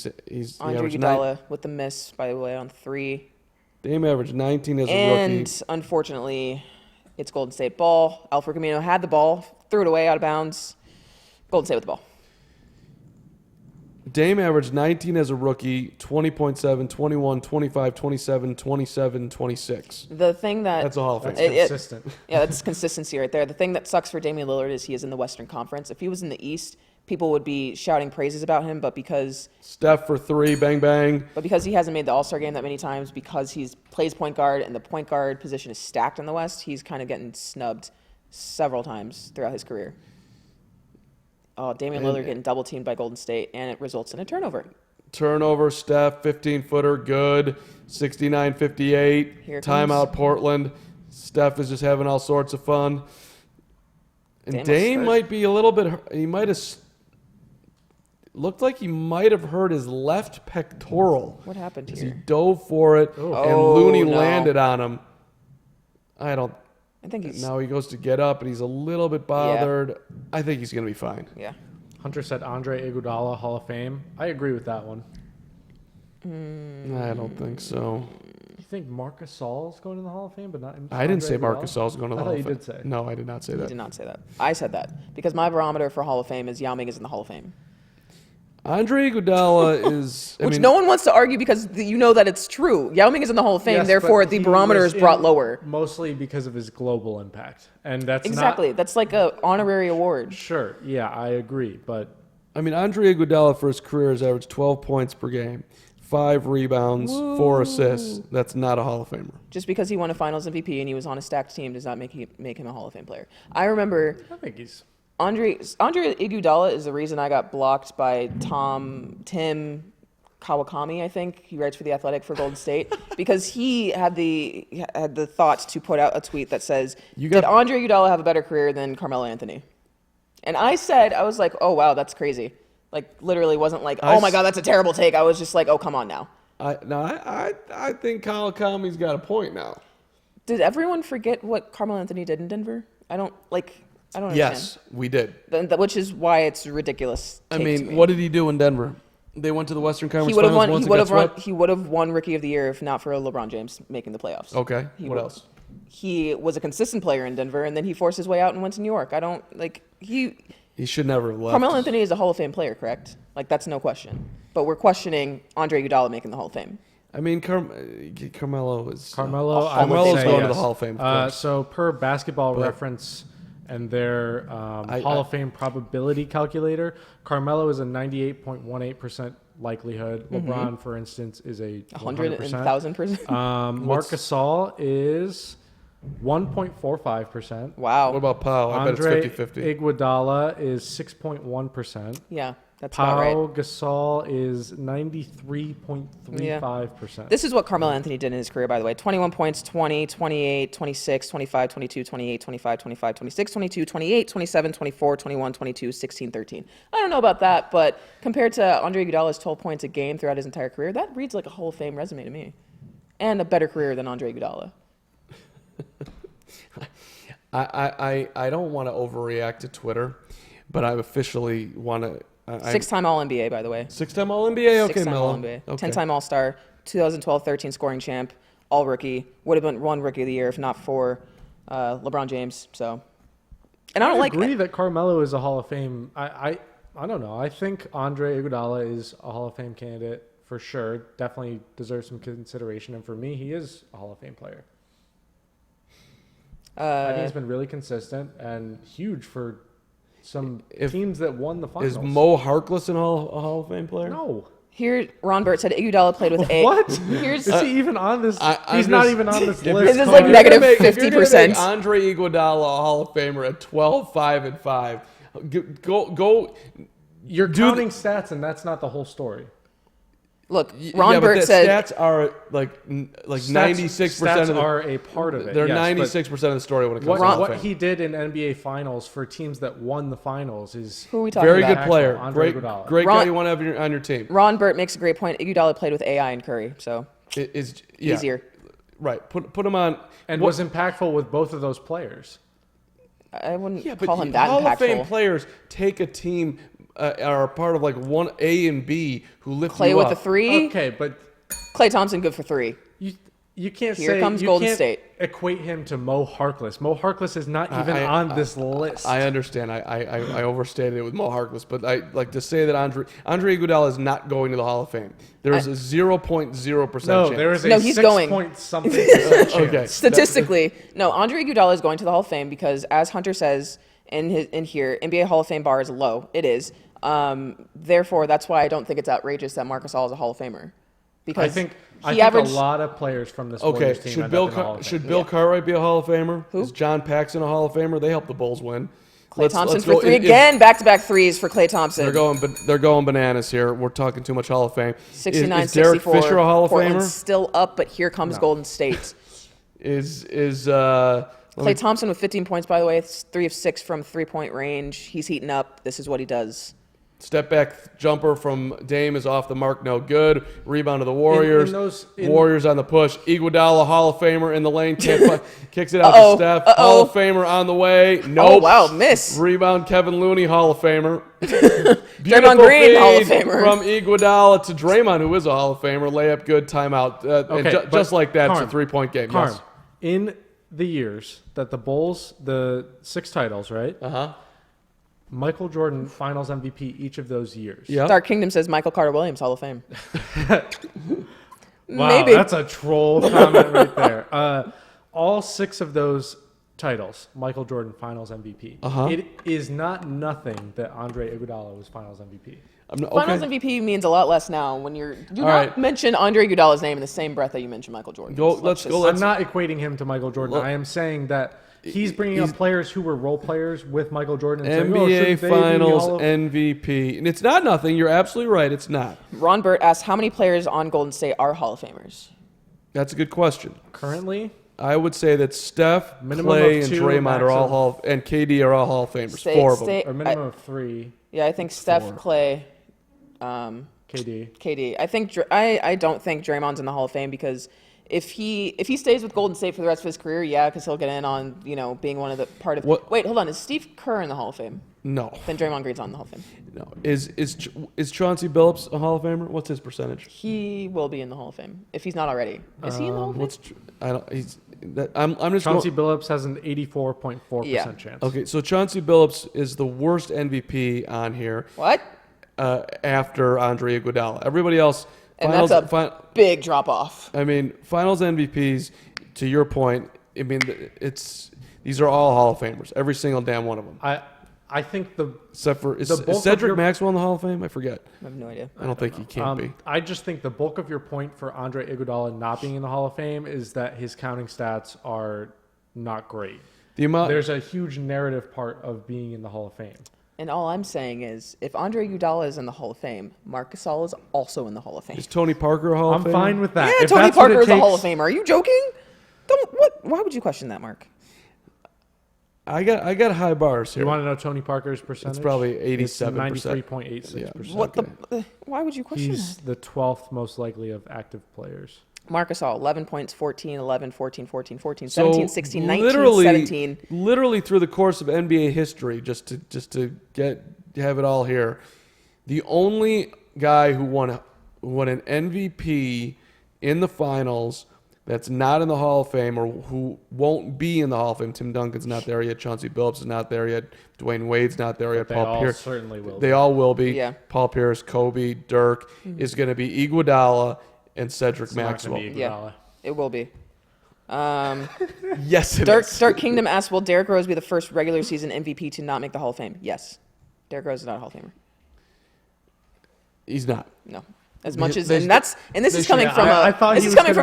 Andre averaged Iguodala with the miss, by the way, on 3. Dame averaged 19 as a And rookie. unfortunately, it's Golden State ball. Al-Farouq Aminu had the ball, threw it away out of bounds. Golden State with the ball. Dame averaged 19 as a rookie, 20.7, 21, 25, 27, 27, 26. The thing that That's a Hall of Fame. That's consistent. Yeah, that's consistency right there. The thing that sucks for Damian Lillard is he is in the Western Conference. If he was in the East, people would be shouting praises about him, but because Steph for 3, bang, bang. he hasn't made the All-Star game that many times, because he plays point guard and the point guard position is stacked in the West, he's kind of getting snubbed several times throughout his career. Oh, Damian Lillard getting double teamed by Golden State, and it results in a turnover. Turnover, Steph, 15-footer, good. 69-58. Here it Timeout, comes. Portland. Steph is just having all sorts of fun. And Dame was Dame hurt. might be a little bit, he might have, looked like he might have hurt his left pectoral. What happened He here? dove for it, and Oh, Looney no. landed on him. I think he's. Now he goes to get up, and he's a little bit bothered. I think he's going to be fine. Yeah. Hunter said Andre Iguodala, Hall of Fame. I agree with that one. I don't think so. You think Mark Gasol's going to the Hall of Fame, but not? I didn't say Andre Mark Iguodala? Gasol's going to the I Hall thought of you Fame. did say. No, I did not say I that. did not say that. I said that because my barometer for Hall of Fame is Yao Ming is in the Hall of Fame. Andre Iguodala is... Which no one wants to argue because you know that it's true. Yao Ming is in the Hall of Fame, Yes, therefore but the he barometer was is brought in- lower. Mostly because of his global impact, and that's Exactly. Not, That's like a honorary award. sure, yeah, I agree, but I mean, Andre Iguodala for his career has averaged 12 points per game, 5 rebounds, 4 assists. That's not a Hall of Famer. Just because he won a Finals MVP and he was on a stacked team does not make him a Hall of Fame player. I remember I think he's. Andre Iguodala is the reason I got blocked by Tim Kawakami, I think. He writes for The Athletic for Golden State because he had the thought to put out a tweet that says, did Andre Iguodala have a better career than Carmelo Anthony? And I was like, oh, wow, that's crazy. Like, literally wasn't like, oh, my God, that's a terrible take. I was just like, oh, come on now. I think Kawakami's got a point now. Did everyone forget what Carmelo Anthony did in Denver? I don't understand. Yes, we did. Which is why it's ridiculous. I take to mean, me. what did he do in Denver? They went to the Western Conference He would have Finals won. once He and would got have won. swept? He would have won Rookie of the Year if not for LeBron James making the playoffs. Okay. What else? He was a consistent player in Denver, and then he forced his way out and went to New York. He should never have left. Carmelo Anthony is a Hall of Fame player, correct? Like that's no question. But we're questioning Andre Iguodala making the Hall of Fame. I mean, Carmelo is... Carmelo, I would Carmelo's say going to yes. the Hall of Fame. Of course. So per Basketball Reference and their Hall of Fame probability calculator, Carmelo is a 98.18% likelihood. LeBron, for instance, is a 100,000%. Marc Gasol is 1.45%. Wow. What about Pau? I Andre bet it's 50-50. Iguodala is 6.1%. Yeah, that's about right. Pau Gasol is 93.35%. This is what Carmelo Anthony did in his career, by the way. 21 points, 20, 28, 26, 25, 22, 28, 25, 25, 26, 22, 28, 27, 24, 21, 22, 16, 13. I don't know about that, but compared to Andre Iguodala's 12 points a game throughout his entire career, that reads like a Hall of Fame resume to me. And a better career than Andre Iguodala. I don't want to overreact to Twitter, but I officially want to... Six-time All-NBA, by the way. Six-time All-NBA? Okay, Six-time Melo. All-NBA. Okay. 10-time All-Star, 2012-13 scoring champ, All-Rookie. Would have been one Rookie of the Year if not for LeBron James. So, and I don't like... agree that Carmelo is a Hall of Fame. I don't know. I think Andre Iguodala is a Hall of Fame candidate for sure. Definitely deserves some consideration. And for me, he is a Hall of Fame player. I think he's been really consistent and huge for some teams that won the finals. Is Mo Harkless a Hall of Fame player? No. Here, Ron Burt said Iguodala played with a... What? Here's, Is he even on this? I'm He's not just- even on this if list. This is Connor. like negative If you're gonna 50%. make Andre Iguodala a Hall of Famer at 12, 5, and 5. Go. You're counting stats, and that's not the whole story. look, Ron yeah, Burt but said... stats are like 96% Stats of the... are a part of it. They're yes, 96% of the story when it but comes to Hall what of Fame. he did in NBA Finals for teams that won the finals is Who are we talking Very about? good player. Andre Great Iguodala. guy you want to have on your team. Ron Burt makes a great point. Iguodala played with AI and Curry, so Yeah, easier. Right. Put him on... and what- was impactful with both of those players. I wouldn't Yeah, but call him that Hall of Fame impactful. players take a team, are a part of like one A and B who lift Clay you with up. a three. Okay, but Klay Thompson good for three. you can't Here say comes you Golden can't State. Equate him to Mo Harkless. Mo Harkless is not even on this list. I understand. I overstated it with Mo Harkless, but I like to say that Andre Iguodala is not going to the Hall of Fame. There is a 0.0% no, chance. there is a No, he's 6 going. point something percent chance. Okay. Statistically, no. Andre Iguodala is going to the Hall of Fame because, as Hunter says in here, NBA Hall of Fame bar is low. It is. Therefore, that's why I don't think it's outrageous that Marc Gasol is a Hall of Famer. Because I think he averaged a lot of players from this Okay, Warriors team should end Bill up in the Hall of Fame. should Bill Cartwright be a Hall of Famer? Who? Is John Paxson a Hall of Famer? They helped the Bulls win. Klay Thompson let's for go- three again. Back-to-back threes for Klay Thompson. They're going bananas here. We're talking too much Hall of Fame. 69, is Derek 64. Fisher a Hall of Portland's Famer? still up, but here comes Golden State. Klay Thompson with 15 points, by the way. 3 of 6 from three-point range. He's heating up. This is what he does. Step back jumper from Dame is off the mark, no good. Rebound to the Warriors. Warriors on the push. Iguodala, Hall of Famer in the lane, kicks it out to Steph. Hall of Famer on the way. Nope. Oh, wow, miss. Rebound, Kevin Looney, Hall of Famer. Draymond Green, Hall of Famer. From Iguodala to Draymond, who is a Hall of Famer. Layup, good, timeout. Just like that, it's a 3-point game. Yes. In the years that the Bulls, the 6 titles, right? Uh-huh. Michael Jordan Finals MVP each of those years. Yeah. Dark Kingdom says Michael Carter Williams, Hall of Fame. Wow, Maybe. that's a troll comment right there. All 6 of those titles, Michael Jordan Finals MVP. Uh-huh. It is not nothing that Andre Iguodala was Finals MVP. Finals MVP means a lot less now when do not right. mention Andre Iguodala's name in the same breath that you mention Michael Jordan. I'm not equating him to Michael Jordan. I am saying that he's bringing up players who were role players with Michael Jordan. And NBA Finals MVP. And it's not nothing. You're absolutely right. It's not. Ron Burt asks, how many players on Golden State are Hall of Famers? That's a good question. Currently? I would say that Steph, Minimum Clay, of and 2, Draymond are all and KD are all Hall of Famers. 4 of them. A minimum of 3. Yeah, I think Steph, Clay, KD. I don't think Draymond's in the Hall of Fame because if he stays with Golden State for the rest of his career, yeah, because he'll get in on being one of the part of. Wait, hold on. Is Steve Kerr in the Hall of Fame? No. Then Draymond Green's on the Hall of Fame. No. Is Chauncey Billups a Hall of Famer? What's his percentage? He will be in the Hall of Fame if he's not already. Is he in the Hall of Fame? I'm just Chauncey Billups has an 84.4% chance. Okay, so Chauncey Billups is the worst MVP on here. What? After Andre Iguodala. Everybody else. And that's a big drop off. I mean, Finals MVPs. To your point, I mean, these are all Hall of Famers. Every single damn one of them. I think except for is Cedric Maxwell in the Hall of Fame? I forget. I have no idea. I don't think he can be. I just think the bulk of your point for Andre Iguodala not being in the Hall of Fame is that his counting stats are not great. There's a huge narrative part of being in the Hall of Fame. And all I'm saying is, if Andre Iguodala is in the Hall of Fame, Marc Gasol is also in the Hall of Fame. Is Tony Parker a Hall of Famer? I'm fine with that. Yeah, if Tony Parker is a Hall of Famer. Are you joking? Why would you question that, Mark? I got high bars here. You want to know Tony Parker's percentage? It's probably 87%. 93.86%. Why would you question that? He's the 12th most likely of active players. Marc Gasol, 11 points, 14, 11, 14, 14, 14, 17, 16, 19, literally, 17. Literally through the course of NBA history, just to have it all here, the only guy who won an MVP in the finals that's not in the Hall of Fame or who won't be in the Hall of Fame. Tim Duncan's not there yet. Chauncey Billups is not there yet. Dwayne Wade's not there yet. Paul Pierce certainly will. They all will be. Yeah. Paul Pierce, Kobe, Dirk is going to be Iguodala and Cedric Maxwell. Yeah, it will be. Yes, it is. Dark Kingdom asks, will Derrick Rose be the first regular season MVP to not make the Hall of Fame? Yes. Derrick Rose is not a Hall of Famer. He's not. No. As much as this is coming from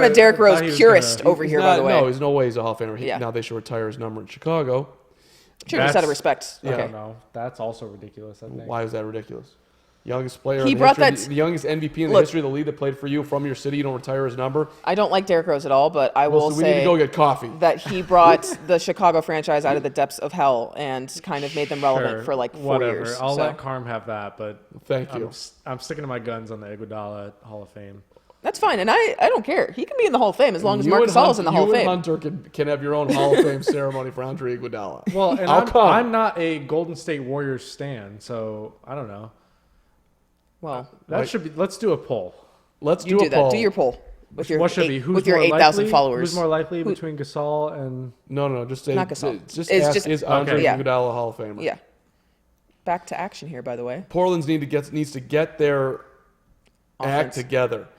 a Derrick Rose purist over here, by the way. No, there's no way he's a Hall of Famer. Now they should retire his number in Chicago. Sure, just out of respect. Yeah, okay. No, that's also ridiculous, I think. Why is that ridiculous? Youngest player, the youngest MVP in the history of the league that played for you from your city. You don't retire his number. I don't like Derrick Rose at all, but I will say we need to go get coffee. That he brought the Chicago franchise out of the depths of hell and kind of made them relevant for like 4 years. I'll let Carm have that, but thank you. I'm sticking to my guns on the Iguodala Hall of Fame. That's fine, and I don't care. He can be in the Hall of Fame as long as Marc Gasol is in the Hall of Fame. You and Hunter can have your own Hall of Fame ceremony for Andre Iguodala. Well, and I'm not a Golden State Warriors stan, so I don't know. Well, should be. Let's do a poll. Let's do a poll. Do your poll with your 8,000 followers. Who's more likely between Gasol and no? Just say not Gasol. Is Andre Iguodala a Hall of Famer? Yeah. Back to action here, by the way. Portland's needs to get their act together.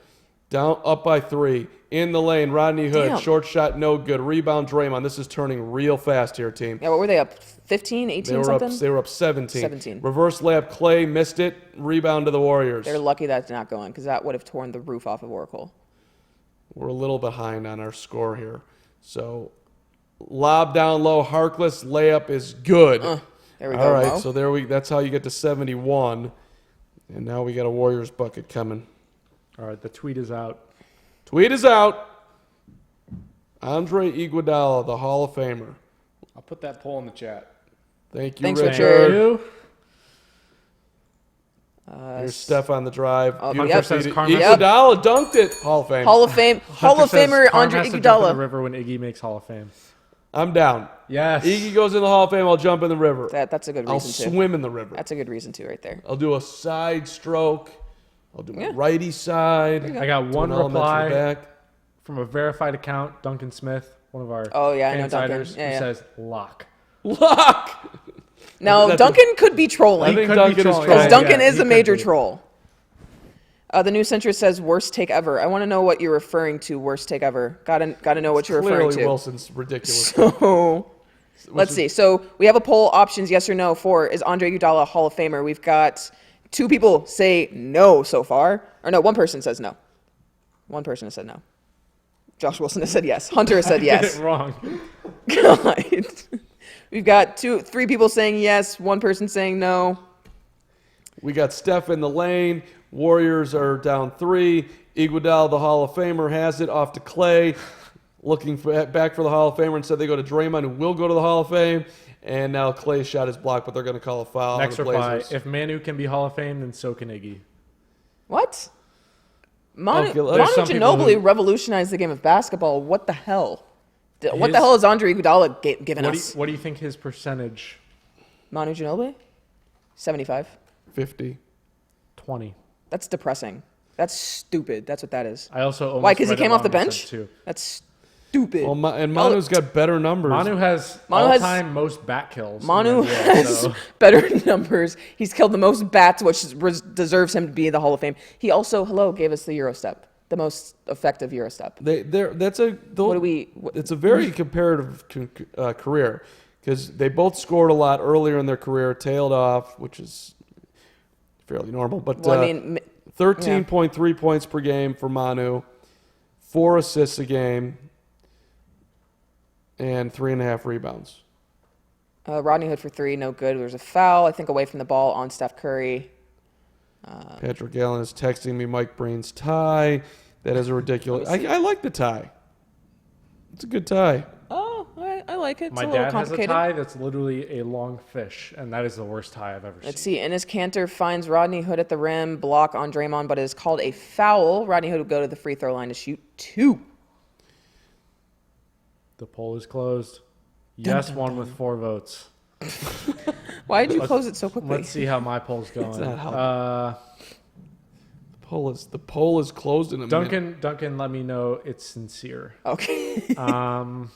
Down up by 3 in the lane. Rodney Hood, short shot, no good. Rebound, Draymond. This is turning real fast here, team. Yeah, what were they up? 15, 18 something? They were up 17. Reverse layup, Clay missed it. Rebound to the Warriors. They're lucky that's not going because that would have torn the roof off of Oracle. We're a little behind on our score here. So, lob down low, Harkless layup is good. There we go. All right, so that's how you get to 71. And now we got a Warriors bucket coming. All right, the tweet is out. Tweet is out. Andre Iguodala, the Hall of Famer. I'll put that poll in the chat. Thank you, Thanks, Richard. Richard. Here's Steph on the drive. Beautiful yep. Says feed. Carmen. Iguodala dunked it. Hall of Fame. Hall of Fame. Hall of Says Famer Carm Andre has to jump in the Iguodala. river when Iggy makes Hall of Fame. I'm down. Yes. Iggy goes in the Hall of Fame. I'll jump in the river. That's a good I'll reason too. swim in the river. That's a good reason too, right there. I'll do a side stroke. I'll do my Yeah. righty side. I got to one an elementary reply back. from a verified account, Duncan Smith, one of our Oh, yeah, I know Duncan. insiders, Yeah, who yeah. says lock. Lock. Now, That's Duncan could be I trolling. think could be Duncan is trolling. Because trolling. Duncan Yeah, is he a could major be. troll. The new centrist says worst take ever. I want to know what you're referring to. Worst take ever. Gotta know what you're referring Clearly to. Wilson's ridiculous. So let's see. So we have a poll options: yes or no. For is Andre Iguodala a Hall of Famer? We've got 2 people say no so far, or no, 1 person says no. 1 person has said no. Josh Wilson has said yes. Hunter has said Did yes. it wrong. God. We've got 3 people saying yes. 1 person saying no. We got Steph in the lane. Warriors are down 3. Iguodala, the Hall of Famer, has it off to Clay. Looking back for the Hall of Famer. Instead, they go to Draymond, who will go to the Hall of Fame. And now Clay shot his block, but they're going to call a foul Next on the reply, Blazers. if Manu can be Hall of Fame, then so can Iggy. What? Manu Okay, there's Manu some people Ginobili who- revolutionized the game of basketball. What the hell? What the His- hell is Andre Iguodala giving us? What do you think his percentage? Manu Ginobili? 75. 50. 20. That's depressing. That's stupid. That's what that is. I also almost Why? Because he read it came off the wrong and bench? said 2. That's stupid. Well, and Manu's got better numbers. Manu has Manu has- all-time most bat kills. in Manu the NBA, has so- better numbers. He's killed the most bats, which deserves him to be in the Hall of Fame. He also, gave us the Euro step, the most effective Euro step. That's a. What do we? It's a very comparative career because they both scored a lot earlier in their career, tailed off, which is fairly normal. But Well, I mean, 13.3 points per game for Manu, 4 assists a game, and 3.5 rebounds. Rodney Hood for 3, no good. There's a foul, I think, away from the ball on Steph Curry. Patrick Allen is texting me Mike Breen's tie. That is a ridiculous. I like the tie. It's a good tie. Oh, I like it. It's My a little dad has a complicated. tie that's literally a long fish, and that is the worst tie I've ever Let's seen. see. Ennis Cantor finds Rodney Hood at the rim, block on Draymond, but it is called a foul. Rodney Hood will go to the free throw line to shoot 2. The poll is closed. Yes, won with 4 votes. Why did you close it so quickly? Let's see how my poll's going. not helping. The poll is closed in a minute. Duncan, let me know it's sincere. Okay. Um,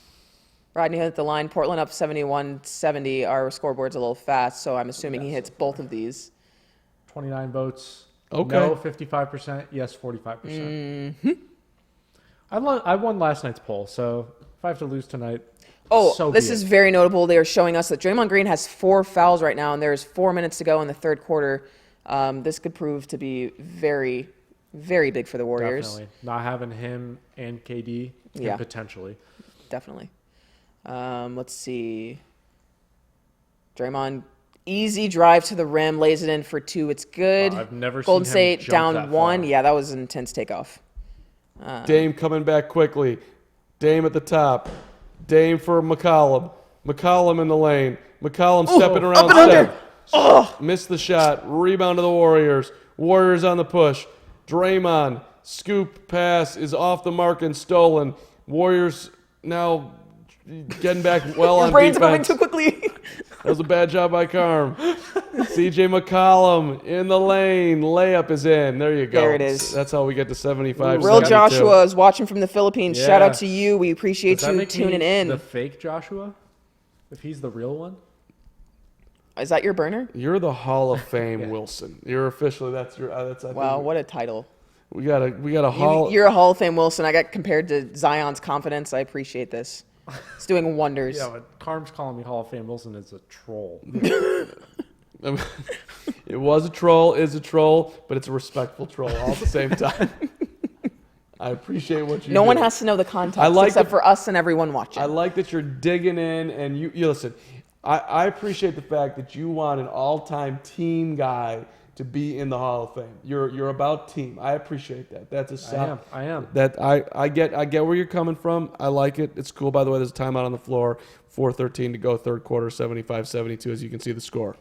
Rodney Hood at the line. Portland up 71-70. Our scoreboard's a little fast, so I'm assuming he hits both of these. 29 votes. Okay. No, 55%. Yes, 45%. I won last night's poll, so if I have to lose tonight, Oh, so this be is it. very notable. They are showing us that Draymond Green has 4 fouls right now, and there's 4 minutes to go in the third quarter. This could prove to be very, very big for the Warriors. Definitely. Not having him and KD can Yeah. potentially. Definitely. Let's see. Draymond, easy drive to the rim, lays it in for 2. It's good. Wow, I've never Golden seen him State jump down that 1. far. Yeah, that was an intense takeoff. Dame coming back quickly. Dame at the top. Dame for McCollum. McCollum in the lane. McCollum stepping around Steph. Missed the shot. Rebound to the Warriors. Warriors on the push. Draymond. Scoop pass is off the mark and stolen. Warriors now getting back well Your on brain's moving defense. too quickly. That was a bad job by Carm. CJ McCollum in the lane. Layup is in. There you go. There it is. That's how we get to 75. Real 72. Joshua is watching from the Philippines. Shout Yeah. out to you. We appreciate Does that you make me tuning in. the fake Joshua? If he's the real one? Is that your burner? You're the Hall of Fame Wilson. You're officially that's your that's I think Wow, what a title. we got a Hall. You're a Hall of Fame Wilson. I got compared to Zion's confidence. I appreciate this. It's doing wonders. Yeah, but Carm's calling me Hall of Fame Wilson is a troll. It was a troll, is a troll, but it's a respectful troll all at the same time. I appreciate what you No do. one has to know the context I like except the- for us and everyone watching. I like that you're digging in and you listen. I appreciate the fact that you want an all-time team guy to be in the Hall of Fame. You're about team. I appreciate that. That's a solid. I am. That I get where you're coming from. I like it. It's cool. By the way, there's a timeout on the floor. 4:13 to go, third quarter, 75-72. As you can see the score.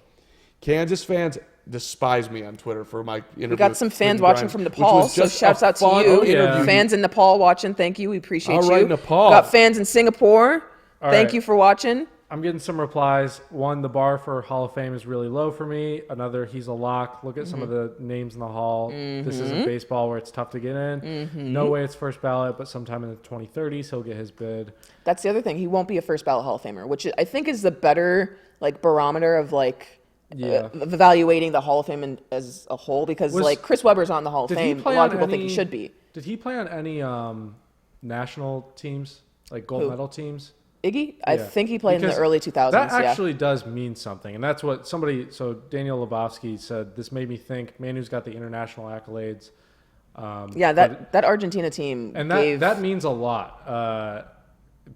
Kansas fans, despise me on Twitter for my interview. We got some fans watching from Nepal, so shouts out to you. Fans in Nepal watching, thank you. We appreciate you. All right, Nepal. Got fans in Singapore. Thank right. you for watching. I'm getting some replies. One, the bar for Hall of Fame is really low for me. Another, he's a lock. Look at some of the names in the Hall. This isn't baseball where it's tough to get in. No way it's first ballot, but sometime in the 2030s he'll get his bid. That's the other thing. He won't be a first ballot Hall of Famer, which I think is the better like barometer of like evaluating the Hall of Fame as a whole, because like Chris Webber's on the Hall of Fame. A lot of people think he should be. Did he play on any national teams, like gold medal teams? Iggy? I think he played in the early 2000s. That actually does mean something. And that's what so Daniel Lebowski said, this made me think, man who's got the international accolades. That Argentina team and that means a lot.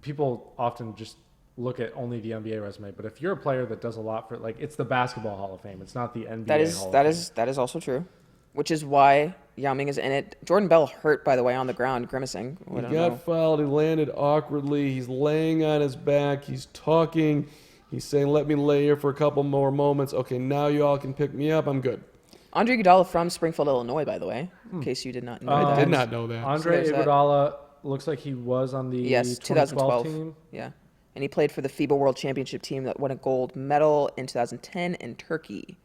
People often just look at only the NBA resume, but if you're a player that does a lot for, like, it's the Basketball Hall of Fame. It's not the NBA Hall of Fame. That is also true, which is why Yao Ming is in it. Jordan Bell hurt, by the way, on the ground, grimacing. He got fouled. He landed awkwardly. He's laying on his back. He's talking. He's saying, let me lay here for a couple more moments. Okay, now you all can pick me up. I'm good. Andre Iguodala from Springfield, Illinois, by the way, in case you did not know that. I did not know that. Andre Iguodala looks like he was on the 2012 team. Yeah. And he played for the FIBA World Championship team that won a gold medal in 2010 in Turkey.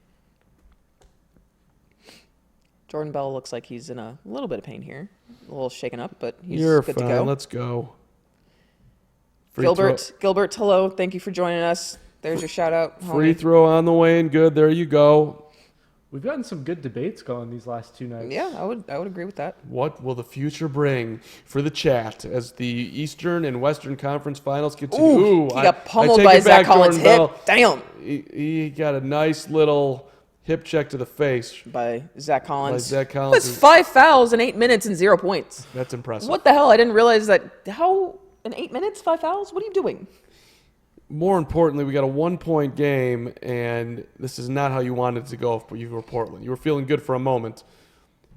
Jordan Bell looks like he's in a little bit of pain here. A little shaken up, but he's good to go. Let's go. Gilbert, hello. Thank you for joining us. There's your shout out. Free throw on the way and good. There you go. We've gotten some good debates going these last 2 nights. Yeah, I would agree with that. What will the future bring for the chat as the Eastern and Western Conference Finals continue? He got pummeled by Zach Collins' hip. Damn. He got a nice little hip check to the face by Zach Collins. That's 5 fouls in 8 minutes and 0 points. That's impressive. What the hell? I didn't realize that. How in 8 minutes, 5 fouls? What are you doing? More importantly, we got a 1-point game, and this is not how you wanted it to go if you were Portland. You were feeling good for a moment,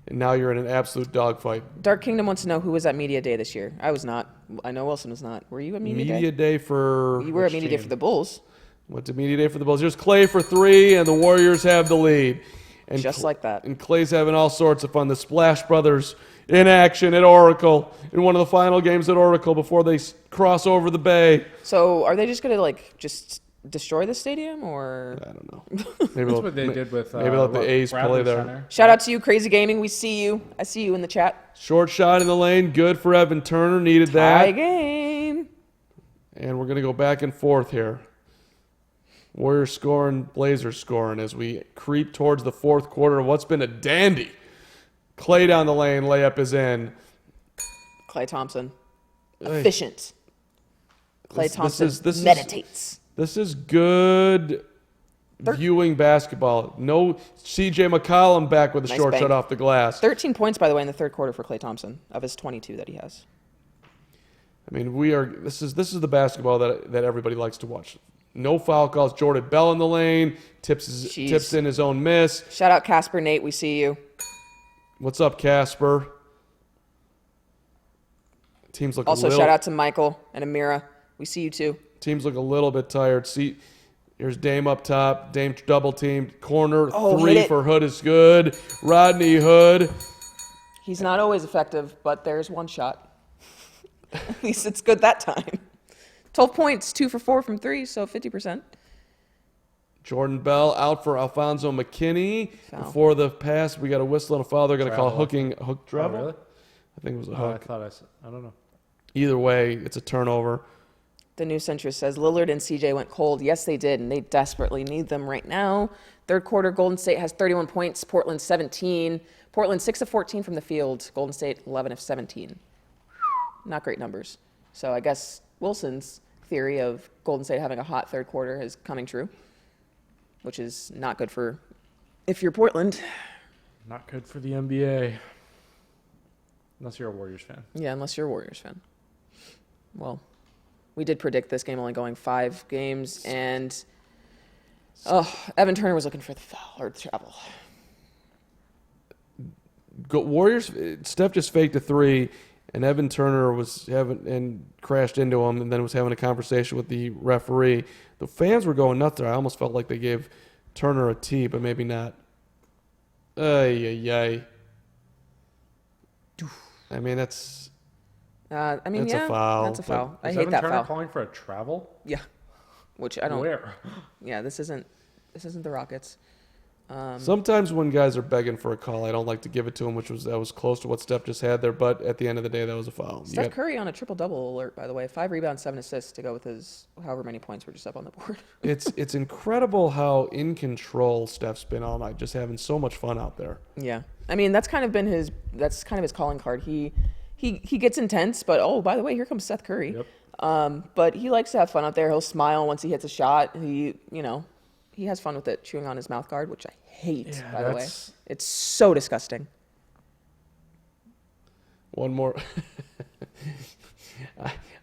and now you're in an absolute dogfight. Dark Kingdom wants to know who was at Media Day this year. I was not. I know Wilson was not. Were you at Media Day? Media Day for... You were at Media Day for the Bulls. Went to Media Day for the Bulls. Here's Clay for 3, and the Warriors have the lead. And just like that. And Clay's having all sorts of fun. The Splash Brothers in action at Oracle in one of the final games at Oracle before they cross over the bay. So are they just going to, like, just destroy the stadium, or? I don't know. Maybe that's what they did with maybe let the A's play there. Center. Shout out to you, Crazy Gaming. We see you. I see you in the chat. Short shot in the lane. Good for Evan Turner. Needed that. Tie game. And we're going to go back and forth here. Warriors scoring, Blazers scoring as we creep towards the fourth quarter of what's been a dandy. Clay down the lane, layup is in. Klay Thompson. Efficient. Klay Thompson meditates. This is good viewing basketball. No CJ McCollum back with a short shot off the glass. 13 points, by the way, in the third quarter for Klay Thompson of his 22 that he has. I mean, this is the basketball that everybody likes to watch. No foul calls. Jordan Bell in the lane. Tips in his own miss. Shout out Casper Nate. We see you. What's up, Casper? Teams look also, shout out to Michael and Amira. We see you too. Teams look a little bit tired. See, here's Dame up top. Dame double teamed. Corner 3 for Hood is good. Rodney Hood. He's not always effective, but there's one shot. At least it's good that time. 12 points, 2 for 4 from 3, so 50%. Jordan Bell out for Alfonso McKinney. Foul. Before the pass, we got a whistle and a foul. They're going to call hook travel. Oh, really? I think it was a hook. I don't know. Either way, it's a turnover. The New Centrist says Lillard and CJ went cold. Yes, they did, and they desperately need them right now. Third quarter, Golden State has 31 points. Portland 17. Portland 6 of 14 from the field. Golden State 11 of 17. Not great numbers. So I guess Wilson's theory of Golden State having a hot third quarter is coming true, which is not good for if you're Portland. Not good for the NBA. Unless you're a Warriors fan. Yeah, unless you're a Warriors fan. Well, we did predict this game only going 5 games, and Evan Turner was looking for the foul or the travel. Warriors, Steph just faked a 3, and Evan Turner was crashed into him, and then was having a conversation with the referee. The fans were going nuts there. I almost felt like they gave Turner a T, but maybe not. Ay, ay, ay. I mean, that's I mean, That's a yeah, foul, that's a foul. I Is hate Evan that Turner foul. calling for a travel? Yeah, which I don't. Where? Yeah, this isn't the Rockets. sometimes when guys are begging for a call, I don't like to give it to them, that was close to what Steph just had there. But at the end of the day, that was a foul. You Steph got- Curry on a triple-double alert, by the way. 5 rebounds, 7 assists to go with his however many points were just up on the board. it's incredible how in control Steph's been all night, just having so much fun out there. Yeah, I mean that's kind of his calling card. He gets intense, but oh, by the way, here comes Seth Curry. Yep. But he likes to have fun out there. He'll smile once he hits a shot. He has fun with it, chewing on his mouth guard, which I hate. Yeah, by the way, that's- it's so disgusting. One more.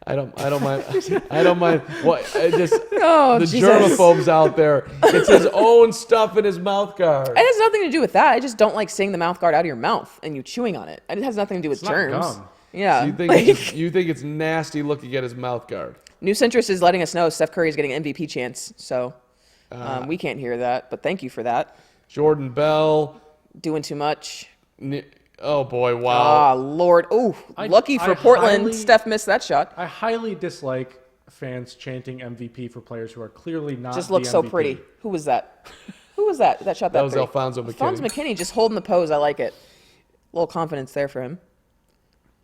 I don't mind. I don't mind. What? Oh, the Jesus. germaphobes out there. It's his own stuff in his mouth guard. It has nothing to do with that. I just don't like seeing the mouth guard out of your mouth and you chewing on it. It has nothing to do with It's not germs. gum. Yeah. You think you think it's nasty looking at his mouth guard? New Centrist is letting us know Steph Curry is getting MVP chance, so we can't hear that. But thank you for that. Jordan Bell. Doing too much. Oh boy! Wow. Ah, Lord. Oh, lucky for I Portland, highly- Steph missed that shot. I highly dislike fans chanting MVP for players who are clearly not. Just the looks so MVP. pretty. Who was that? Who was that? That shot that That was three? Alfonso McKinney. Alfonso McKinney just holding the pose. I like it. A little confidence there for him.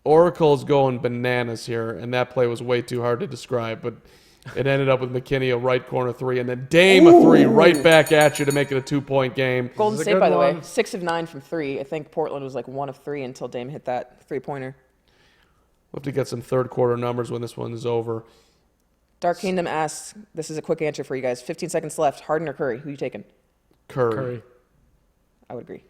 Oracle's going bananas here, and that play was way too hard to describe, but it ended up with McKinney a right corner three, and then Dame a three right back at you to make it a 2-point game. Golden is a State, good by the way, one. 6 of 9 from 3. I think Portland was like 1 of 3 until Dame hit that 3-pointer. We'll have to get some third quarter numbers when this one is over. Dark Kingdom asks, this is a quick answer for you guys. 15 seconds left. Harden or Curry? Who you taking? Curry. I would agree.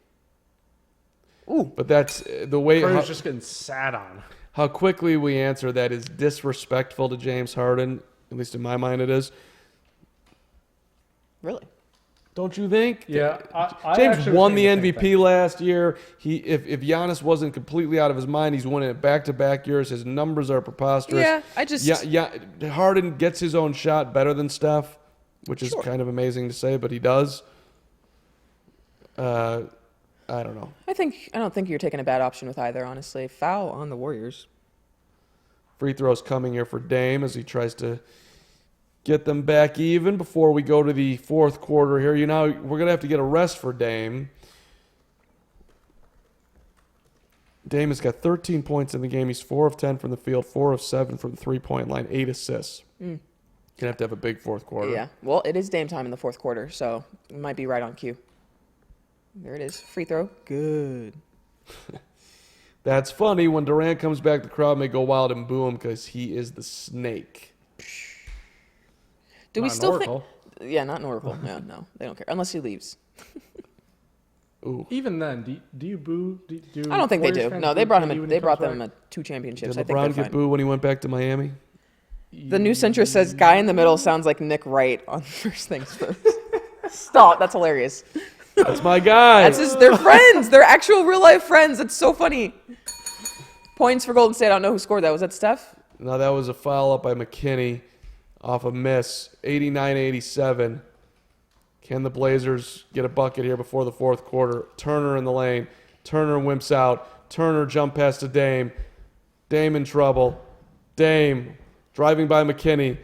But that's the way Curry's just getting sat on. how quickly we answer that is disrespectful to James Harden. At least in my mind, it is. Really? Don't you think? Yeah, I James actually won was the thinking same MVP thing. last year. If Giannis wasn't completely out of his mind, he's winning it back-to-back years. His numbers are preposterous. Yeah, I just... Yeah, Harden gets his own shot better than Steph, which is Sure. kind of amazing to say, but he does. I don't know. I don't think you're taking a bad option with either, honestly. Foul on the Warriors. Free throws coming here for Dame as he tries to get them back even before we go to the fourth quarter here. We're going to have to get a rest for Dame. Dame has got 13 points in the game. He's 4 of 10 from the field, 4 of 7 from the three-point line, 8 assists. Going to have a big fourth quarter. Yeah. Well, it is Dame time in the fourth quarter, so it might be right on cue. There it is. Free throw. Good. That's funny. When Durant comes back, the crowd may go wild and boo him because he is the snake. Do we Not an still Oracle. think... Yeah, not an Oracle. No, they don't care. Unless he leaves. Ooh. Even then, do you boo? Do I don't think they Warriors do. fans No, they boo brought KD him. when They he brought comes them back? 2 championships. Did I think LeBron they're get fine. booed when he went back to Miami? The new centrist says, "Guy in the middle sounds like Nick Wright on First Things First." Stop. That's hilarious. That's my guy. They're friends. They're actual real life friends. It's so funny. Points for Golden State. I don't know who scored that. Was that Steph? No, that was a foul up by McKinney off a miss. 89-87. Can the Blazers get a bucket here before the fourth quarter? Turner in the lane. Turner wimps out. Turner jump pass to Dame. Dame in trouble. Dame driving by McKinney.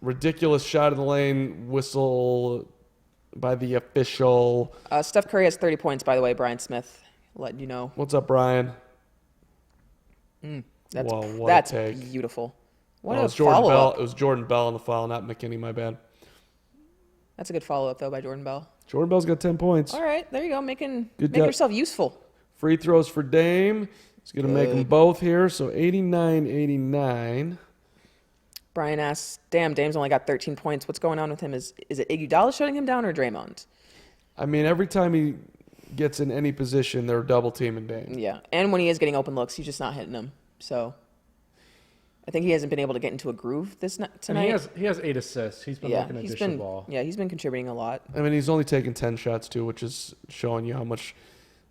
Ridiculous shot in the lane. Whistle by the official. Steph Curry has 30 points, by the way. Brian Smith, letting you know. What's up, Brian? That's Whoa, what a that's take. beautiful. What Oh, it a was Jordan follow Bell. up. It was Jordan Bell on the foul, not McKinney. My bad. That's a good follow up though by Jordan Bell. Jordan Bell's got 10 points. All right, there you go. Make job. yourself useful. Free throws for Dame. He's going to make them both here. So 89-89. Brian asks, "Damn, Dame's only got 13 points. What's going on with him? Is it Iguodala shutting him down or Draymond?" I mean, every time he gets in any position, they're double teaming Dame. Yeah, and when he is getting open looks, he's just not hitting them. So I think he hasn't been able to get into a groove And tonight. he has 8 assists. He's been looking to dish the ball. he's been contributing a lot. I mean, he's only taken 10 shots, too, which is showing you how much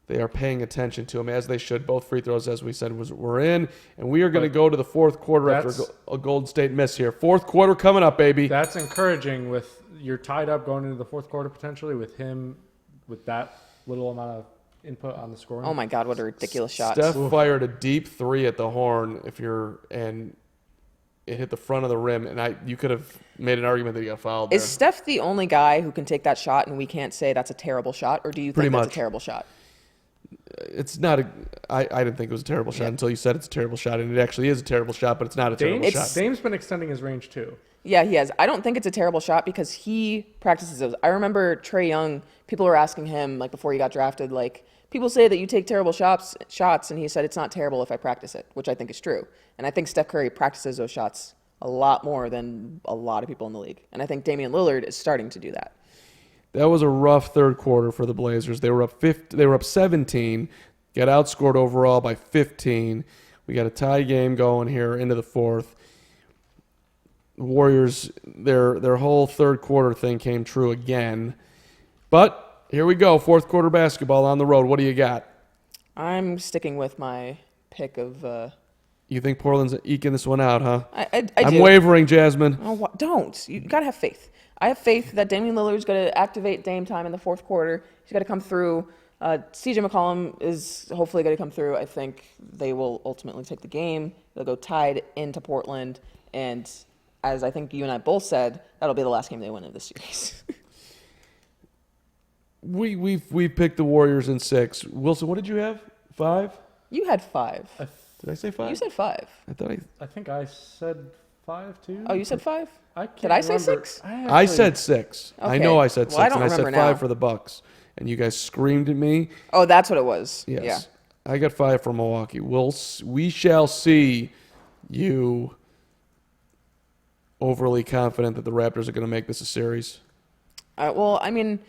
they are paying attention to him, as they should. Both free throws, as we said, were in. And we are going to go to the fourth quarter after a Golden State miss here. Fourth quarter coming up, baby. That's encouraging. You're tied up going into the fourth quarter potentially with him with that little amount of input on the scoring. Oh my God, what a ridiculous shot! Steph fired a deep three at the horn and it hit the front of the rim, and you could have made an argument that he got fouled there. Is Steph the only guy who can take that shot and we can't say that's a terrible shot, or do you Pretty think that's much. a terrible shot? It's not I didn't think it was a terrible shot until you said it's a terrible shot, and it actually is a terrible shot, but it's not a terrible shot. Dame's been extending his range too. Yeah, he has. I don't think it's a terrible shot because he practices those. I remember Trae Young, people were asking him, like, before he got drafted, like, people say that you take terrible shots, and he said it's not terrible if I practice it, which I think is true. And I think Steph Curry practices those shots a lot more than a lot of people in the league. And I think Damian Lillard is starting to do that. That was a rough third quarter for the Blazers. They were up 17, got outscored overall by 15. We got a tie game going here into the fourth. The Warriors, their whole third quarter thing came true again. But here we go, fourth quarter basketball on the road. What do you got? I'm sticking with my pick of... You think Portland's eking this one out, huh? I'm I'm wavering, Jasmine. Oh, don't. You got to have faith. I have faith that Damian Lillard's going to activate Dame time in the fourth quarter. He's got to come through. CJ McCollum is hopefully going to come through. I think they will ultimately take the game. They'll go tied into Portland. And as I think you and I both said, that'll be the last game they win of this series. We picked the Warriors in 6. Wilson, what did you have? 5? You had 5. Did I say 5? You said 5. I thought I think I said 5 too. Oh, you said 5? I can't Did I say remember. 6? I said 6. I Okay. know I said 6, Well, I don't and I said remember 5 now. for the Bucks. And you guys screamed at me. Oh, that's what it was. Yes. Yeah. I got 5 for Milwaukee. We shall see you overly confident that the Raptors are going to make this a series. Well, I mean,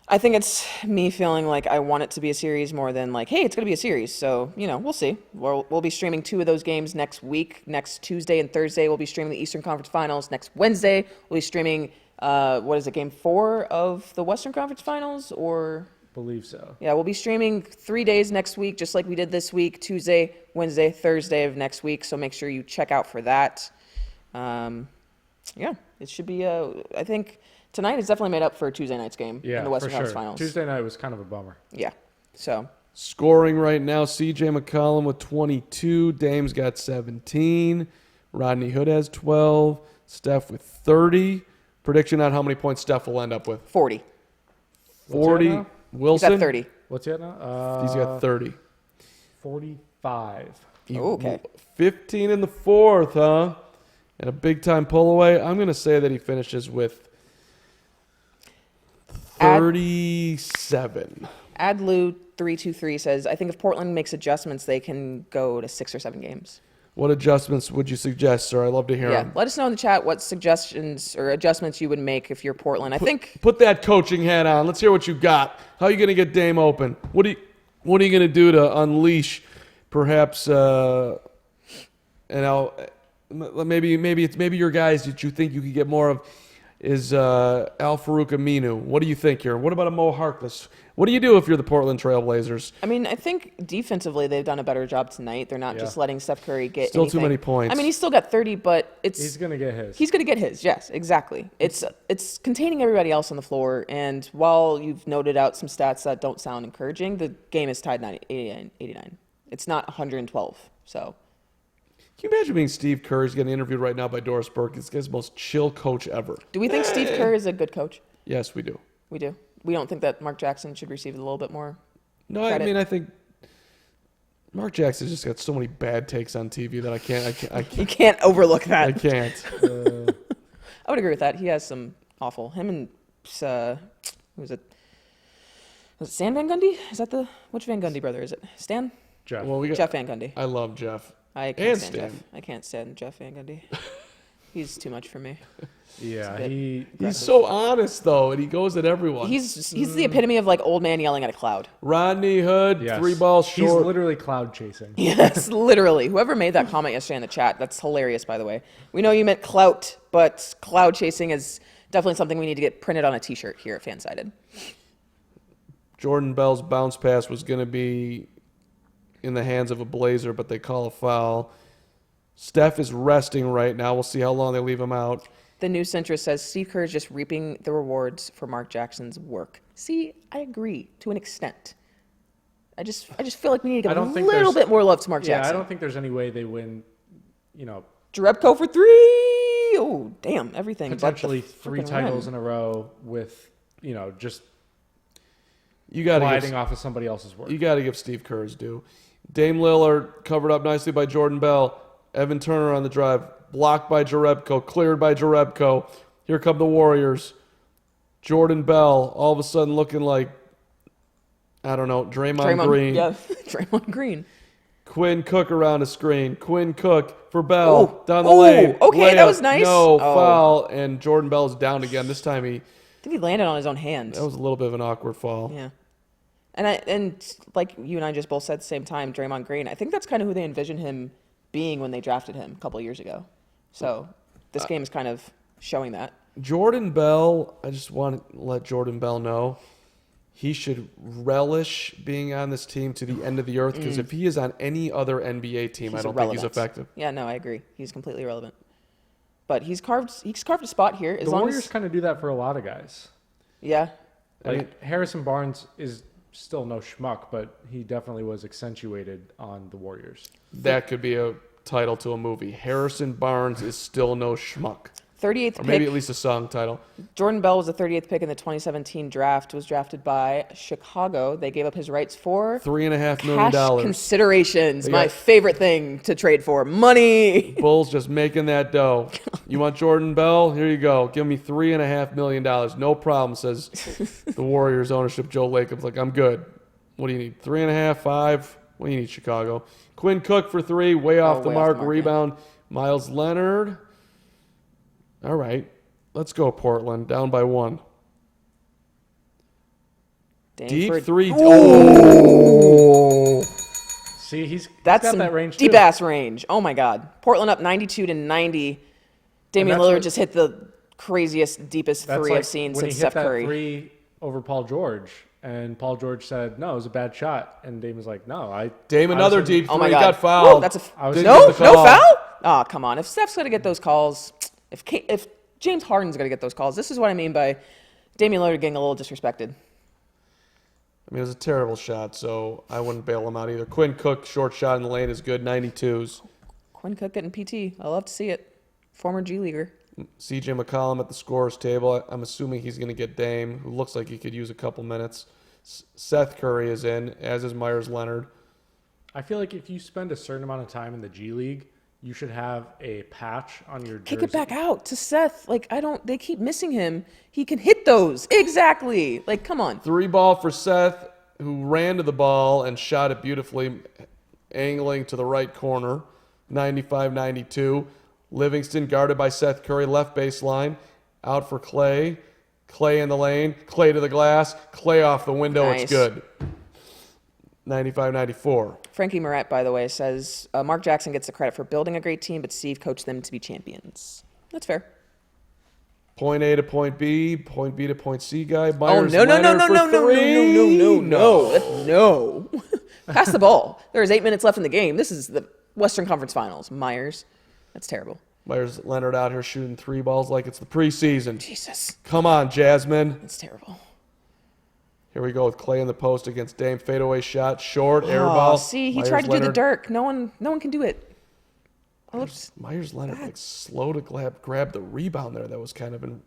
I think it's me feeling like I want it to be a series more than like, hey, it's going to be a series. So, we'll see. We'll be streaming 2 of those games next week. Next Tuesday and Thursday, we'll be streaming the Eastern Conference Finals. Next Wednesday, we'll be streaming, game 4 of the Western Conference Finals? Or Believe so. yeah, we'll be streaming 3 days next week, just like we did this week, Tuesday, Wednesday, Thursday of next week. So make sure you check out for that. It should be, I think tonight is definitely made up for Tuesday night's game in the Western for Conference sure. Finals. Tuesday night was kind of a bummer. Yeah. So Scoring right now, CJ McCollum with 22. Dame's got 17. Rodney Hood has 12. Steph with 30. Prediction on how many points Steph will end up with? 40. 40. now? He's Wilson? at 30. What's he at now? He's got 30. 45. Oh, okay. 15 in the fourth, huh? And a big-time pull away. I'm going to say that he finishes with 37. Adlu323 says, I think if Portland makes adjustments, they can go to 6 or 7 games. What adjustments would you suggest, sir? I'd love to hear Yeah, them. let us know in the chat what suggestions or adjustments you would make if you're Portland. I think Put that coaching hat on. Let's hear what you got. How are you going to get Dame open? What are you going to do to unleash perhaps maybe your guys that you think you could get more of is Al Farouk Aminu. What do you think here? What about a Mo Harkless? What do you do if you're the Portland Trail Blazers? I mean, I think defensively they've done a better job tonight. They're not just letting Steph Curry get Still too anything. many points. I mean, he's still got 30, but He's going to get his. He's going to get his, yes, exactly. It's containing everybody else on the floor, and while you've noted out some stats that don't sound encouraging, the game is tied 89. It's not 112, so. Can you imagine being Steve Kerr? He's getting interviewed right now by Doris Burke. This guy's the most chill coach ever. Do we think Steve Kerr is a good coach? Yes, we do. We do. We don't think that Mark Jackson should receive a little bit more No, credit? I mean, I think Mark Jackson's just got so many bad takes on TV that You can't overlook that. I can't. I would agree with that. He has some awful. Him and who was it? Was it Stan Van Gundy? Is that which Van Gundy brother is it? Stan? Jeff. Well, we got. Jeff Van Gundy. I love Jeff. I can't and stand Stan. Jeff. I can't stand Jeff Van Gundy. He's too much for me. Yeah, bit He's so honest though, and he goes at everyone. He's the epitome of like old man yelling at a cloud. Rodney Hood, Yes. 3 balls He's short. literally cloud chasing. Yes, literally. Whoever made that comment yesterday in the chat, that's hilarious, by the way. We know you meant clout, but cloud chasing is definitely something we need to get printed on a T-shirt here at Fansided. Jordan Bell's bounce pass was going to be in the hands of a Blazer, but they call a foul. Steph is resting right now. We'll see how long they leave him out. The New Centrist says Steve Kerr is just reaping the rewards for Mark Jackson's work. See, I agree to an extent. I just feel like we need to I give a don't think little there's- bit more love to Mark Yeah, Jackson. I don't think there's any way they win, Jerebko for 3. Oh, damn, everything. but the potentially 3 frickin' titles rim. in a row with, just You got to gliding off of somebody else's work. You got to give Steve Kerr his due. Dame Lillard covered up nicely by Jordan Bell. Evan Turner on the drive. Blocked by Jerebko. Cleared by Jerebko. Here come the Warriors. Jordan Bell all of a sudden looking like, I don't know, Draymond Green. Yeah, Draymond Green. Quinn Cook around the screen. Quinn Cook for Bell. Oh, Down the oh, lane. okay, that Layup. was nice. No, Oh. foul. And Jordan Bell's down again. This time I think he landed on his own hand. that was a little bit of an awkward fall. Yeah. And like you and I just both said at the same time, Draymond Green, I think that's kind of who they envisioned him being when they drafted him a couple of years ago. So this game is kind of showing that. Jordan Bell, I just want to let Jordan Bell know he should relish being on this team to the end of the earth because if he is on any other NBA team, I don't think he's effective. Yeah, no, I agree. He's completely irrelevant. But he's carved a spot here. As The long Warriors as, kind of do that for a lot of guys. yeah, Like Harrison Barnes is still no schmuck, but he definitely was accentuated on the Warriors. That could be a title to a movie. Harrison Barnes is still no schmuck. 38th Or maybe pick. at least a song title. Jordan Bell was the 38th pick in the 2017 draft. Was drafted by Chicago. They gave up his rights for $3.5 cash million. considerations. They My got- favorite thing to trade for. Money. Bulls just making that dough. You want Jordan Bell? Here you go. Give me $3.5 million. No problem, says the Warriors ownership. Joe Lacob's like, I'm good. What do you need? 3.5, 5? What do you need, Chicago? Quinn Cook for 3, way off the way mark. off the mark, Rebound. Miles Leonard. All right. Let's go, Portland. Down by 1. Deep Dangford. 3. Oh. See, he's That's got some that range deep too. ass range. Oh my God. Portland up 92-90. Damian that's Lillard what- just hit the craziest, deepest That's three like I've seen when since he hit Steph that Curry. 3 over Paul George, and Paul George said, "No, it was a bad shot," and Dame was like, "No, Dame, another was in- deep 3. Oh my God. Got fouled. Whoa, that's I was- Didn't no get the call. foul. Oh, come on. If Steph's gonna get those calls, if James Harden's gonna get those calls, this is what I mean by Damian Lillard getting a little disrespected. I mean, it was a terrible shot, so I wouldn't bail him out either. Quinn Cook, short shot in the lane is good, 92s. Quinn Cook getting PT. I love to see it. Former G Leaguer. CJ McCollum at the scorer's table. I'm assuming he's going to get Dame, who looks like he could use a couple minutes. Seth Curry is in, as is Myers Leonard. I feel like if you spend a certain amount of time in the G League, you should have a patch on your Kick jersey. it back out to Seth. Like, they keep missing him. He can hit those. Exactly. Like, come on. 3 ball for Seth, who ran to the ball and shot it beautifully, angling to the right corner. 95-92. Livingston guarded by Seth Curry, left baseline. Out for Clay. Clay in the lane. Clay to the glass. Clay off the window. Nice. It's good. 95-94. Frankie Moret, by the way, says Mark Jackson gets the credit for building a great team, but Steve coached them to be champions. That's fair. Point A to point B to point C guy. Oh, Myers no. Pass the ball. There's 8 minutes left in the game. This is the Western Conference Finals. Myers. That's terrible. Myers Leonard out here shooting 3 balls like it's the preseason. Jesus. Come on, Jasmine. That's terrible. Here we go with Clay in the post against Dame. Fadeaway shot, short, air ball. Oh, see, he Myers tried to do the Leonard. Dirk. No one can do it. Myers Leonard like slow to grab the rebound there. That was kind of an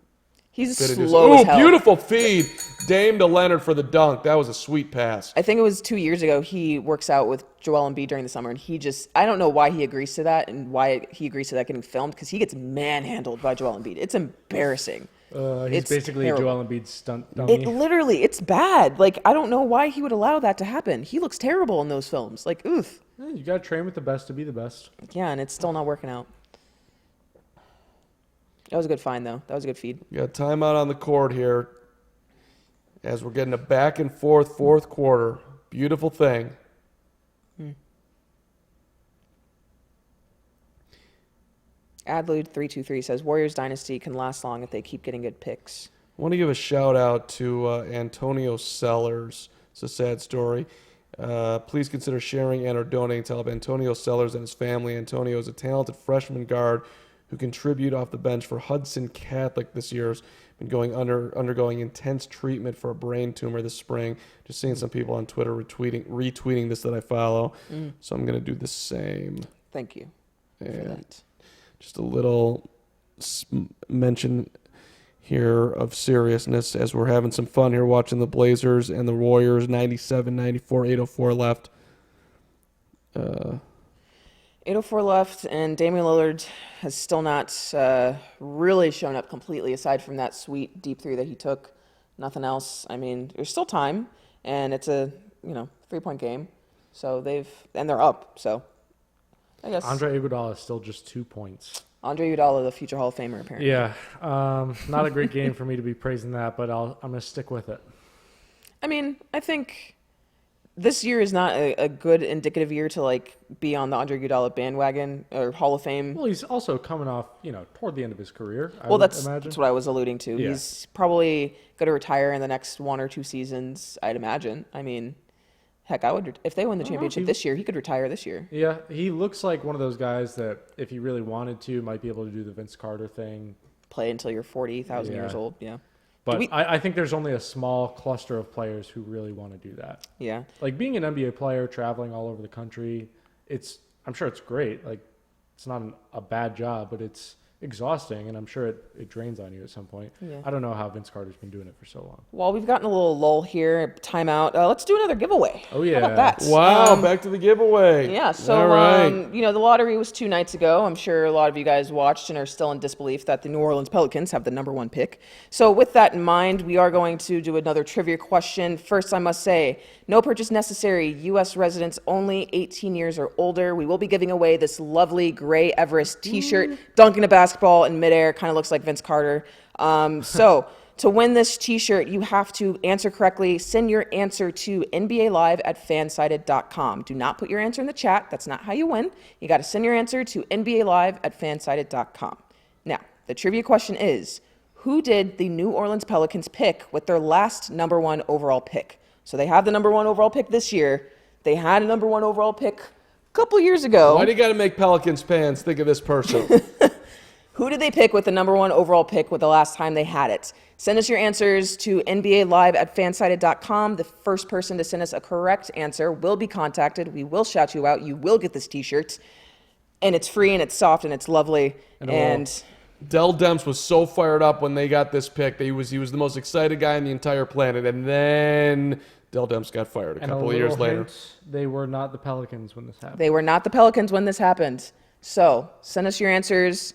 He's bit of news. slow as Ooh, hell. beautiful feed. Dame to Leonard for the dunk. That was a sweet pass. I think it was 2 years ago. He works out with Joel Embiid during the summer, and I don't know why he agrees to that and why he agrees to that getting filmed, because he gets manhandled by Joel Embiid. It's embarrassing. He's It's basically terrible. Joel Embiid's stunt dummy. It's bad. Like, I don't know why he would allow that to happen. He looks terrible in those films. Like, oof. Yeah, you got to train with the best to be the best. Yeah, and it's still not working out. That was a good find, though. That was a good feed. We got timeout on the court here as we're getting a back and forth fourth quarter. Beautiful thing. Adlude323 says, Warriors dynasty can last long if they keep getting good picks. I want to give a shout out to Antonio Sellers. It's a sad story. Please consider sharing and or donating to help Antonio Sellers and his family. Antonio is a talented freshman guard who contribute off the bench for Hudson Catholic this year, has been undergoing intense treatment for a brain tumor this spring. Just seeing some people on Twitter retweeting this that I follow. So I'm going to do the same. Thank you for And that. just a little mention here of seriousness as we're having some fun here watching the Blazers and the Warriors. 97-94, 8:04 left. 8:04 left, and Damian Lillard has still not really shown up completely, aside from that sweet deep three that he took. Nothing else. I mean, there's still time, and it's a 3-point game, so they're up. So I guess Andre Iguodala is still just 2 points. Andre Iguodala, the future Hall of Famer, apparently. Yeah, not a great game for me to be praising that, but I'm going to stick with it. I mean, I think this year is not a good indicative year to be on the Andre Iguodala bandwagon or Hall of Fame. Well, he's also coming off, toward the end of his career. That's imagine. that's what I was alluding to. Yeah. He's probably going to retire in the next 1 or 2 seasons, I'd imagine. I mean, heck, if they win the championship this year, he could retire this year. Yeah, he looks like one of those guys that, if he really wanted to, might be able to do the Vince Carter thing. Play until you're 40,000 years old. Yeah. But I think there's only a small cluster of players who really want to do that. Yeah. Like being an NBA player, traveling all over the country, I'm sure it's great. It's not a bad job, but it's exhausting, and I'm sure it drains on you at some point. Yeah. I don't know how Vince Carter's been doing it for so long. Well, we've gotten a little lull here, timeout. Let's do another giveaway. Oh, yeah. How about that? Wow, back to the giveaway. Yeah, so, All right. the lottery was 2 nights ago. I'm sure a lot of you guys watched and are still in disbelief that the New Orleans Pelicans have the #1 pick. So with that in mind, we are going to do another trivia question. First, I must say, no purchase necessary, U.S. residents only, 18 years or older. We will be giving away this lovely gray Everest t-shirt, dunking a basketball in midair. Kind of looks like Vince Carter. So to win this t-shirt, you have to answer correctly. Send your answer to nbalive@fansided.com. Do not put your answer in the chat. That's not how you win. You got to send your answer to nbalive@fansided.com. Now, the trivia question is, who did the New Orleans Pelicans pick with their last #1 overall pick? So they have the #1 overall pick this year. They had a #1 overall pick a couple years ago. Why do you got to make Pelicans fans think of this person? Who did they pick with the #1 overall pick with the last time they had it? Send us your answers to nbalive@fansided.com. The first person to send us a correct answer will be contacted. We will shout you out. You will get this t-shirt. And it's free, and it's soft, and it's lovely. And Dell Demps was so fired up when they got this pick. He was the most excited guy on the entire planet. And then Dell Demps got fired a couple of years later. They were not the Pelicans when this happened. they were not the Pelicans when this happened. So send us your answers.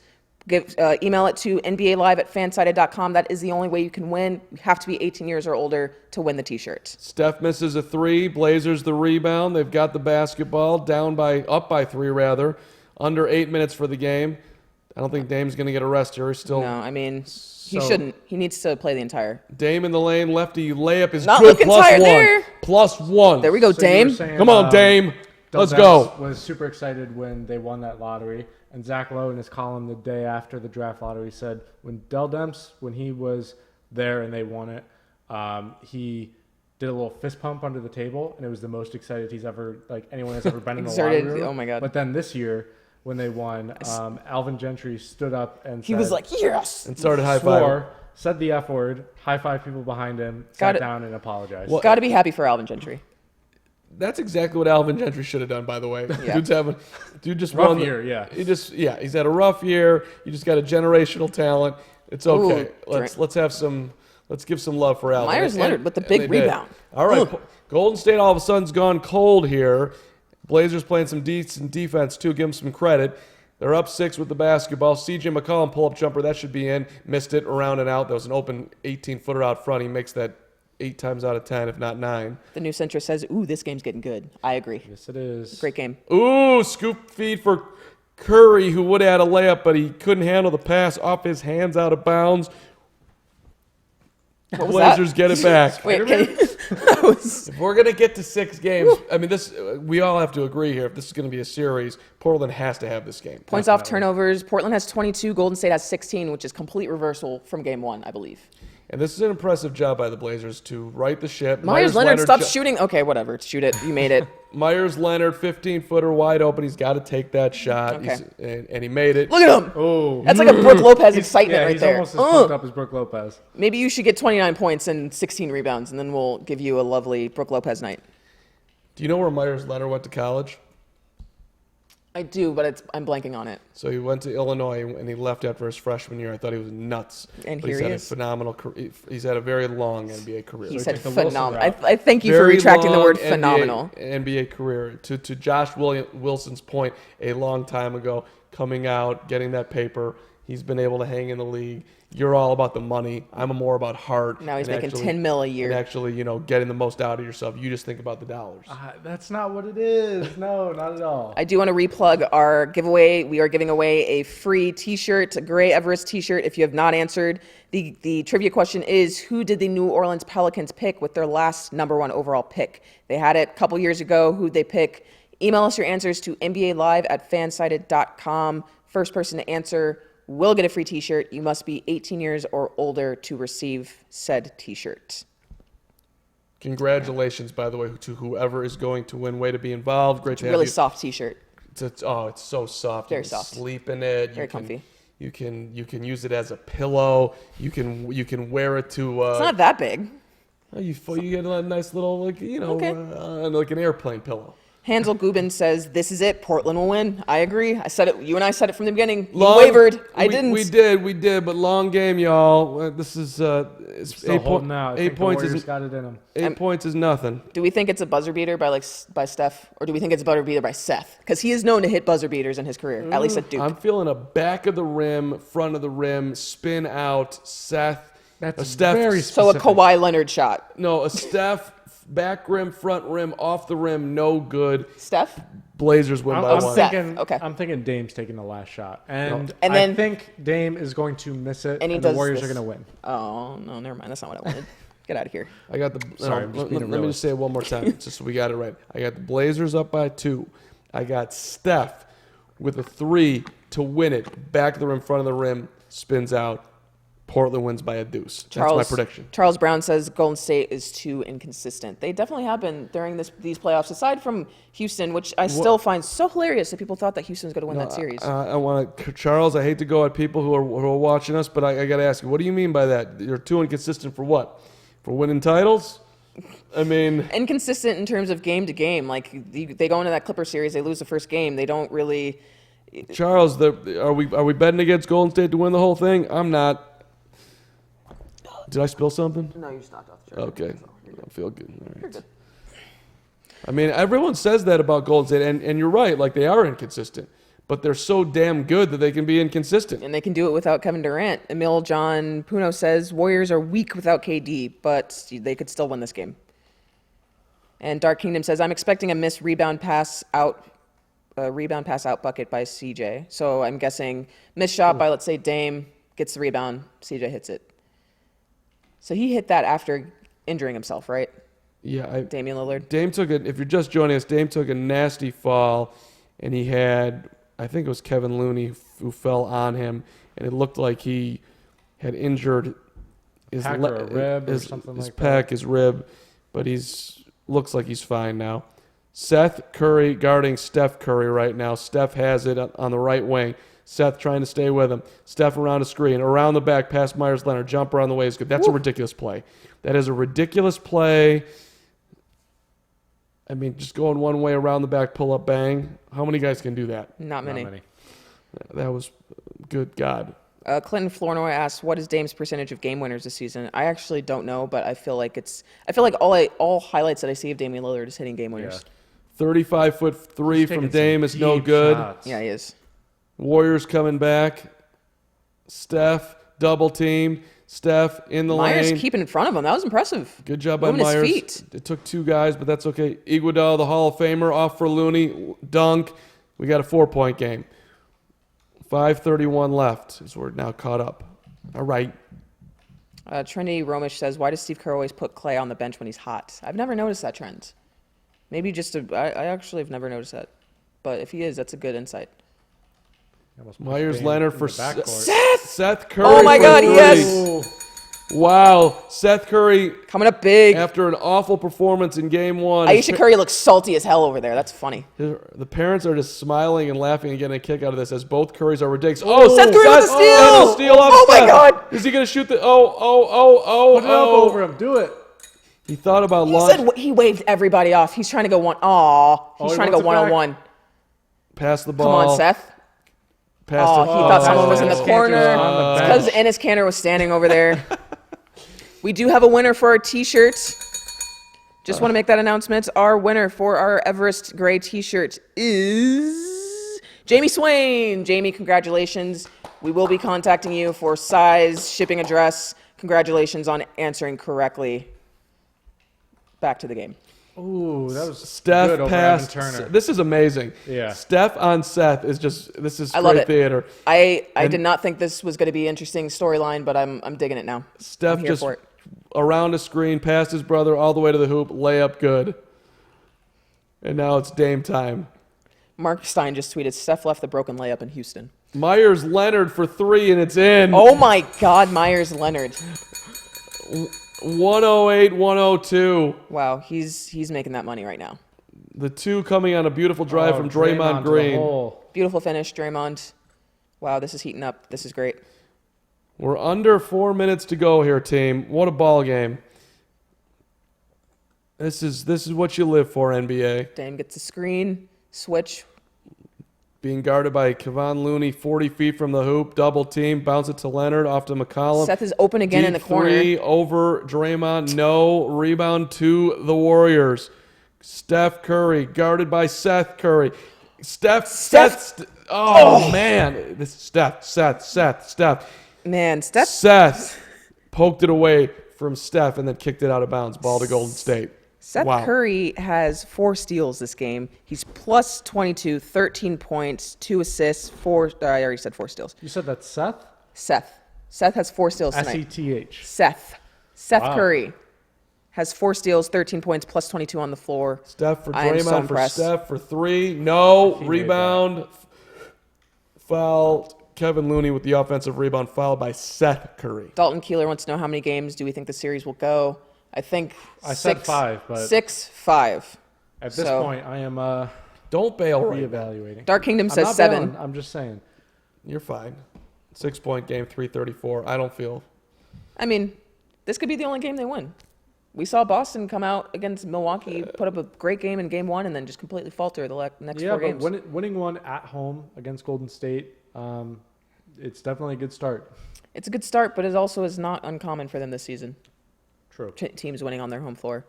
Email it to nbalive@fansided.com. That is the only way you can win. You have to be 18 years or older to win the t-shirt. Steph misses a 3. Blazers the rebound. They've got the basketball up by 3 rather. Under 8 minutes for the game. I don't think Dame's going to get a rest here. He's still No, I mean, he shouldn't. He needs to play the entire. Dame in the lane. Lefty layup is Not good. looking tired there. +1. There we go, So you were Dame. saying, Come on, Dame. Let's Demps go. Was super excited when they won that lottery, and Zach Lowe in his column the day after the draft lottery said when Dell Demps, when he was there and they won it, he did a little fist pump under the table, and it was the most excited anyone has ever been in the lottery Exerted. room. Oh my God. But then this year, when they won, Alvin Gentry stood up and He was like, yes. And started high-fiving. swore, said the F word, high-fived people behind him, sat down and apologized. Got to be happy for Alvin Gentry. That's exactly what Alvin Gentry should have done, by the way. Yeah. Dude just Rough won. year, yeah. He's had a rough year. You just got a generational talent. It's okay. Ooh, Let's give some love for Alvin. Myers Leonard with the big they did. rebound. All right, Ugh. Golden State all of a sudden's gone cold here. Blazers playing some decent defense too. Give them some credit. They're up 6 with the basketball. C.J. McCollum pull-up jumper that should be in. Missed it around and out. There was an open 18-footer out front. He makes that 8 times out of 10, if not 9. The new center says, ooh, this game's getting good. I agree. Yes, it is. Great game. Ooh, scoop feed for Curry, who would have had a layup, but he couldn't handle the pass off his hands out of bounds. What was Blazers that? get it back. Wait, can you, that was, If we're going to get to 6 games, I mean, we all have to agree here. If this is going to be a series, Portland has to have this game. points off turnovers. Portland has 22. Golden State has 16, which is complete reversal from game 1, I believe. And this is an impressive job by the Blazers to right the ship. Myers Leonard stopped shooting. Okay, whatever. Shoot it. You made it. Myers Leonard, 15-footer wide open. He's got to take that shot. Okay. And he made it. Look at him. Oh, That's like a Brook Lopez excitement right he's there. almost as pumped up as Brook Lopez. Maybe you should get 29 points and 16 rebounds, and then we'll give you a lovely Brook Lopez night. Do you know where Myers Leonard went to college? I do, but I'm blanking on it. So he went to Illinois and he left after his freshman year. I thought he was nuts. And but here he's he had is. a phenomenal career. He's had a very long NBA career. He So said take the Wilson phenomenal. route. I thank you for Very retracting the long word phenomenal. NBA career. To Josh Wilson's point, a long time ago, coming out, getting that paper, he's been able to hang in the league. You're all about the money. I'm more about heart. Now he's and making actually- $10 million a year. And actually, getting the most out of yourself. You just think about the dollars. That's not what it is. No, not at all. I do want to replug our giveaway. We are giving away a free T-shirt, a Gray Everest T-shirt. If you have not answered, the trivia question is, who did the New Orleans Pelicans pick with their last #1 overall pick? They had it a couple years ago. Who'd they pick? Email us your answers to nbalive@fansided.com. First person to answer will get a free T-shirt. You must be 18 years or older to receive said T-shirt. Congratulations, by the way, to whoever is going to win. Way to be involved. Great to have Really you. soft T-shirt. It's so soft. Very you can soft. Sleep in it. Very comfy. You can use it as a pillow. You can wear it to. It's not that big. You get a nice little Okay. like an airplane pillow. Hansel Gubin says, this is it. Portland will win. I agree. I said it. You and I said it from the beginning. You wavered. I didn't. We did, but long game, y'all. This is it's Still holding out. I think the points Warriors is got it in them. 8 points is nothing. Do we think it's a buzzer beater by Steph, or do we think it's a buzzer beater by Seth? Because he is known to hit buzzer beaters in his career, at least at Duke. I'm feeling a back of the rim, front of the rim, spin out, Seth. That's a Steph. very So a specific. Kawhi Leonard shot. No, a Steph back rim, front rim, off the rim, no good. Steph? Blazers win by I'm one. Seth. thinking. Okay. I'm thinking Dame's taking the last shot, and And I then- think Dame is going to miss it, And he and the does Warriors this. are going to win. Oh, no, never mind. That's not what I wanted. Get out of here. I got the. Sorry, I'm just being a let me realist. just say it one more time, just so we got it right. I got the Blazers up by 2. I got Steph with a 3 to win it. Back of the rim, front of the rim, spins out. Portland wins by a deuce. That's my prediction. Charles Brown says Golden State is too inconsistent. They definitely have been during these playoffs, aside from Houston, which I still find so hilarious that people thought that Houston was going to win that series. I want to, Charles. I hate to go at people who are watching us, but I got to ask you, what do you mean by that? You're too inconsistent for what? For winning titles? I mean, Inconsistent in terms of game to game. Like they go into that Clipper series, they lose the first game. They don't really. Charles, are we betting against Golden State to win the whole thing? I'm not. Did I spill something? No, you just knocked off the chair. Okay. I feel good. All right. You're good. I mean, everyone says that about Golden State, and you're right. Like, they are inconsistent. But they're so damn good that they can be inconsistent. And they can do it without Kevin Durant. Emil John Puno says Warriors are weak without KD, but they could still win this game. And Dark Kingdom says I'm expecting a missed rebound pass out bucket by CJ. So I'm guessing missed shot by, let's say, Dame gets the rebound, CJ hits it. So he hit that after injuring himself, right? Yeah. Damian Lillard. Dame took it. If you're just joining us, Dame took a nasty fall, and he had, I think it was Kevin Looney who fell on him, and it looked like he had injured his Pec or a rib or something his like pec, his rib, but looks like he's fine now. Seth Curry guarding Steph Curry right now. Steph has it on the right wing. Seth trying to stay with him. Steph around a screen, around the back, past Myers Leonard. Jumper on the way is good. That's a ridiculous play. That is a ridiculous play. I mean, just going one way around the back, pull up, bang. How many guys can do that? Not many. Not many. That was good God. Clinton Flournoy asks, "What is Dame's percentage of game winners this season?" I actually don't know, but I feel like all highlights that I see of Damian Lillard is hitting game winners. 35-foot three He's from taking Dame some is no deep good. shots. Yeah, he is. Warriors coming back. Steph double teamed. Steph in the Myers lane. keeping in front of him. That was impressive. Good job by Moving his Myers. feet. It took 2 guys, but that's okay. Iguodala, the Hall of Famer, off for Looney. Dunk. We got a 4-point game. 5:31 left as we're now caught up. All right. Trinity Romish says, "Why does Steve Kerr always put Clay on the bench when he's hot?" I've never noticed that trend. Maybe I actually have never noticed that. But if he is, that's a good insight. Myers Leonard for Seth. Seth Curry. Oh my for God, 3. yes. Wow. Seth Curry, Coming up big. after an awful performance in game one. Aisha Curry looks salty as hell over there. That's funny. The parents are just smiling and laughing and getting a kick out of this as both Currys are ridiculous. Oh, Seth Curry with the steal! And a steal off Oh my Steph. God! Is he going to shoot the... Oh. Put it up over him. Do it. He thought about He launch. said he waved everybody off. He's trying to go one. Aw. He's he trying to go wants it back. one-on-one. Pass the Come ball. on, Seth. Pass Oh, it. he thought someone was in the Ennis corner. Cantor's on the It's bench. because Ennis Cantor was standing over there. We do have a winner for our T-shirts. Just want to make that announcement. Our winner for our Everest Gray T-shirt is Jamie Swain. Jamie, congratulations. We will be contacting you for size, shipping address. Congratulations on answering correctly. Back to the game. Ooh, that was Steph good over passed. Evan Turner. This is amazing. Yeah. Steph on Seth is just, this is I love great it. theater. I did not think this was going to be an interesting storyline, but I'm digging it now. Steph I'm here just for it. around the screen, past his brother, all the way to the hoop, layup good. And now it's Dame time. Mark Stein just tweeted, Steph left the broken layup in Houston. Myers Leonard for three, and it's in. Oh my God, Myers Leonard. 108-102. Wow, he's making that money right now. The two coming on a beautiful drive from Draymond to the Green. hole. Beautiful finish, Draymond. Wow, this is heating up. This is great. We're under 4 minutes to go here, team. What a ball game. This is what you live for, NBA. Dame gets a screen, switch. Being guarded by Kevon Looney, 40 feet from the hoop, double team, bounce it to Leonard, off to McCollum. Seth is open again Deep in the corner. three over Draymond, no. Rebound to the Warriors. Steph Curry, guarded by Seth Curry. Oh, man. This is Steph. Man, Steph. Seth poked it away from Steph and then kicked it out of bounds. Ball to Golden State. Seth Wow. Curry has 4 steals this game. He's plus 22, 13 points, 2 assists, 4. I already said 4 steals. You said that's Seth? Seth. Seth has 4 steals tonight. S-E-T-H. Seth Wow. Curry has 4 steals, 13 points, plus 22 on the floor. Steph for I am so Draymond for impressed. Steph for three. No. He made Rebound. Foul. Kevin Looney with the offensive rebound, fouled by Seth Curry. Dalton Keeler wants to know how many games do we think the series will go. I think I said 5, but 6-5. at this So- point, I am Don't bail right now. reevaluating. Dark Kingdom I'm says not 7. bailing, I'm just saying. You're fine. 6-point game, 334. I don't feel. I mean, this could be the only game they win. We saw Boston come out against Milwaukee, put up a great game in game 1, and then just completely falter the next 4 games. But winning one at home against Golden State, it's definitely a good start. It's a good start, but it also is not uncommon for them this season. True. Teams winning on their home floor,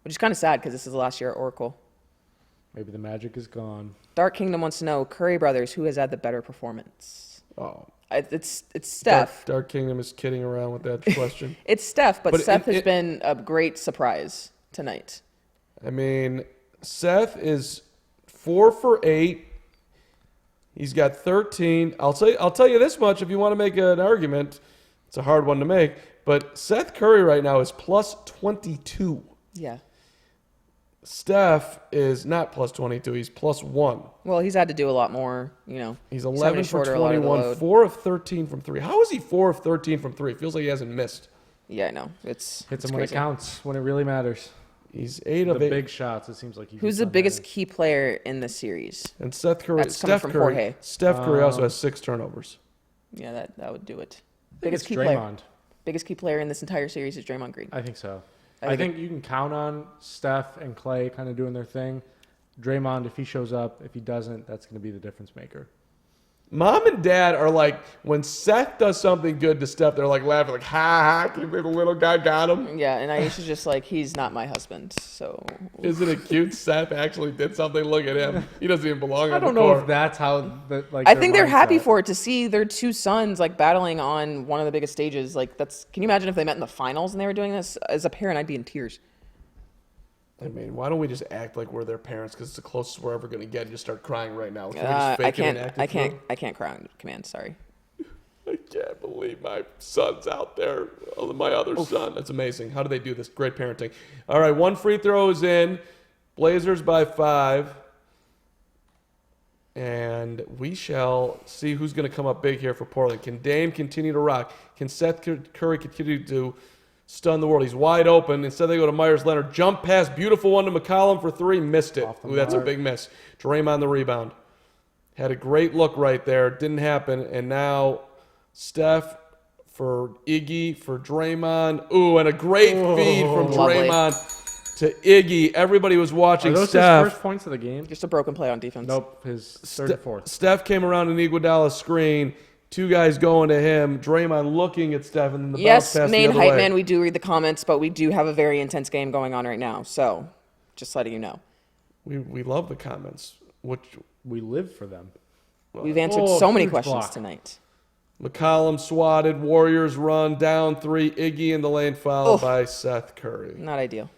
which is kind of sad because this is the last year at Oracle. Maybe the magic is gone. Dark Kingdom wants to know, Curry brothers, who has had the better performance? Oh, It's Steph. Dark Kingdom is kidding around with that question. It's Steph, but Seth has it- been a great surprise tonight. I mean, Seth is 4 for 8. He's got 13. I'll tell you this much if you want to make an argument. It's a hard one to make, but Seth Curry right now is plus 22. Yeah. Steph is not plus 22. He's plus 1. Well, he's had to do a lot more, you know. He's He's 11 having to for shoulder a lot of the 21, load. 4 of 13 from 3. How is he 4 of 13 from 3? Feels like he hasn't missed. Yeah, I know. It's Hits it's him when it crazy. counts, when it really matters. He's 8 The of 8. big shots, it seems like he Who's hits the on biggest those. key player in this series? And Seth Curry, That's coming Steph from Curry, Jorge. Steph Curry also has 6 turnovers. Yeah, that would do it. I think Biggest it's key player. Draymond. Biggest key player in this entire series is Draymond Green. I think so. I I think think you can count on Steph and Clay kind of doing their thing. Draymond, if he shows up, if he doesn't, that's going to be the difference maker. Mom and Dad are like, when Seth does something good to Steph, they're like laughing, like, ha ha, can you believe the little guy got him? Yeah, and Aisha's just like, he's not my husband, so. Isn't it cute? Seth actually did something. Look at him. He doesn't even belong I on don't the know court. if that's how I think they're happy mindset. for it to see their two sons like battling on one of the biggest stages. Like that's. Can you imagine if they met in the finals and they were doing this? As a parent, I'd be in tears. I mean, why don't we just act like we're their parents because it's the closest we're ever going to get and just start crying right now? Can we just fake it and act it through? I can't cry on command. Sorry. I can't believe my son's out there. Oh, my other son. That's amazing. How do they do this? Great parenting. All right, 1 free throw is in. Blazers by 5. And we shall see who's going to come up big here for Portland. Can Dame continue to rock? Can Seth Curry continue to stun the world? He's wide open. Instead, they go to Myers Leonard. Jump pass. Beautiful one to McCollum for three. Missed it. Ooh, that's a big miss. Draymond the rebound. Had a great look right there. Didn't happen. And now Steph for Iggy, for Draymond. Ooh, and a great feed from Draymond to Iggy. Everybody was watching Are those Steph. his first points of the game? Just a broken play on defense. Nope, his third and fourth. Steph came around an Iguodala screen. Two guys going to him. Draymond looking at Steph, and then the bounce pass main the other hype way. man, we do read the comments, but we do have a very intense game going on right now. So, just letting you know. We love the comments. Which We live for them. We've answered so many huge questions block. tonight. McCollum swatted. Warriors run down three. Iggy in the lane, followed by Seth Curry. Not ideal.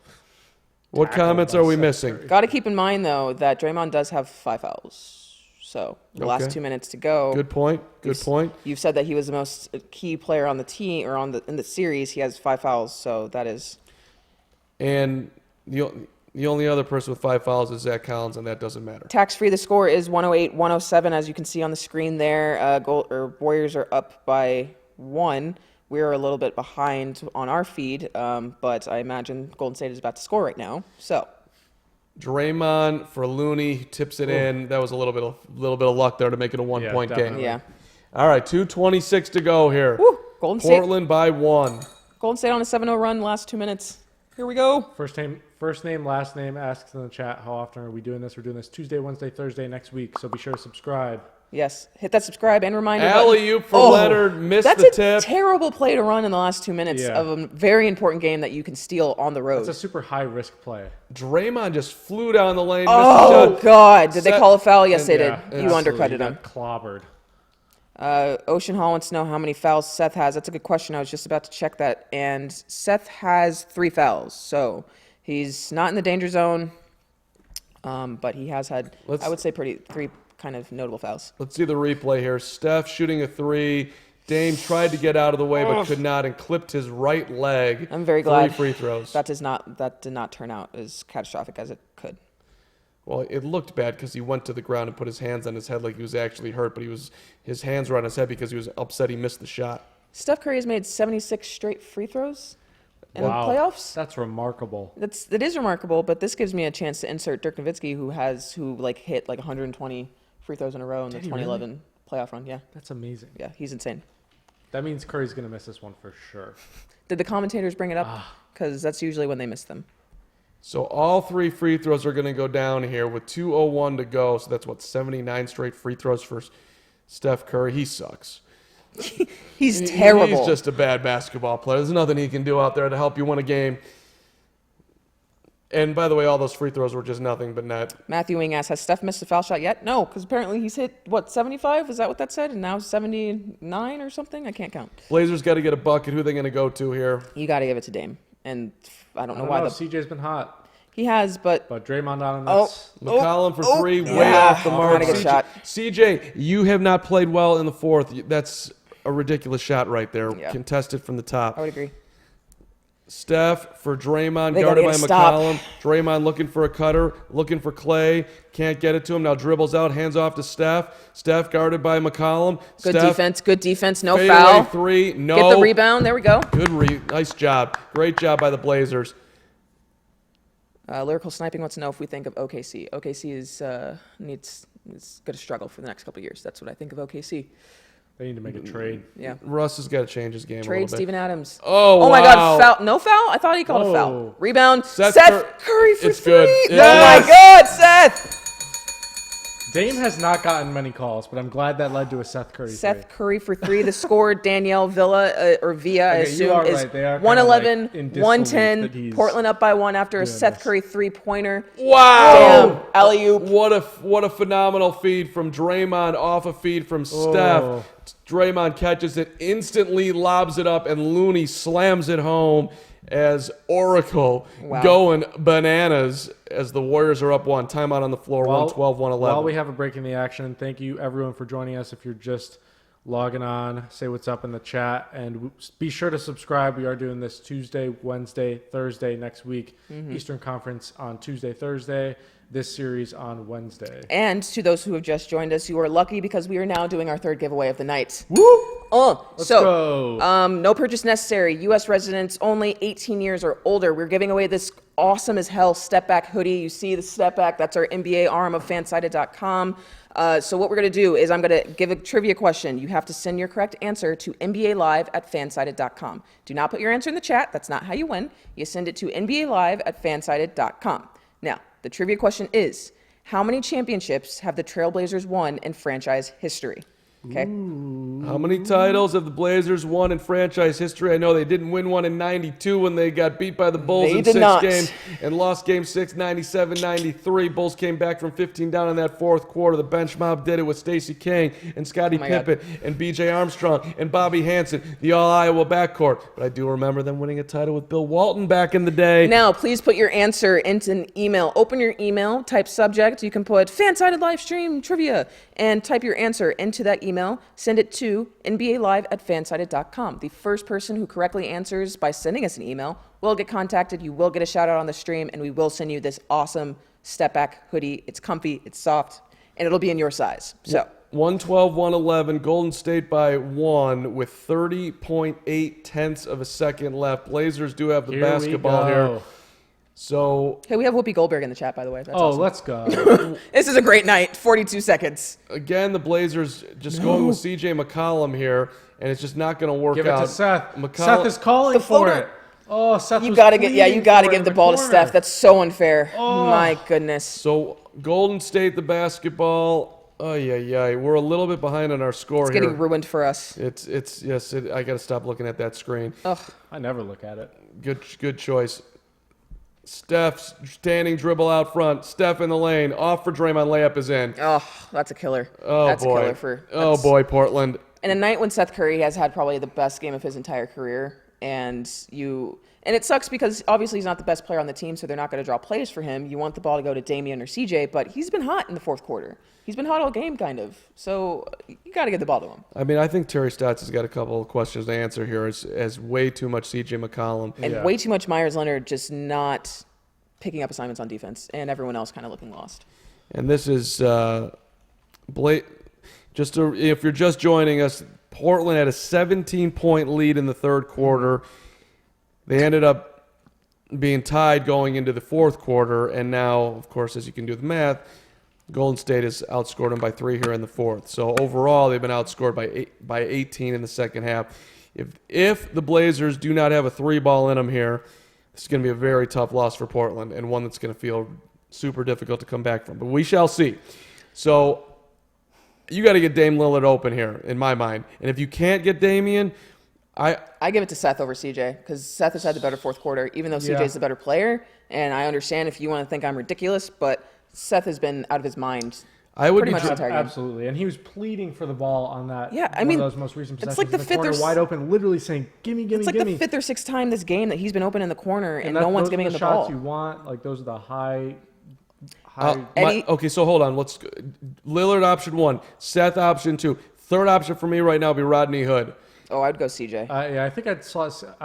What comments by are we Seth missing? Curry. Got to keep in mind, though, that Draymond does have 5 fouls. So, the last Okay. 2 minutes to go. Good point. Good point. You've said that he was the most key player on the team or in the series. He has 5 fouls, so that is. And the only other person with 5 fouls is Zach Collins, and that doesn't matter. Tax-free, the score is 108-107, as you can see on the screen there. Warriors are up by 1. We're a little bit behind on our feed, but I imagine Golden State is about to score right now. So, Draymond for Looney tips it in. That was a little bit of luck there to make it a 1-point game. definitely. yeah. All right, 2:26 to go here. Woo! Golden State. Portland by 1. Golden State on a 7-0 run, last 2 minutes. Here we go. First name, last name. Asks in the chat how often are we doing this? We're doing this Tuesday, Wednesday, Thursday next week. So be sure to subscribe. Yes, hit that subscribe and reminder button. Alley-oop for Leonard. Missed That's the a tip. terrible play to run in the last 2 minutes Yeah. of a very important game that you can steal on the road. It's a super high risk play. Draymond just flew down the lane. Oh, missed the shot. God. Did they Set- call a foul? Yes, they and- did. yeah, You absolutely. undercutted He him. got clobbered. Ocean Hall wants to know how many fouls Seth has. That's a good question. I was just about to check that. And Seth has 3 fouls. So he's not in the danger zone, but he has had, I would say, 3 kind of notable fouls. Let's see the replay here. Steph shooting a 3. Dame tried to get out of the way but could not and clipped his right leg. I'm very glad 3 free throws. that did not turn out as catastrophic as it could. Well, it looked bad because he went to the ground and put his hands on his head like he was actually hurt, but his hands were on his head because he was upset he missed the shot. Steph Curry has made 76 straight free throws in Wow. the playoffs. That's remarkable. That is remarkable, but this gives me a chance to insert Dirk Nowitzki, who hit 120 free throws in a row in the 2011 playoff run. Yeah, That's amazing. yeah, he's insane. That means Curry's going to miss this one for sure. Did the commentators bring it up? Because that's usually when they miss them. So all 3 free throws are going to go down here with 2:01 to go. So that's 79 straight free throws for Steph Curry. He sucks. He's terrible. He's just a bad basketball player. There's nothing he can do out there to help you win a game. And by the way, all those free throws were just nothing but net. Matthew Wing asks, has Steph missed a foul shot yet? No, because apparently he's hit, 75? Is that what that said? And now 79 or something? I can't count. Blazers got to get a bucket. Who are they going to go to here? You got to give it to Dame. And I don't know I why. don't know. CJ's been hot, He has, but but Draymond on him. Oh. That's McCollum for 3, way Yeah. off the mark. Not a good shot. CJ, you have not played well in the 4th. That's a ridiculous shot right there. Yeah. Contested from the top. I would agree. Steph for Draymond, They guarded by gotta get a stop. McCollum. Draymond looking for a cutter, looking for Clay. Can't get it to him. Now dribbles out, hands off to Steph. Steph guarded by McCollum. Good Steph, defense, no fadeaway foul. 3, no. Get the rebound. There we go. Nice job. Great job by the Blazers. Lyrical Sniping wants to know if we think of OKC. OKC is going to struggle for the next couple of years. That's what I think of OKC. they need to make a trade. Yeah. Russ has got to change his game a Trade little bit. Steven Adams. Oh, my wow. God. Foul. No foul? I thought he called a foul. Oh. Rebound. Seth Curry for It's 3. good. Oh, Yes. my God, Seth. Dame has not gotten many calls, but I'm glad that led to a Seth Curry. Seth trade. Curry for 3. The score, Danielle Villa, or Villa, I Okay, you assume, are is right. They are kinda 111, like in disbelief that 110. he's Portland up by 1 after a doing Seth this. Curry 3-pointer. Wow. Damn. Alley-oop. What a phenomenal feed from Draymond off a feed from Steph. Oh. Draymond catches it, instantly lobs it up, and Looney slams it home as Oracle Wow. going bananas as the Warriors are up 1. Timeout on the floor, 112, 111. While we have a break in the action, thank you everyone for joining us. If you're just logging on. Say what's up in the chat. And be sure to subscribe. We are doing this Tuesday, Wednesday, Thursday next week. Eastern Conference on Tuesday, Thursday. This series on Wednesday. And to those who have just joined us, you are lucky because we are now doing our third giveaway of the night. Woo! Let's So, go. no purchase necessary. U.S. residents only 18 years or older. We're giving away this awesome as hell step back hoodie. You see the step back. That's our NBA arm of fansided.com. So what we're going to do is I'm going to give a trivia question. You have to send your correct answer to NBAlive@fansided.com. Do not put your answer in the chat. That's not how you win. You send it to NBAlive@fansided.com. Now, the trivia question is, how many championships have the Trailblazers won in franchise history? Okay. How many titles have the Blazers won in franchise history? I know they didn't win one in 92 when they got beat by the Bulls They in did 6 not. games and lost game 6, 97-93. Bulls came back from 15 down in that fourth quarter. The bench mob did it with Stacey King and Scottie Oh my God. Pippen and B.J. Armstrong and Bobby Hansen, the all-Iowa backcourt. But I do remember them winning a title with Bill Walton back in the day. Now, please put your answer into an email. Open your email, type subject. You can put Fansided live stream trivia and type your answer into that email. Send it to NBAlive@fansided.com. The first person who correctly answers by sending us an email will get contacted. You will get a shout out on the stream, and we will send you this awesome step back hoodie. It's comfy, it's soft, and it'll be in your size. So 112-111, Golden State by 1 with 30.8 tenths of a second left. Blazers do have the Here we basketball go. here. So, hey, we have Whoopi Goldberg in the chat, by the way. That's Oh, awesome. let's go. This is a great night. 42 seconds. again, the Blazers just going with C.J. McCollum here, and it's just not going to work Give it out. to Seth. McCollum, Seth is calling The for floater. it. Oh, Seth You was gotta get, yeah, you pleading gotta for it give in the ball to corner. Steph. That's so unfair. Oh. My goodness. So, Golden State, the basketball. We're a little bit behind on our score It's here. getting ruined for us. I got to stop looking at that screen. Ugh. I never look at it. Good choice. Steph standing dribble out front. Steph in the lane. Off for Draymond. Layup is in. Oh, that's a killer. Oh, That's boy. a killer for. Oh, that's- boy, Portland. And a night when Seth Curry has had probably the best game of his entire career, and it sucks because obviously he's not the best player on the team, so they're not going to draw plays for him. You want the ball to go to Damian or CJ, but he's been hot in the fourth quarter. He's been hot all game, kind of. So you got to get the ball to him. I mean, I think Terry Stotts has got a couple of questions to answer here. As way too much C.J. McCollum. And Yeah. way too much Myers Leonard just not picking up assignments on defense, and everyone else kind of looking lost. And this is if you're just joining us, Portland had a 17-point lead in the third quarter. They ended up being tied going into the fourth quarter, and now, of course, as you can do the math, Golden State has outscored them by 3 here in the fourth. So overall, they've been outscored by 18 in the second half. If the Blazers do not have a 3-ball in them here, this is going to be a very tough loss for Portland, and one that's going to feel super difficult to come back from. But we shall see. So you got to get Dame Lillard open here, in my mind. And if you can't get Damian, I give it to Seth over CJ because Seth has had the better fourth quarter, even though Yeah. CJ's the better player. And I understand if you want to think I'm ridiculous, but Seth has been out of his mind. I would Pretty be much the entire game. Absolutely. And he was pleading for the ball on that. Yeah, I one mean, of those most recent it's possessions like the in the fifth corner, or s- wide open, literally saying, "Gimme, gimme, It's like gimme." the fifth or sixth time this game that he's been open in the corner and that- no one's those are giving him the shots ball. you want. Like those are the high. Eddie- okay, so hold on. Lillard option 1, Seth option 2. Third option for me right now would be Rodney Hood. Oh, I'd go CJ. Yeah, I think I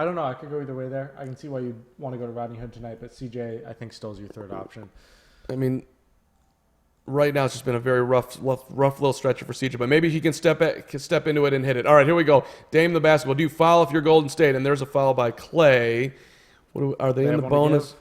don't know. I could go either way there. I can see why you want to go to Rodney Hood tonight, but CJ, I think, still is your third option. I mean, right now it's just been a very rough little stretch for CJ, but maybe he can step into it and hit it. All right, here we go. Dame the basketball. Do you foul if you're Golden State? And there's a foul by Clay. Are they in have the one to bonus?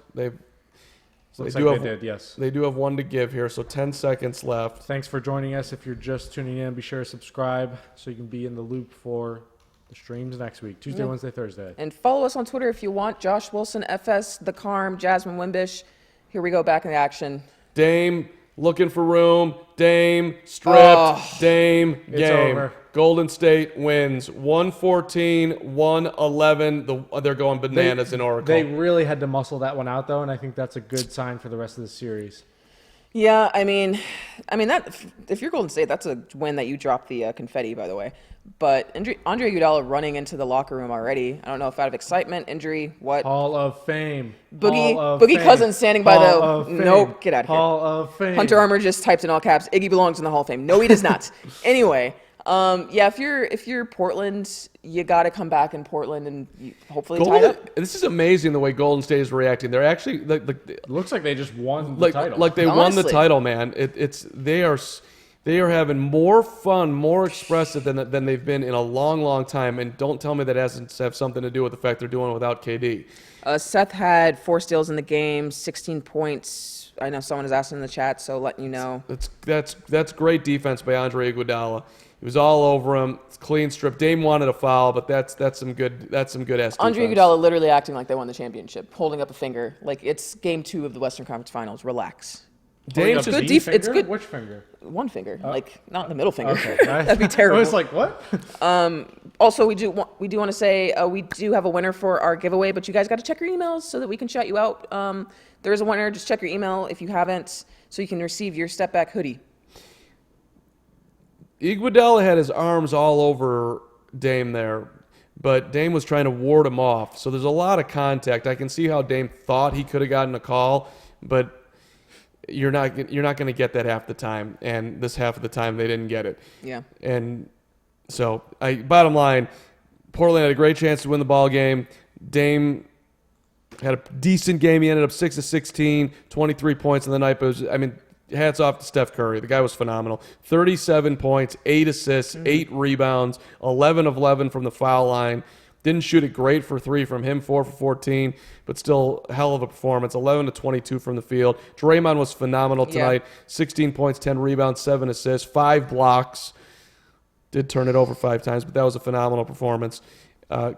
Looks do like have, they did, yes. They do have one to give here, so 10 seconds left. Thanks for joining us. If you're just tuning in, be sure to subscribe so you can be in the loop for the streams next week, Tuesday, Wednesday, Thursday. And follow us on Twitter if you want. Josh Wilson, FS, The Carm, Jasmyn Wimbish. Here we go, back in the action. Dame looking for room. Dame stripped. Oh. Dame It's game. over. Golden State wins 114-111. They're going bananas in Oracle. They really had to muscle that one out, though, and I think that's a good sign for the rest of the series. Yeah, I mean that if you're Golden State, that's a win that you dropped the confetti, by the way. But Andre Iguodala running into the locker room already. I don't know if out of excitement, injury, what. Hall of Fame. Boogie Hall of Boogie Fame. Cousins standing by Hall the. of Fame. Nope, get out of here. Hall of Fame. Hunter Armour just typed in all caps. Iggy belongs in the Hall of Fame. No, he does not. Anyway, Yeah, if you're Portland, you got to come back in Portland and hopefully tie it up. This is amazing the way Golden State is reacting. They're actually It looks like they just won the title. like they won the Honestly. title, man. They are having more fun, more expressive than they've been in a long time. And don't tell me that doesn't have something to do with the fact they're doing it without KD. Seth had 4 steals in the game, 16 points. I know someone has asked in the chat, so letting you know. That's great defense by Andre Iguodala. He was all over him. It's clean strip. Dame wanted a foul, but that's some good ass defense. Andre Iguodala literally acting like they won the championship, holding up a finger like it's game 2 of the Western Conference Finals. Relax. Dame's good D it's finger? good. Which finger? One finger, like not the middle finger. Okay. That'd be terrible. I was like, what? Also, we do want to say we do have a winner for our giveaway, but you guys got to check your emails so that we can shout you out. There is a winner. Just check your email if you haven't, so you can receive your step back hoodie. Iguodala had his arms all over Dame there, but Dame was trying to ward him off. So there's a lot of contact. I can see how Dame thought he could have gotten a call, but you're not going to get that half the time. And this half of the time they didn't get it. Yeah. And so, bottom line, Portland had a great chance to win the ball game. Dame had a decent game. He ended up 6 of 16, 23 points in the night. But hats off to Steph Curry. The guy was phenomenal. 37 points, 8 assists, 8 rebounds, 11 of 11 from the foul line. Didn't shoot it great for 3 from him, 4 for 14, but still hell of a performance. 11 to 22 from the field. Draymond was phenomenal tonight. 16 points, 10 rebounds, 7 assists, 5 blocks. Did turn it over 5 times, but that was a phenomenal performance.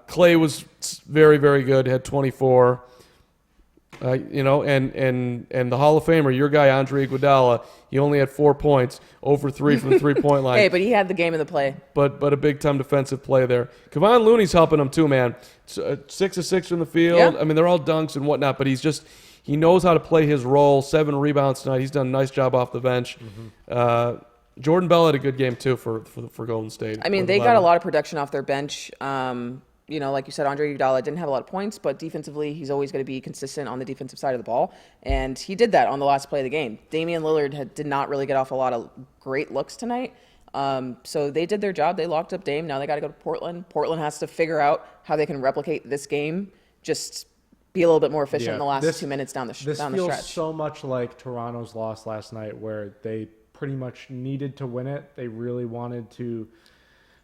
Clay was very, very good. Had 24. And the Hall of Famer, your guy Andre Iguodala, he only had 4 points, 0 for 3 from the 3-point line. Hey, but he had the game of the play. But a big time defensive play there. Kevon Looney's helping him too, man. 6 of 6 from the field. Yeah. I mean, they're all dunks and whatnot, but he knows how to play his role. 7 rebounds tonight. He's done a nice job off the bench. Jordan Bell had a good game too for Golden State. I mean, they got a lot of production off their bench. Like you said, Andre Iguodala didn't have a lot of points, but defensively, he's always going to be consistent on the defensive side of the ball, and he did that on the last play of the game. Damian Lillard did not really get off a lot of great looks tonight, so they did their job. They locked up Dame. Now they got to go to Portland. Portland has to figure out how they can replicate this game, just be a little bit more efficient in the last 2 minutes down the stretch. This feels so much like Toronto's loss last night, where they pretty much needed to win it. They really wanted to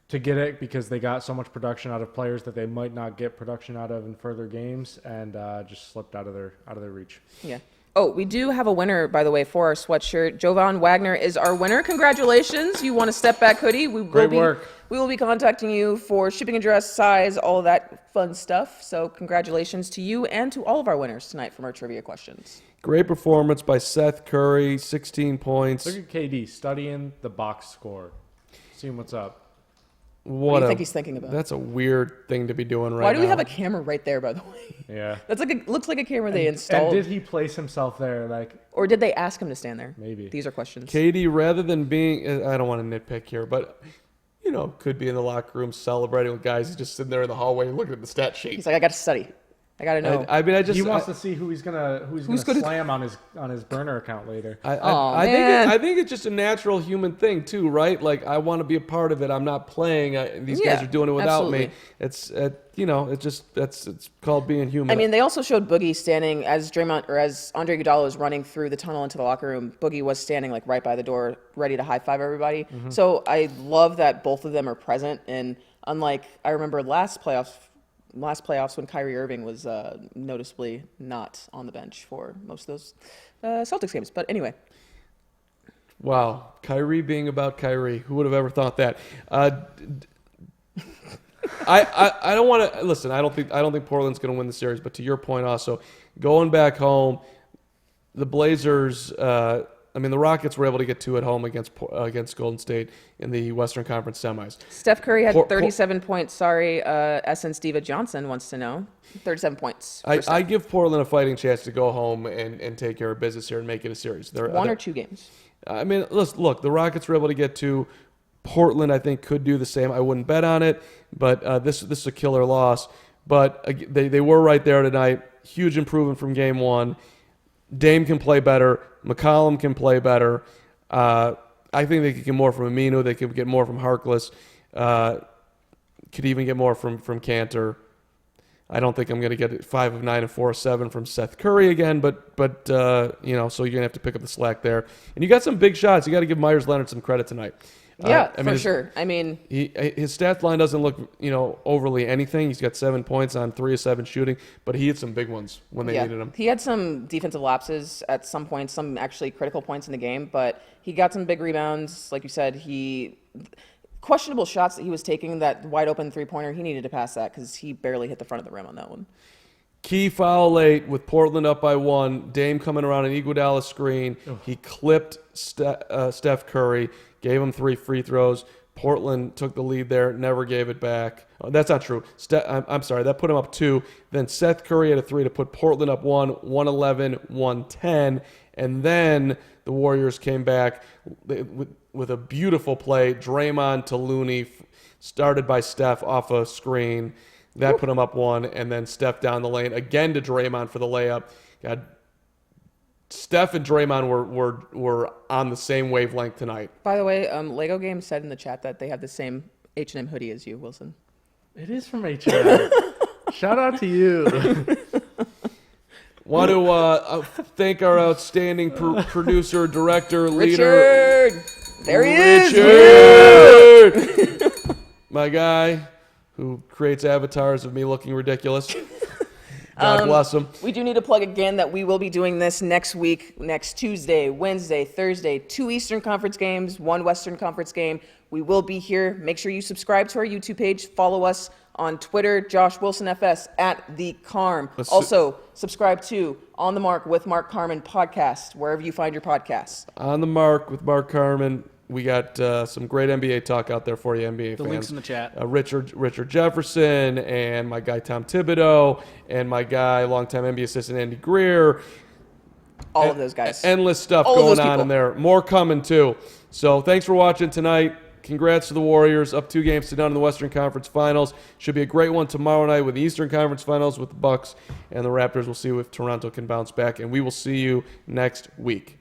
get it because they got so much production out of players that they might not get production out of in further games, and just slipped out of their reach. Yeah. Oh, we do have a winner, by the way, for our sweatshirt. Jovan Wagner is our winner. Congratulations. You won a step back hoodie. Great work. We will be contacting you for shipping address, size, all of that fun stuff. So congratulations to you and to all of our winners tonight from our trivia questions. Great performance by Seth Curry, 16 points. Look at KD studying the box score, seeing what's up. What do you think he's thinking about? That's a weird thing to be doing right now. Why do we have a camera right there, by the way? Yeah. That's looks like a camera they installed. And did he place himself there? Or did they ask him to stand there? Maybe. These are questions. KD, rather than being, I don't want to nitpick here, but could be in the locker room celebrating with guys. He's just sitting there in the hallway looking at the stat sheet. He's like, I got to study. I got to know. He wants to see who he's gonna slam on his burner account later. I think it's just a natural human thing too, right? Like, I want to be a part of it. I'm not playing. These guys are doing it without me. It's it's called being human. I mean, they also showed Boogie standing as Andre Iguodala was running through the tunnel into the locker room. Boogie was standing like right by the door, ready to high five everybody. Mm-hmm. So I love that both of them are present. And unlike I remember last playoffs when Kyrie Irving was noticeably not on the bench for most of those Celtics games. But anyway. Wow, Kyrie being about Kyrie. Who would have ever thought that? I don't want to listen. I don't think Portland's going to win the series. But to your point, also going back home, the Blazers. The Rockets were able to get 2 at home against Golden State in the Western Conference semis. Steph Curry had 37 points. Sorry, Essence Diva Johnson wants to know. 37 points. I give Portland a fighting chance to go home and take care of business here and make it a series. One or 2 games. I mean, look, the Rockets were able to get 2. Portland, I think, could do the same. I wouldn't bet on it, but this is a killer loss. But they were right there tonight. Huge improvement from Game 1. Dame can play better. McCollum can play better. I think they could get more from Aminu. They could get more from Harkless. Could even get more from Cantor. I don't think I'm going to get 5 of 9 and 4 of 7 from Seth Curry again, but so you're going to have to pick up the slack there. And you got some big shots. You got to give Myers Leonard some credit tonight. Yeah, for sure. I mean, his stat line doesn't look, overly anything. He's got 7 points on 3 of 7 shooting, but he hit some big ones when they needed him. He had some defensive lapses at some points, some actually critical points in the game, but he got some big rebounds. Like you said, questionable shots that he was taking, that wide open three-pointer, he needed to pass that because he barely hit the front of the rim on that one. Key foul late with Portland up by 1. Dame coming around an Iguodala screen. He clipped Steph Curry, gave him 3 free throws. Portland took the lead there, never gave it back. Oh, that's not true. I'm sorry, that put him up 2. Then Seth Curry had a 3 to put Portland up 1, 111, 110. And then the Warriors came back with a beautiful play. Draymond to Looney, started by Steph off a screen. That put him up 1, and then Steph down the lane again to Draymond for the layup. God, Steph and Draymond were on the same wavelength tonight. By the way, Lego Game said in the chat that they have the same H&M hoodie as you, Wilson. It is from H&M. Shout out to you. Want to thank our outstanding producer, director, leader. Richard! There he is! Richard! My guy who creates avatars of me looking ridiculous. God bless him. We do need to plug again that we will be doing this next week, next Tuesday, Wednesday, Thursday, 2 Eastern Conference games, 1 Western Conference game. We will be here. Make sure you subscribe to our YouTube page. Follow us on Twitter, Josh Wilson FS, @TheCarm. Also, subscribe to On the Mark with Mark Carman podcast, wherever you find your podcasts. On the Mark with Mark Carman. We got some great NBA talk out there for you, NBA fans. The link's in the chat. Richard Jefferson and my guy Tom Thibodeau and my guy, longtime NBA assistant Andy Greer. All of those guys. Endless stuff All of going those on people. in there. More coming, too. So thanks for watching tonight. Congrats to the Warriors. Up 2 games to none in the Western Conference Finals. Should be a great one tomorrow night with the Eastern Conference Finals with the Bucks and the Raptors. We'll see if Toronto can bounce back. And we will see you next week.